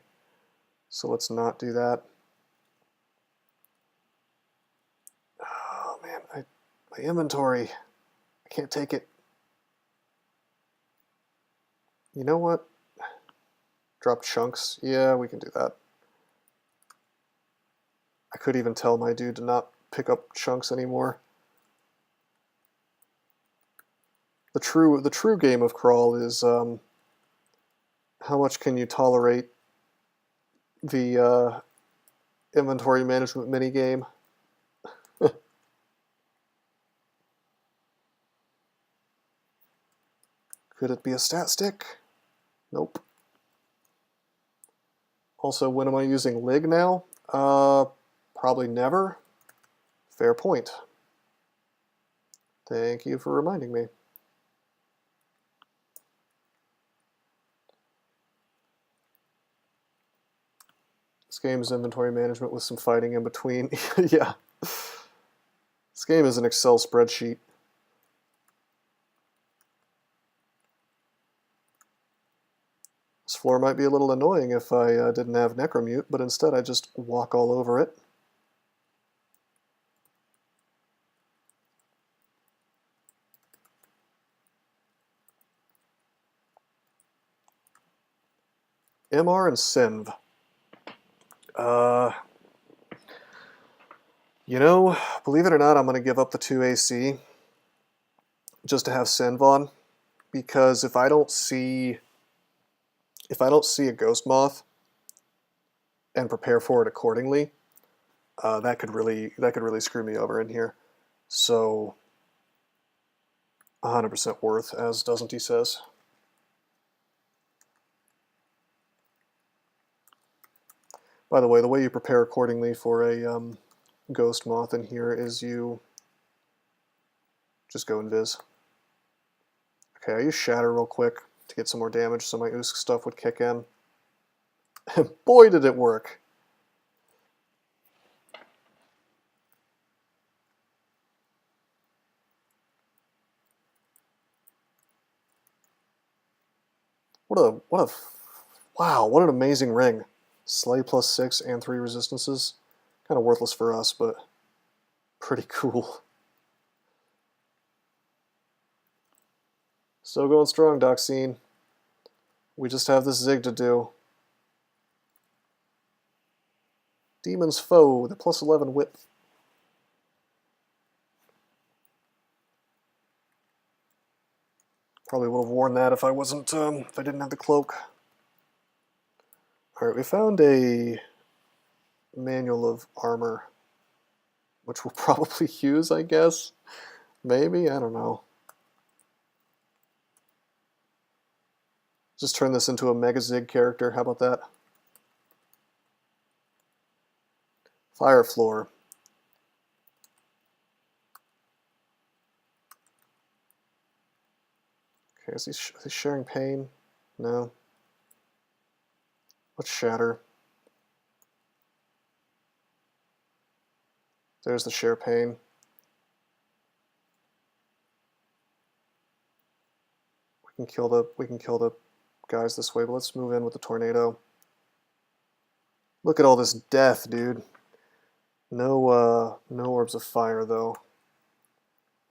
So let's not do that. Oh man, my inventory. I can't take it. You know what? Drop chunks. Yeah, we can do that. I could even tell my dude to not pick up chunks anymore. The true game of crawl is how much can you tolerate the inventory management minigame. Could it be a stat stick? Nope. Also, when am I using Lig now? Probably never. Fair point. Thank you for reminding me. This game is inventory management with some fighting in between. Yeah. This game is an Excel spreadsheet. This floor might be a little annoying if I didn't have Necromute, but instead I just walk all over it. MR and Synv. You know, believe it or not, I'm going to give up the 2 AC just to have Synv on, because if I don't see a Ghost Moth and prepare for it accordingly, that could really screw me over in here. So 100% worth, as Doesn't He says. By the way, the way you prepare accordingly for a Ghost Moth in here is you just go invis. Okay, I use Shatter real quick to get some more damage so my Usk stuff would kick in. And boy did it work! Wow, what an amazing ring. Slay +6 and 3 resistances. Kind of worthless for us, but pretty cool. Still going strong, Doxine. We just have this Zig to do. Demon's Foe, the +11 whip. Probably would have worn that if I wasn't, if I didn't have the cloak. Alright, we found a manual of armor, which we'll probably use, I guess. Maybe, I don't know. Just turn this into a Mega Zig character, how about that? Fire Floor. Okay, is he sharing pain? No. Let's Shatter. There's the share pain. We can kill the guys this way, but let's move in with the tornado. Look at all this death, dude. No orbs of fire though.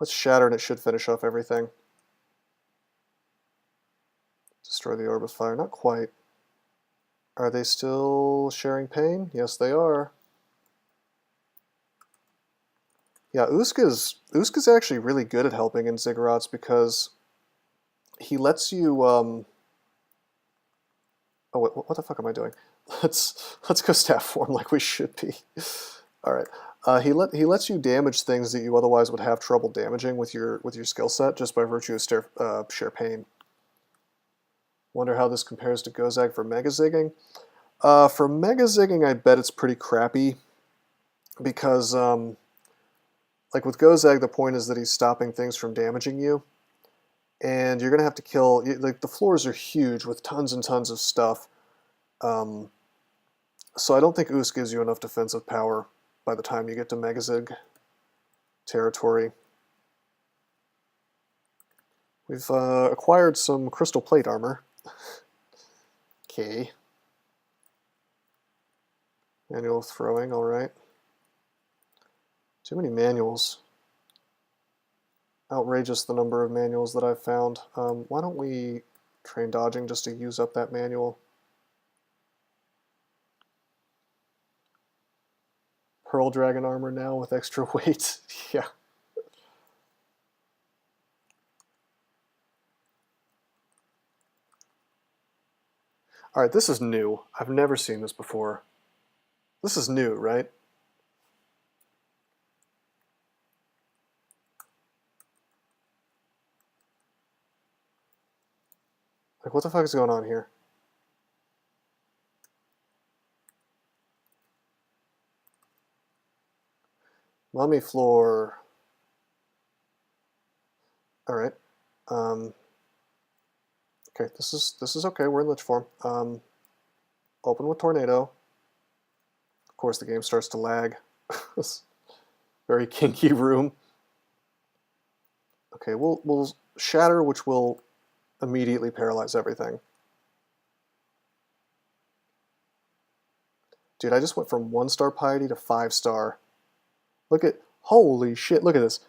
Let's Shatter and it should finish off everything. Destroy the orb of fire. Not quite. Are they still sharing pain? Yes, they are. Yeah, Usk is actually really good at helping in Ziggurats because he lets you. Oh, wait, what the fuck am I doing? Let's go staff form like we should be. All right. He lets you damage things that you otherwise would have trouble damaging with your skill set just by virtue of share pain. Wonder how this compares to Gozag for Mega Zigging. For Mega Zigging, I bet it's pretty crappy because, like with Gozag, the point is that he's stopping things from damaging you, and you're gonna have to kill. Like the floors are huge with tons and tons of stuff, so I don't think Usk gives you enough defensive power by the time you get to Mega Zig territory. We've acquired some crystal plate armor. Okay. Manual throwing, alright. Too many manuals. Outrageous the number of manuals that I've found. Why don't we train dodging just to use up that manual? Pearl Dragon armor now with extra weight. Yeah. Alright, this is new. I've never seen this before. This is new, right? Like, what the fuck is going on here? Mummy floor. All right. Okay, this is okay. We're in lich form. Open with tornado. Of course, the game starts to lag. This very kinky room. Okay, we'll shatter, which will immediately paralyze everything. Dude, I just went from 1-star piety to 5-star. Look at, holy shit! Look at this.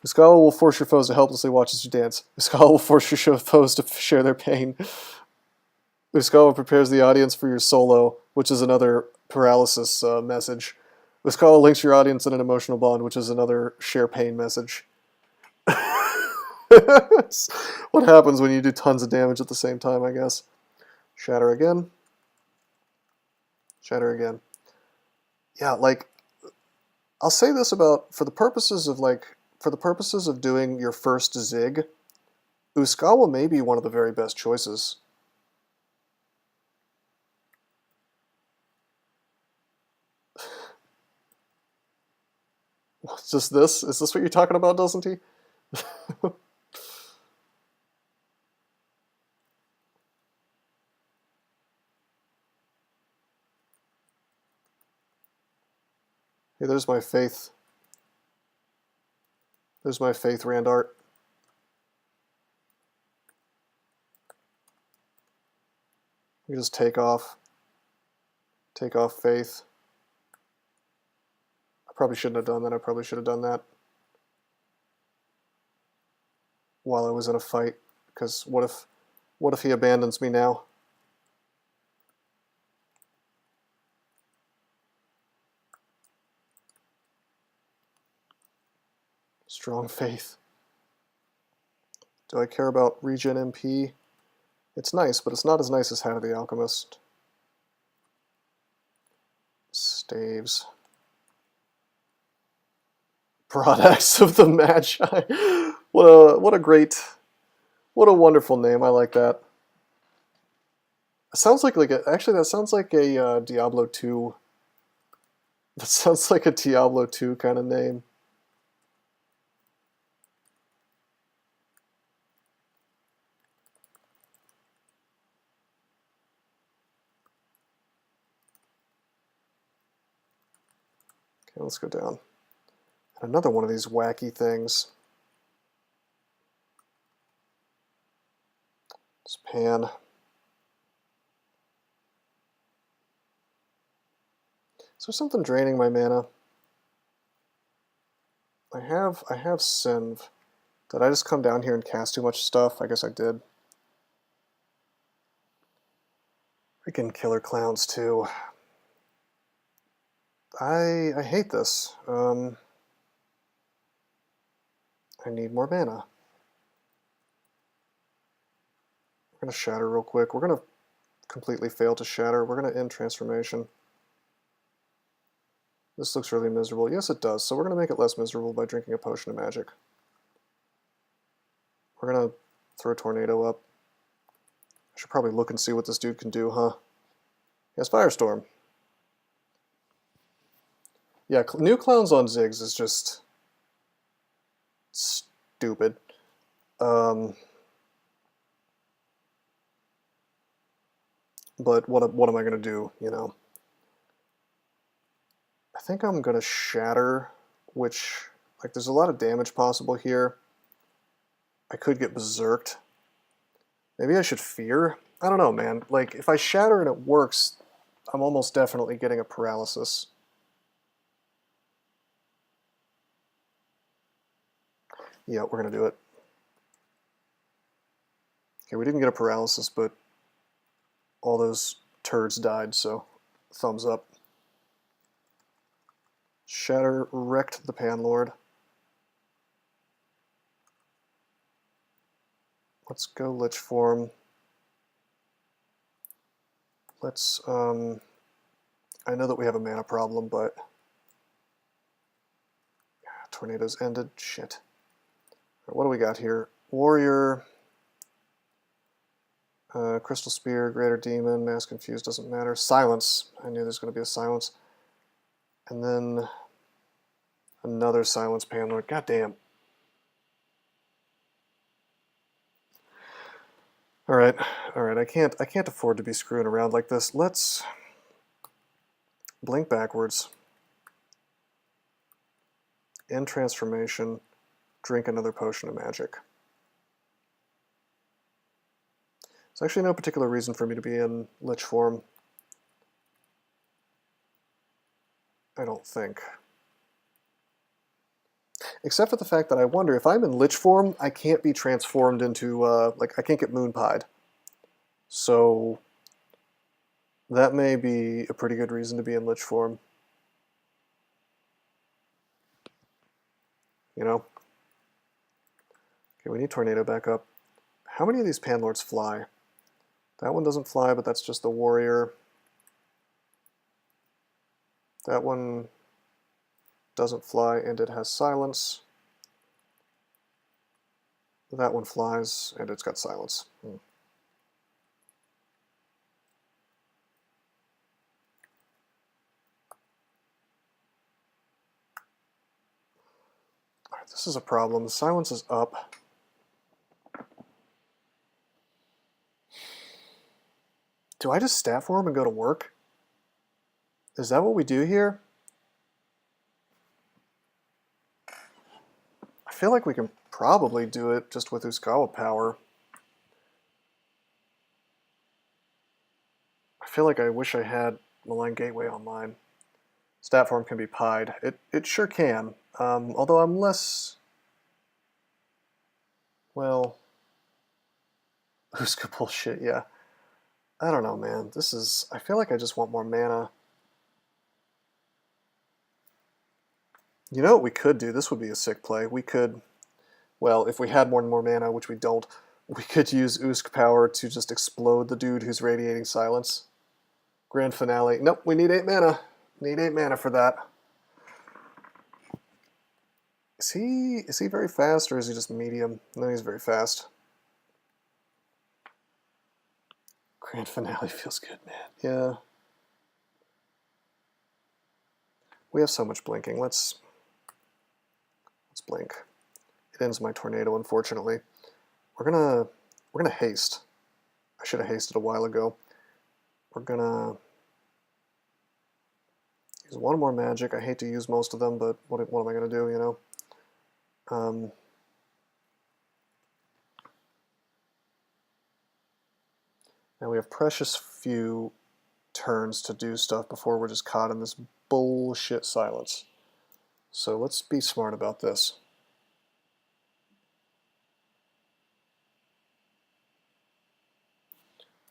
Uskayaw will force your foes to helplessly watch as you dance. Uskayaw will force your foes to share their pain. Uskayaw prepares the audience for your solo, which is another paralysis message. Uskayaw links your audience in an emotional bond, which is another share pain message. What happens when you do tons of damage at the same time, I guess. Shatter again. Shatter again. Yeah, like, I'll say this about, for the purposes of doing your first Zig, Uskayaw may be one of the very best choices. Just this? Is this what you're talking about, doesn't he? Hey, there's my faith. There's my faith, Randart. You just take off. Take off faith. I probably shouldn't have done that. I probably should have done that while I was in a fight. Because what if he abandons me now? Strong faith. Do I care about regen MP? It's nice, but it's not as nice as Hat of the Alchemist. Staves. Products of the Magi. What a wonderful name. I like that. It sounds like actually that sounds like a Diablo 2. That sounds like a Diablo 2 kind of name. Okay, let's go down. Another one of these wacky things. Let's pan. Is there something draining my mana? I have Sinv. Did I just come down here and cast too much stuff? I guess I did. Freaking killer clowns too. I hate this. I need more mana. We're gonna shatter real quick. We're gonna completely fail to shatter. We're gonna end transformation. This looks really miserable. Yes, it does. So we're gonna make it less miserable by drinking a potion of magic. We're gonna throw a tornado up. I should probably look and see what this dude can do, huh? He has Firestorm. Yeah, new clowns on Ziggs is just stupid. But what am I gonna do, you know? I think I'm gonna shatter, which, like, there's a lot of damage possible here. I could get berserked. Maybe I should fear? I don't know, man. Like, if I shatter and it works, I'm almost definitely getting a paralysis. Yeah, we're gonna do it. Okay, we didn't get a paralysis, but all those turds died, so thumbs up. Shatter wrecked the Panlord. Let's go Lich Form. Let's, I know that we have a mana problem, but tornadoes ended. Shit. Right, what do we got here? Warrior, Crystal Spear, Greater Demon, Mass Confused, doesn't matter. Silence. I knew there's going to be a Silence. And then another Silence Panlord. God damn. All right, all right. I can't afford to be screwing around like this. Let's blink backwards. End transformation. Drink another potion of magic. There's actually no particular reason for me to be in Lich form. I don't think. Except for the fact that I wonder, if I'm in Lich form, I can't be transformed into, like, I can't get moon-pied. So, that may be a pretty good reason to be in Lich form. You know? Okay, we need Tornado back up. How many of these Panlords fly? That one doesn't fly, but that's just the warrior. That one doesn't fly, and it has silence. That one flies, and it's got silence. Alright, this is a problem. The silence is up. Do I just stat form and go to work? Is that what we do here? I feel like we can probably do it just with Uskayaw power. I feel like I wish I had Malign Gateway online. Stat form can be pied. It sure can. Although I'm less... Well... Uska bullshit, yeah. I don't know, man. This is... I feel like I just want more mana. You know what we could do? This would be a sick play. We could... Well, if we had more and more mana, which we don't, we could use Usk power to just explode the dude who's radiating silence. Grand finale. Nope, we need 8 mana. Need 8 mana for that. Is he very fast, or is he just medium? No, he's very fast. Grand finale feels good, man. Yeah. We have so much blinking. Let's blink. It ends my tornado, unfortunately. We're gonna haste. I should have hasted a while ago. We're gonna use one more magic. I hate to use most of them, but what am I gonna do, you know? Now we have precious few turns to do stuff before we're just caught in this bullshit silence. So let's be smart about this.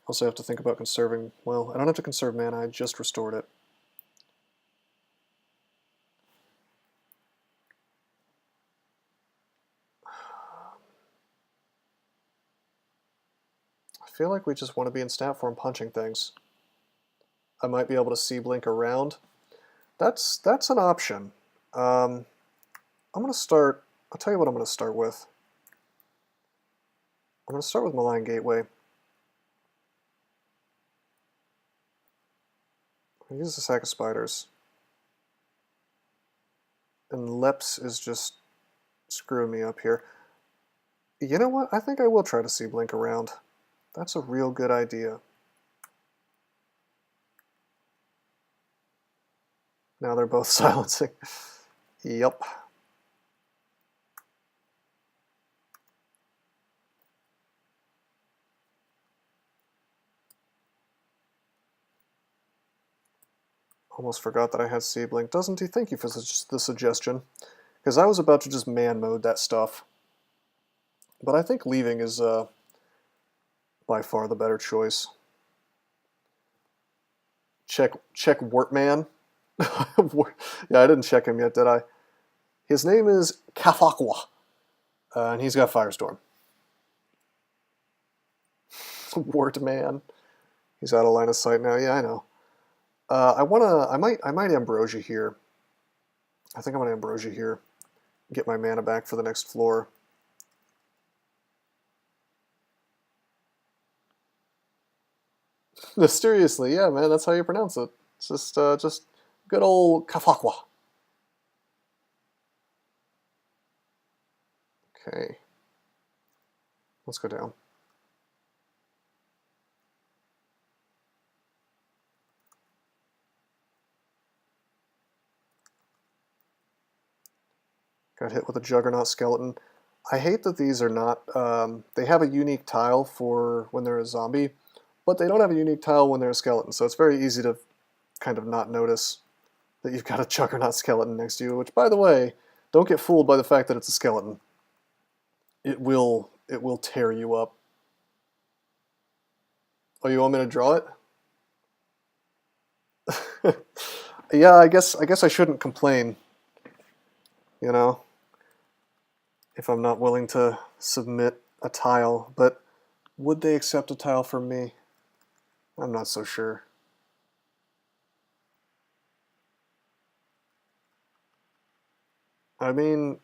Also have to think about conserving, well, I don't have to conserve mana, I just restored it. I feel like we just want to be in stat form punching things. I might be able to see blink around. That's an option. I'm going to start, I'll tell you what I'm going to start with. I'm going to start with Malign Gateway. I use the sack of spiders. And Leps is just screwing me up here. You know what? I think I will try to see blink around. That's a real good idea. Now they're both silencing. Yup. Almost forgot that I had C-Blink. Doesn't he? Thank you for the suggestion. Because I was about to just man mode that stuff. But I think leaving is by far the better choice. Check Wortman. Yeah, I didn't check him yet, did I? His name is Kafakwa. And he's got Firestorm. Wortman. He's out of line of sight now. Yeah, I know. I might Ambrosia here. I think I'm gonna Ambrosia here. Get my mana back for the next floor. Mysteriously, yeah, man, that's how you pronounce it. It's just good old Kafakwa. Okay. Let's go down. Got hit with a Juggernaut skeleton. I hate that these are not, they have a unique tile for when they're a zombie, but they don't have a unique tile when they're a skeleton, so it's very easy to kind of not notice that you've got a Juggernaut skeleton next to you, which, by the way, don't get fooled by the fact that it's a skeleton. It will tear you up. Oh, you want me to draw it? Yeah, I guess I shouldn't complain, you know, if I'm not willing to submit a tile, but would they accept a tile from me? I'm not so sure. I mean,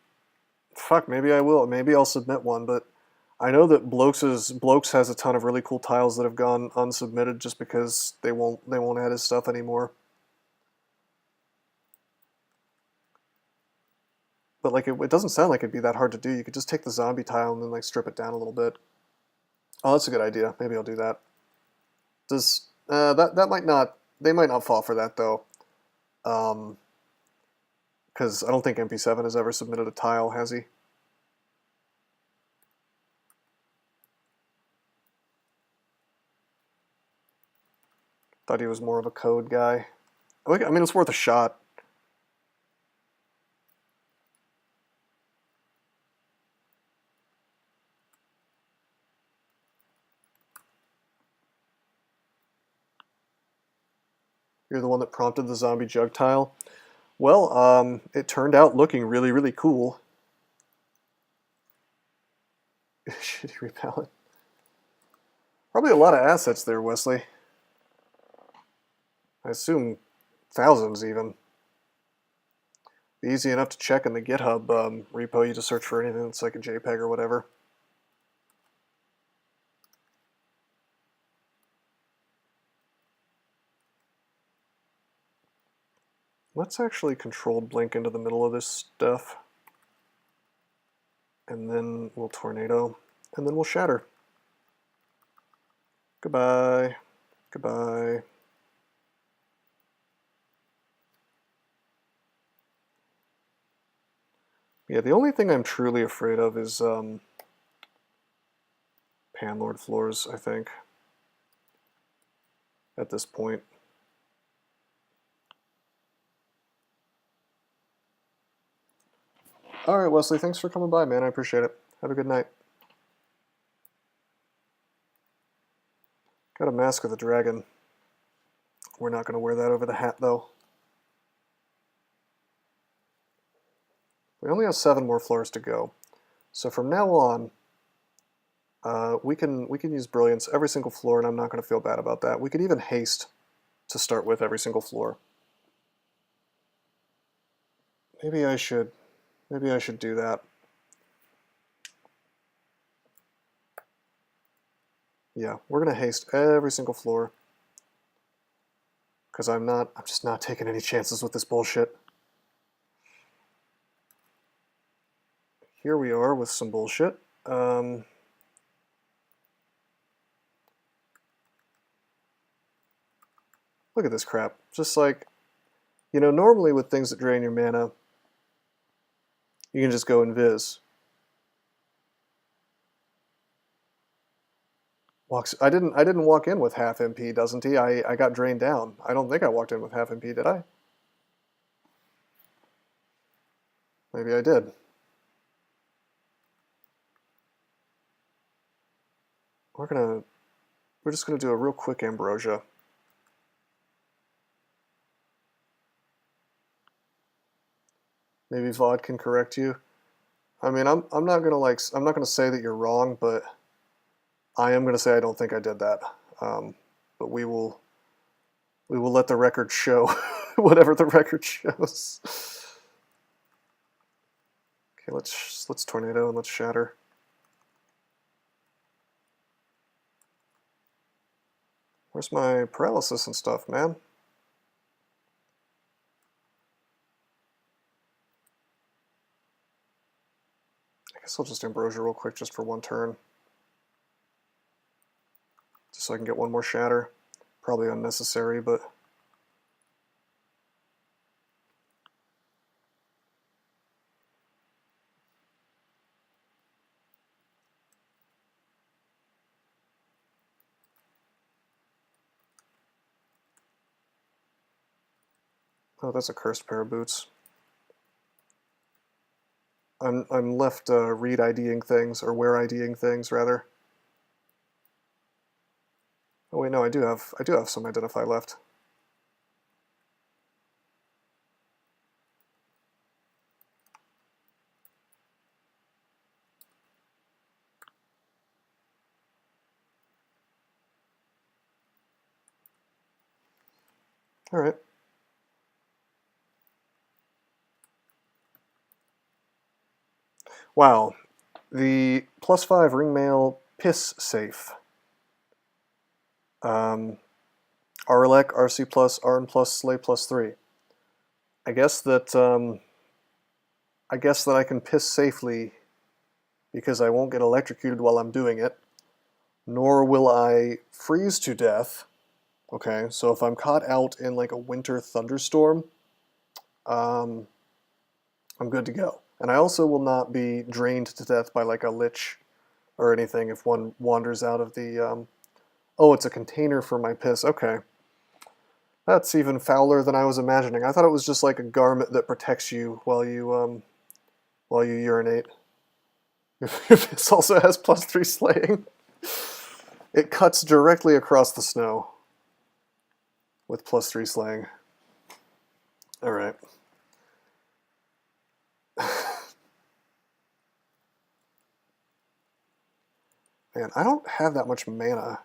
fuck, maybe I will. Maybe I'll submit one, but I know that Blokes has a ton of really cool tiles that have gone unsubmitted just because they won't add his stuff anymore. But like it doesn't sound like it'd be that hard to do. You could just take the zombie tile and then like strip it down a little bit. Oh, that's a good idea. Maybe I'll do that. Does that might not, they might not fall for that though. Because I don't think MP7 has ever submitted a tile, has he? Thought he was more of a code guy. I mean, it's worth a shot. You're the one that prompted the zombie jug tile. Well, it turned out looking really, really cool. Shitty repellent. Probably a lot of assets there, Wesley. I assume thousands even. Be easy enough to check in the GitHub repo. You just search for anything that's like a JPEG or whatever. Let's actually controlled blink into the middle of this stuff. And then we'll tornado. And then we'll shatter. Goodbye. Goodbye. Yeah, the only thing I'm truly afraid of is Panlord floors, I think, at this point. Alright, Wesley, thanks for coming by, man. I appreciate it. Have a good night. Got a Mask of the Dragon. We're not going to wear that over the hat, though. We only have 7 more floors to go. So from now on, we can use Brilliance every single floor, and I'm not going to feel bad about that. We could even haste to start with every single floor. Maybe I should do that. Yeah, we're going to haste every single floor. Because I'm just not taking any chances with this bullshit. Here we are with some bullshit. Look at this crap. Just like, you know, normally with things that drain your mana, you can just go invis. I didn't walk in with half MP, doesn't he? I got drained down. I don't think I walked in with half MP, did I? Maybe I did. We're just gonna do a real quick ambrosia. Maybe Vod can correct you. I mean, I'm not gonna say that you're wrong, but I am gonna say I don't think I did that. But we will let the record show whatever the record shows. Okay, let's tornado and let's shatter. Where's my paralysis and stuff, man? I guess I'll just ambrosia real quick just for one turn. Just so I can get one more shatter. Probably unnecessary, but... Oh, that's a cursed pair of boots. I'm left read IDing things, or where IDing things rather. Oh wait, no, I do have some identify left. All right. Wow, the +5 ringmail piss safe. RLEC, RC plus, RN plus, Slay +3. I guess that I can piss safely because I won't get electrocuted while I'm doing it, nor will I freeze to death. Okay, so if I'm caught out in like a winter thunderstorm, I'm good to go. And I also will not be drained to death by like a lich or anything if one wanders out of the... Oh, it's a container for my piss. Okay. That's even fouler than I was imagining. I thought it was just like a garment that protects you while you urinate. Your piss also has +3 slaying. It cuts directly across the snow with +3 slaying. All right. Man, I don't have that much mana,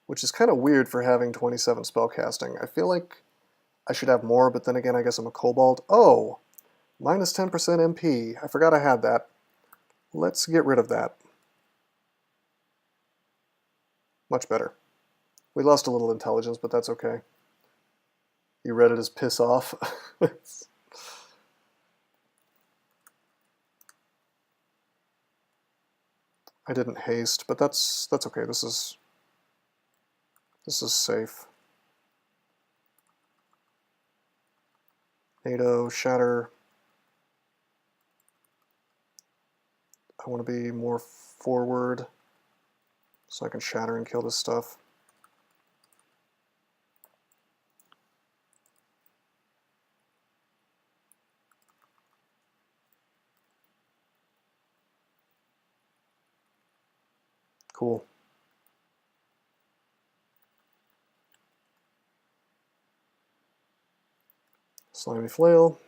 which is kind of weird for having 27 spellcasting. I feel like I should have more, but then again, I guess I'm a kobold. Oh, minus 10% MP. I forgot I had that. Let's get rid of that. Much better. We lost a little intelligence, but that's okay. You read it as piss off. I didn't haste, but that's okay. This is safe. NATO, shatter. I want to be more forward so I can shatter and kill this stuff. Cool. Slimy flail.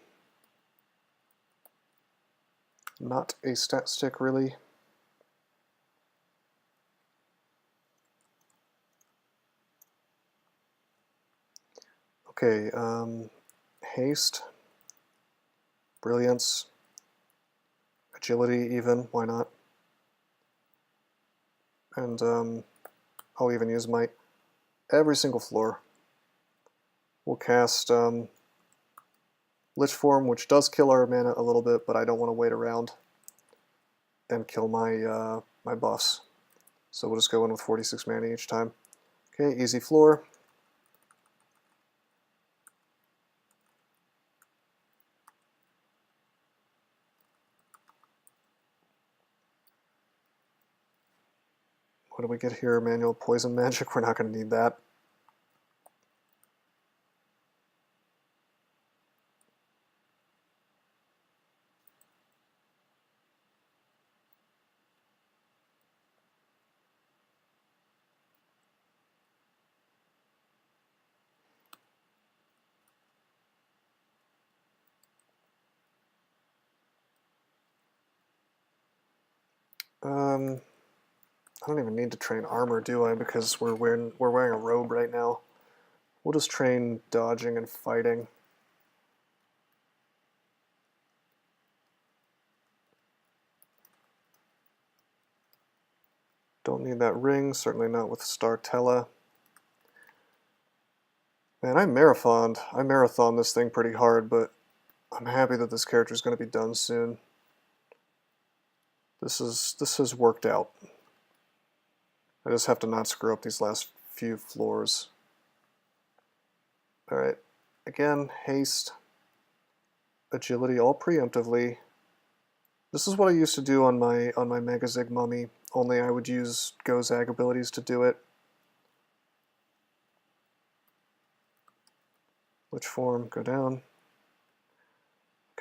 Not a stat stick, really. Okay, haste, brilliance, agility even, why not? And I'll even use might. Every single floor. We'll cast Lich Form, which does kill our mana a little bit, but I don't want to wait around and kill my my buffs. So we'll just go in with 46 mana each time. Okay, easy floor. What do we get here? Manual poison magic? We're not going to need that. I don't even need to train armor, do I? Because we're wearing a robe right now. We'll just train dodging and fighting. Don't need that ring, certainly not with Startella. Man, I marathoned this thing pretty hard, but I'm happy that this character is going to be done soon. This has worked out. I just have to not screw up these last few floors. Alright, again, haste, agility, all preemptively. This is what I used to do on my Megazig mummy, only I would use Gozag abilities to do it. Lich form, go down.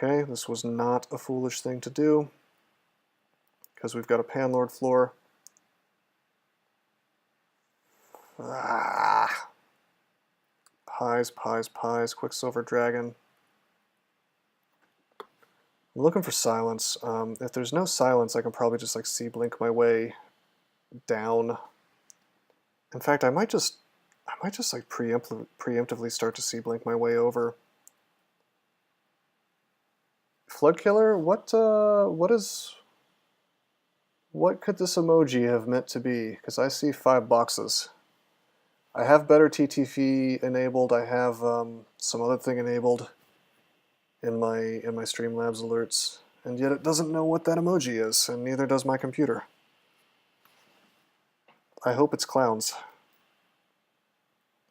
Okay, this was not a foolish thing to do, because we've got a Panlord floor. Ah. Pies, pies, pies, Quicksilver Dragon. I'm looking for silence. If there's no silence, I can probably just like C-blink my way down. In fact, I might just like preemptively start to C-blink my way over. Flood Killer, what could this emoji have meant to be? Because I see 5 boxes. I have better TTV enabled. I have some other thing enabled in my Streamlabs alerts, and yet it doesn't know what that emoji is, and neither does my computer. I hope it's clowns.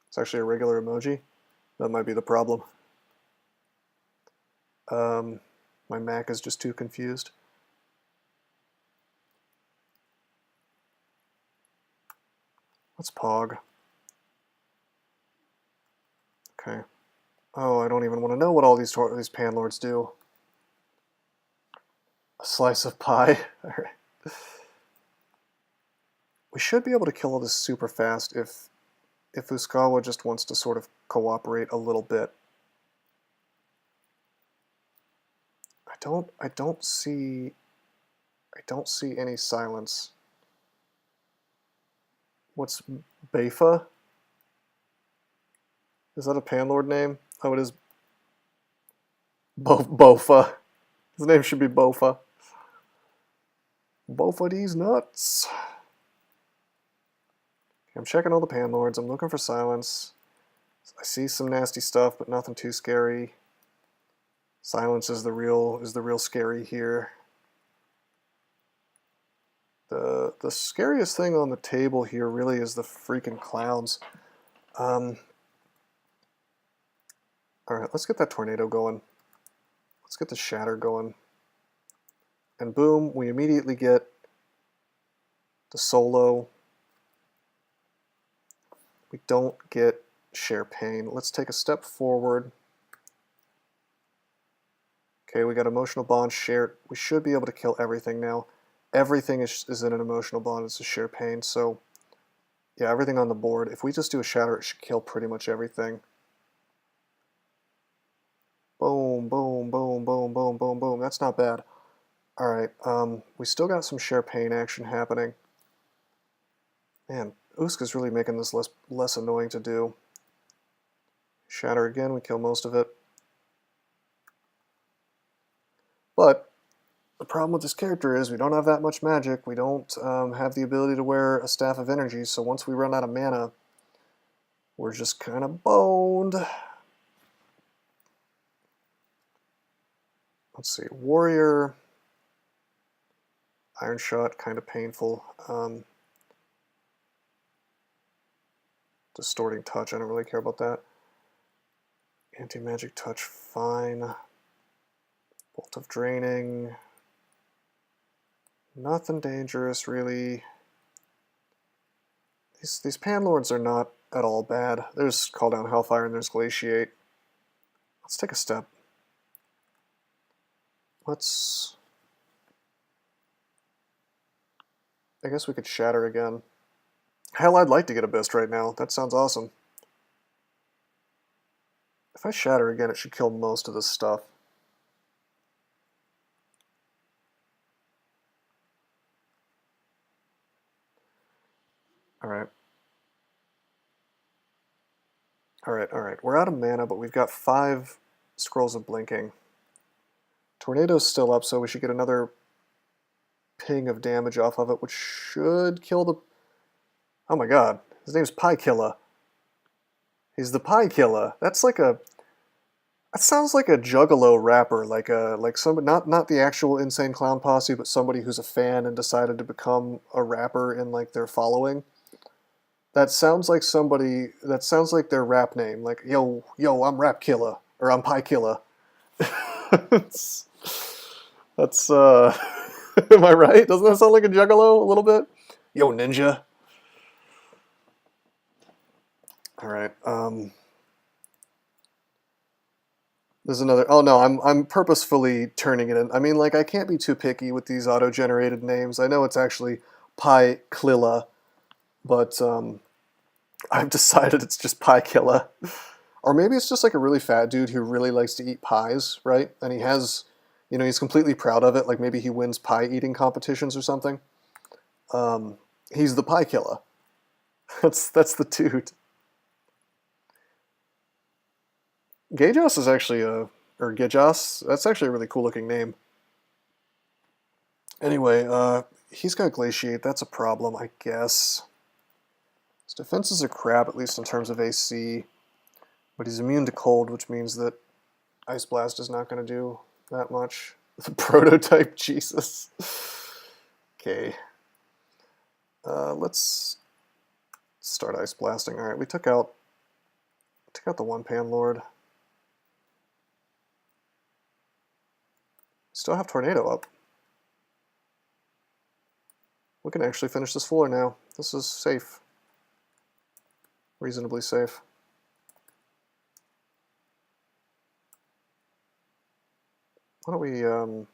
It's actually a regular emoji. That might be the problem. My Mac is just too confused. Let's Pog. Okay. Oh, I don't even want to know what all these Panlords do. A slice of pie. All right. We should be able to kill all this super fast if Uskayaw just wants to sort of cooperate a little bit. I don't see any silence. What's Befa? Is that a Panlord name? Oh, it is Bofa. His name should be Bofa. Bofa these nuts. I'm checking all the Panlords. I'm looking for silence. I see some nasty stuff, but nothing too scary. Silence is the real scary here. The scariest thing on the table here really is the freaking clowns. All right, let's get that tornado going. Let's get the shatter going. And boom, we immediately get the solo. We don't get share pain. Let's take a step forward. Okay, we got emotional bond shared. We should be able to kill everything now. Everything is in an emotional bond. It's a share pain. So yeah, everything on the board. If we just do a shatter, it should kill pretty much everything. Boom, boom, boom, boom, boom, boom, boom. That's not bad. All right, we still got some share pain action happening. Man, Uska's really making this less annoying to do. Shatter again, we kill most of it. But the problem with this character is we don't have that much magic. We don't have the ability to wear a Staff of Energy, so once we run out of mana, we're just kind of boned. Let's see, Warrior, Iron Shot, kind of painful. Distorting Touch, I don't really care about that. Anti-Magic Touch, fine. Bolt of Draining. Nothing dangerous, really. These Panlords are not at all bad. There's Call Down Hellfire and there's Glaciate. Let's take a step. I guess we could Shatter again. Hell, I'd like to get Abyss right now. That sounds awesome. If I Shatter again, it should kill most of this stuff. Alright. Alright. We're out of mana, but we've got 5 Scrolls of Blinking. Tornado's still up, so we should get another ping of damage off of it, which should kill the... Oh my god, his name's Pie Killer. He's the Pie Killer. That's like a... That sounds like a Juggalo rapper, like somebody, not the actual Insane Clown Posse, but somebody who's a fan and decided to become a rapper in like their following. That sounds like somebody. That sounds like their rap name. Like yo, I'm Rap Killer or I'm Pie Killer. that's Am I right? Doesn't that sound like a Juggalo a little bit? Yo, ninja. All right. There's another. Oh no, I'm purposefully turning it in. I mean, like I can't be too picky with these auto-generated names. I know it's actually KoGl, but I've decided it's just KoGl. Or maybe it's just like a really fat dude who really likes to eat pies, right? And he has, you know, he's completely proud of it. Like maybe he wins pie eating competitions or something. He's the pie killer. That's the dude. Gajos is actually or Gajos. That's actually a really cool looking name. Anyway, he's got Glaciate. That's a problem, I guess. His defenses are crap, at least in terms of AC. But he's immune to cold, which means that Ice Blast is not going to do that much. The prototype, Jesus. Okay. Let's start Ice Blasting. Alright, we took out the one Pan Lord. Still have Tornado up. We can actually finish this floor now. This is safe. Reasonably safe. Why don't we, Veil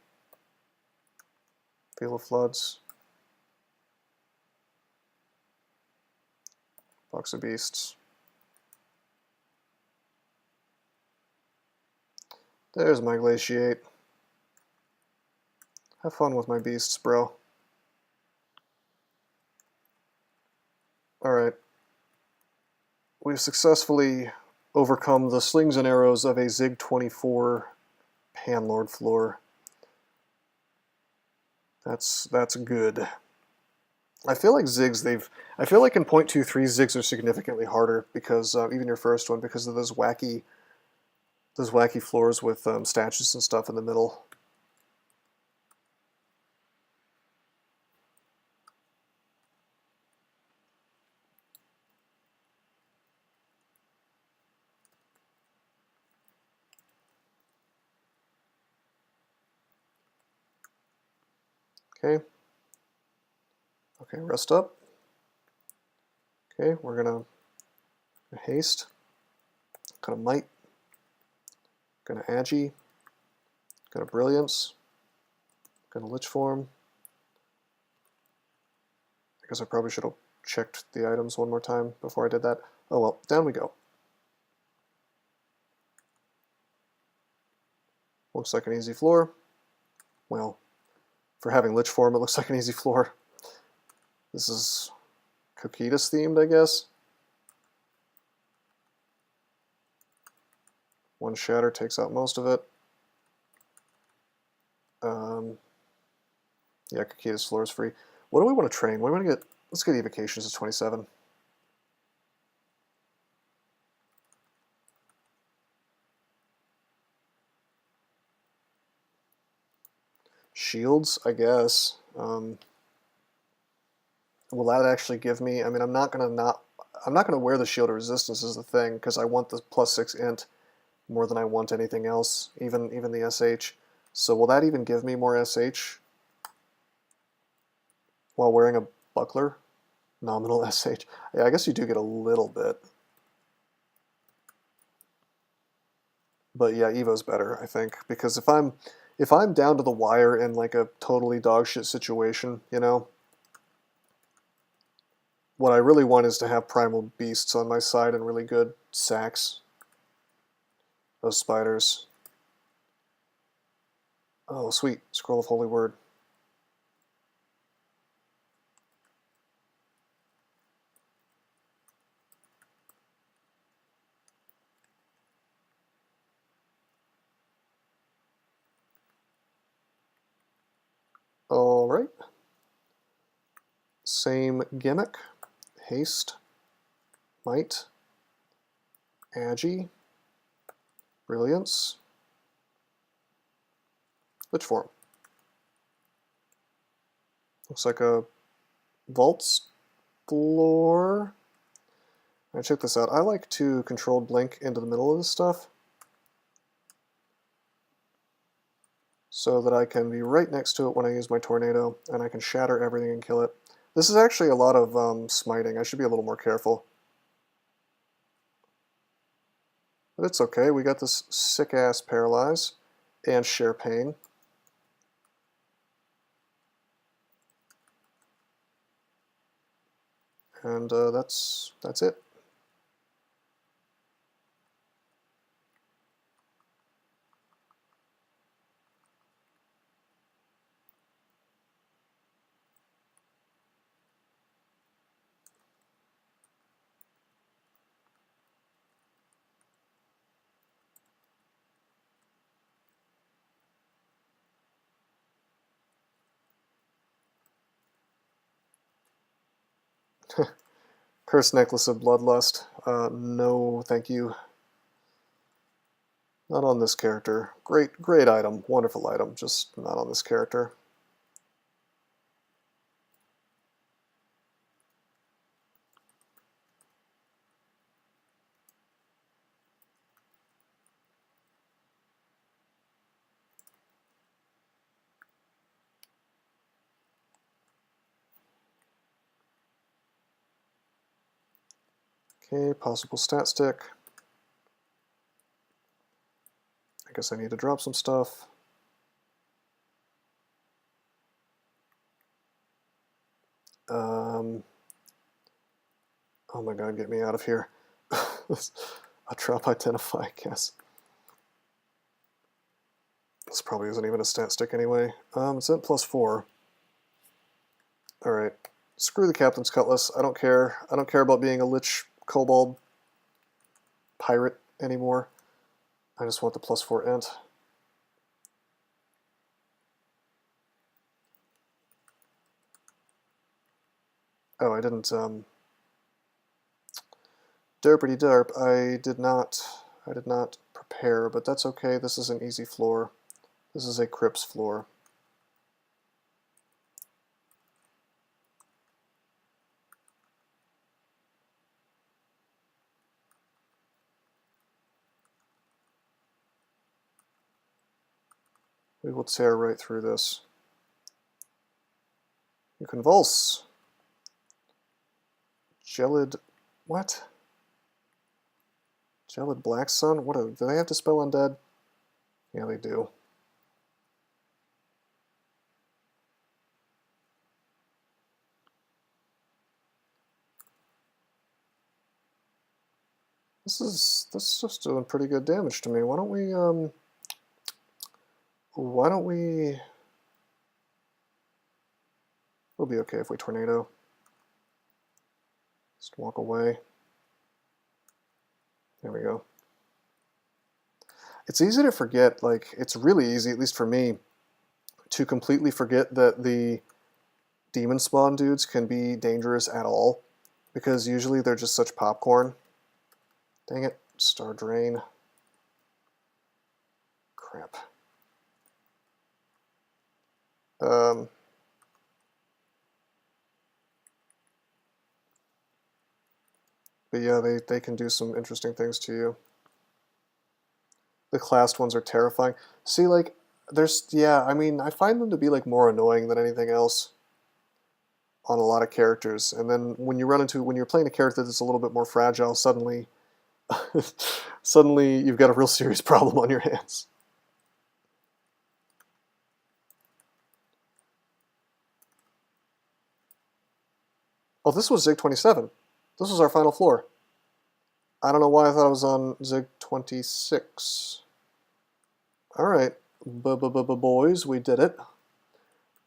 of Floods. Box of Beasts. There's my Glaciate. Have fun with my beasts, bro. Alright. We've successfully overcome the slings and arrows of a Zig 24 Panlord floor. That's good. I feel like Zigs, I feel like in 0.23 Zigs are significantly harder because even your first one, because of those wacky floors with statues and stuff in the middle. Okay. Okay, rest up. Okay, we're gonna haste. Gonna might. Gonna agi. Gonna brilliance. Gonna lich form. I guess I probably should have checked the items one more time before I did that. Oh well, down we go. Looks like an easy floor. Well, for having lich form, it looks like an easy floor. This is Coquetus themed, I guess. One shatter takes out most of it. Yeah, Coquetus floor is free. What do we want to train? What do we want to get? Let's get evocations to 27. Shields, I guess. Will that actually give me? I mean, I'm not gonna wear the shield of resistance is the thing because I want the +6 int more than I want anything else, even the SH. So will that even give me more SH while wearing a buckler? Nominal SH. Yeah, I guess you do get a little bit. But yeah, Evo's better, I think, because if I'm down to the wire in like a totally dogshit situation, you know, what I really want is to have primal beasts on my side and really good sacks. Those spiders. Oh, sweet. Scroll of Holy Word. Alright. Same gimmick. Haste. Might. Agi. Brilliance. Lich form. Looks like a vaults floor. Alright, check this out. I like to controlled blink into the middle of this stuff so that I can be right next to it when I use my tornado, and I can shatter everything and kill it. This is actually a lot of smiting. I should be a little more careful. But it's okay, we got this sick-ass Paralyze and Share Pain. And that's it. Cursed Necklace of Bloodlust. No, thank you. Not on this character. Great item, wonderful item, just not on this character. Okay, possible stat stick. I guess I need to drop some stuff. Oh my god, get me out of here. A drop identify, I guess. This probably isn't even a stat stick anyway. It's at +4. Alright. Screw the Captain's Cutlass. I don't care. I don't care about being a Lich Kobold pirate anymore. I just want the +4 int. Oh, I didn't, derpity derp, I did not prepare, but that's okay, this is an easy floor. This is a Crypts floor. We will tear right through this. You convulse. Gelid, what? Gelid Black Sun? What do they have to spell undead? Yeah, they do. This is just doing pretty good damage to me. Why don't we we'll be okay if we tornado. Just walk away. There we go. It's easy to forget, like, it's really easy, at least for me, to completely forget that the demon spawn dudes can be dangerous at all, because usually they're just such popcorn. Dang it, Star Drain. Crap. But yeah, they can do some interesting things to you. The classed ones are terrifying. See, like, yeah, I mean, I find them to be, like, more annoying than anything else on a lot of characters. And then when you're playing a character that's a little bit more fragile, suddenly, suddenly you've got a real serious problem on your hands. Oh, this was Zig 27. This was our final floor. I don't know why I thought it was on Zig 26. Alright, boys, we did it.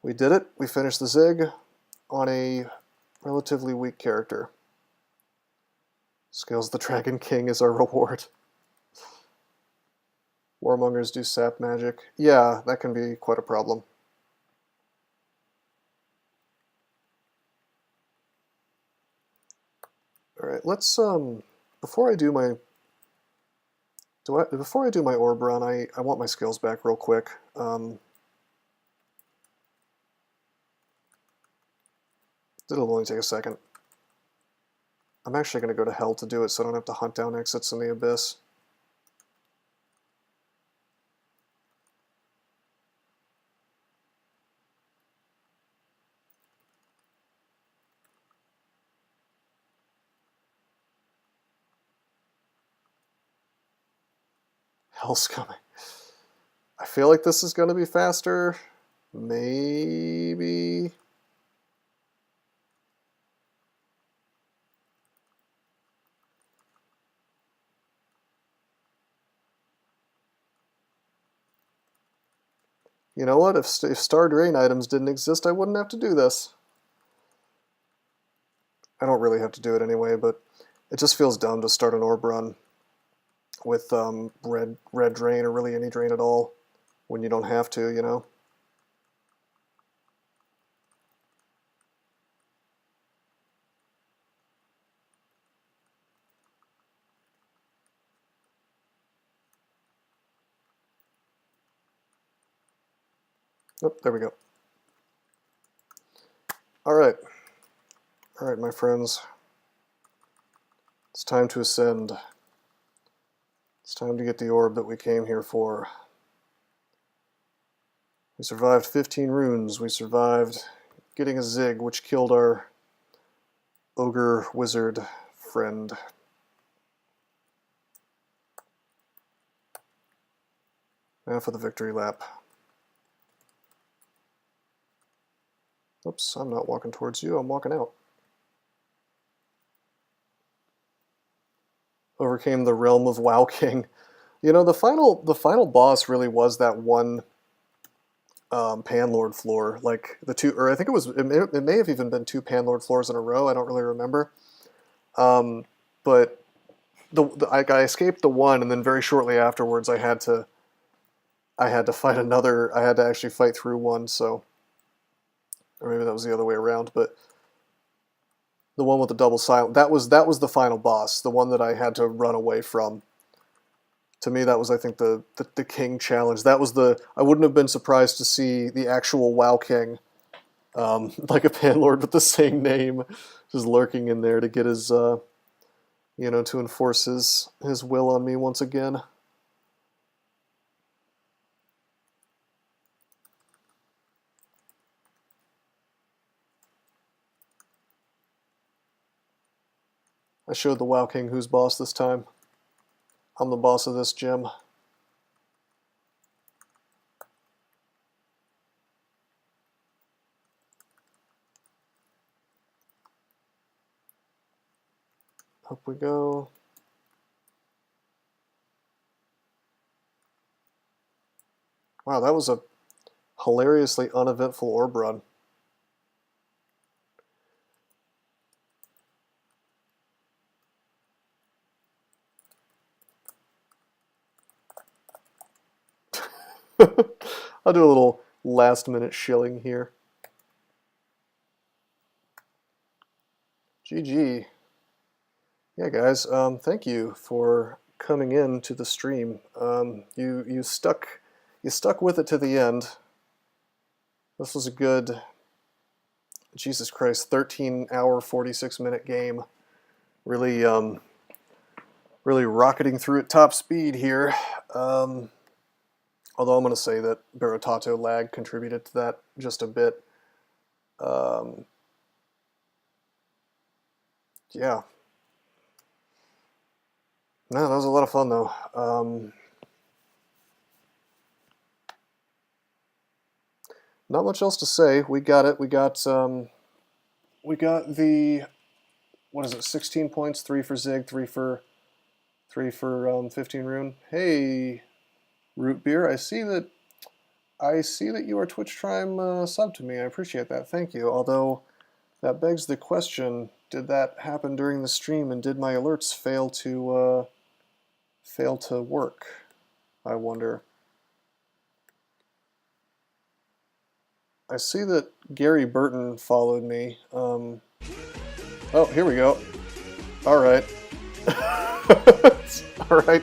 We did it. We finished the Zig on a relatively weak character. Scales the Dragon King is our reward. Warmongers do sap magic. Yeah, that can be quite a problem. Alright, let's before I do my orb run, I want my skills back real quick. It'll only take a second. I'm actually going to go to hell to do it so I don't have to hunt down exits in the abyss. hell's coming? I feel like this is going to be faster. Maybe. You know what? If Star Drain items didn't exist, I wouldn't have to do this. I don't really have to do it anyway, but it just feels dumb to start an orb run with red drain, or really any drain at all, when you don't have to, you know? Oh, there we go. Alright. Alright, my friends. It's time to ascend. It's time to get the orb that we came here for. We survived 15 runes. We survived getting a Zig, which killed our ogre wizard friend. Now for the victory lap. Oops, I'm not walking towards you, I'm walking out. Overcame the realm of WoW King. You know, the final boss really was that one Panlord floor, like the two, or I think it may have even been two Panlord floors in a row. I don't really remember. But I escaped the one, and then very shortly afterwards, I had to fight another. I had to actually fight through one. So, or maybe that was the other way around. But the one with the double silent, that was the final boss, the one that I had to run away from. To me, that was, I think, the King challenge. That was I wouldn't have been surprised to see the actual WoW King, like a Panlord with the same name, just lurking in there to get his, you know, to enforce his will on me once again. I showed the WoW King who's boss this time. I'm the boss of this gym. Up we go. Wow, that was a hilariously uneventful orb run. I'll do a little last-minute shilling here. GG. Yeah, guys. Thank you for coming in to the stream. You stuck with it to the end. This was a good, Jesus Christ, 13-hour, 46-minute game. Really, really rocketing through at top speed here. Although I'm going to say that Barotato lag contributed to that just a bit. Yeah. No, that was a lot of fun, though. Not much else to say. We got it. We got the, what is it, 16 points, 3 for Zig, 3 for 15 rune. Hey, Root Beer, I see that you are Twitch Prime sub to me. I appreciate that. Thank you. Although that begs the question, did that happen during the stream, and did my alerts fail to work? I wonder. I see that Gary Burton followed me. Oh, here we go. All right. All right.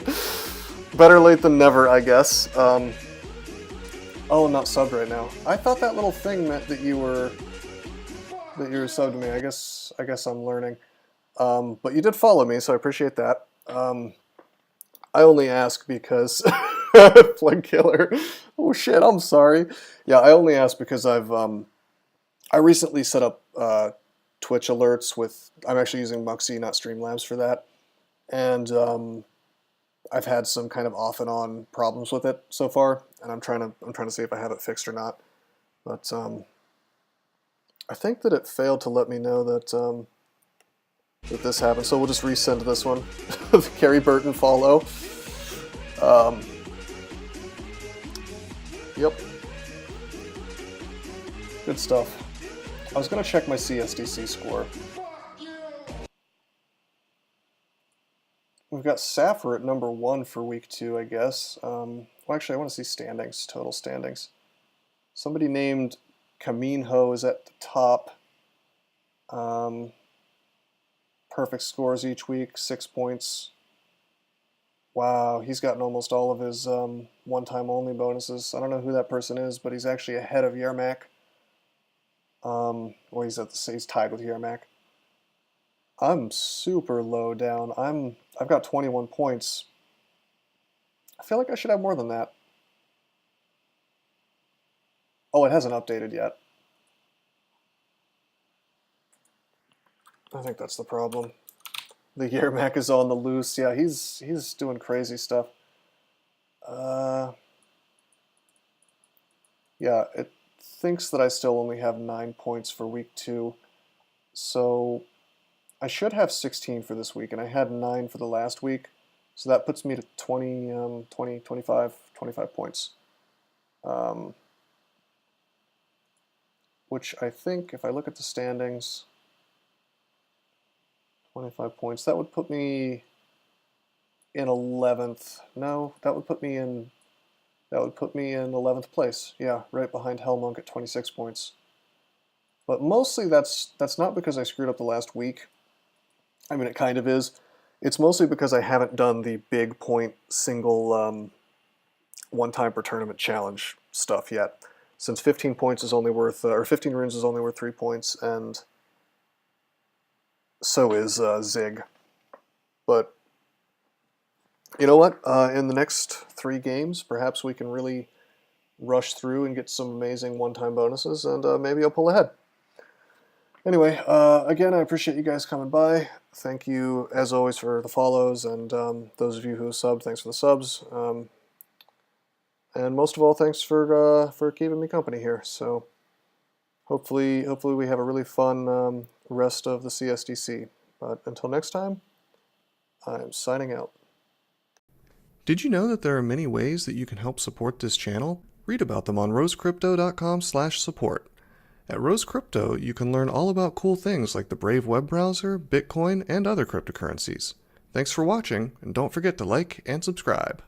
Better late than never, I guess. Oh, not subbed right now. I thought that little thing meant that you were subbed to me. I guess I'm learning. But you did follow me, so I appreciate that. I only ask because Plug Killer. Oh shit, I'm sorry. Yeah, I only ask because I recently set up Twitch alerts with. I'm actually using Muxy, not Streamlabs, for that, and I've had some kind of off and on problems with it so far, and I'm trying to see if I have it fixed or not. But I think that it failed to let me know that that this happened, so we'll just resend this one. Carrie Burton follow. Yep. Good stuff. I was going to check my CSDC score. We've got Saffir at number 1 for week 2, I guess. Well, actually, I want to see standings, total standings. Somebody named Kaminho is at the top. Perfect scores each week, 6 points. Wow, he's gotten almost all of his one-time only bonuses. I don't know who that person is, but he's actually ahead of Yermak. Well, he's tied with Yermak. I'm super low down. I've got 21 points. I feel like I should have more than that. Oh, it hasn't updated yet. I think that's the problem. The Yermak is on the loose. Yeah, he's doing crazy stuff. Yeah, it thinks that I still only have 9 points for week 2. So I should have 16 for this week, and I had 9 for the last week. So that puts me to 25 points. Which I think, if I look at the standings, 25 points, that would put me in 11th. No, that would put me in 11th place. Yeah, right behind Hellmonk at 26 points. But mostly that's not because I screwed up the last week. I mean, it kind of is. It's mostly because I haven't done the big point single one-time per tournament challenge stuff yet. Since 15 points is only worth, or 15 runes is only worth 3 points, and so is Zig. But you know what? In the next 3 games, perhaps we can really rush through and get some amazing one-time bonuses, and maybe I'll pull ahead. Anyway, again, I appreciate you guys coming by. Thank you, as always, for the follows, and those of you who have subbed, thanks for the subs. And most of all, thanks for keeping me company here. So hopefully we have a really fun rest of the CSDC. But until next time, I'm signing out. Did you know that there are many ways that you can help support this channel? Read about them on rosecrypto.com/support. At Rose Crypto, you can learn all about cool things like the Brave web browser, Bitcoin, and other cryptocurrencies. Thanks for watching, and don't forget to like and subscribe.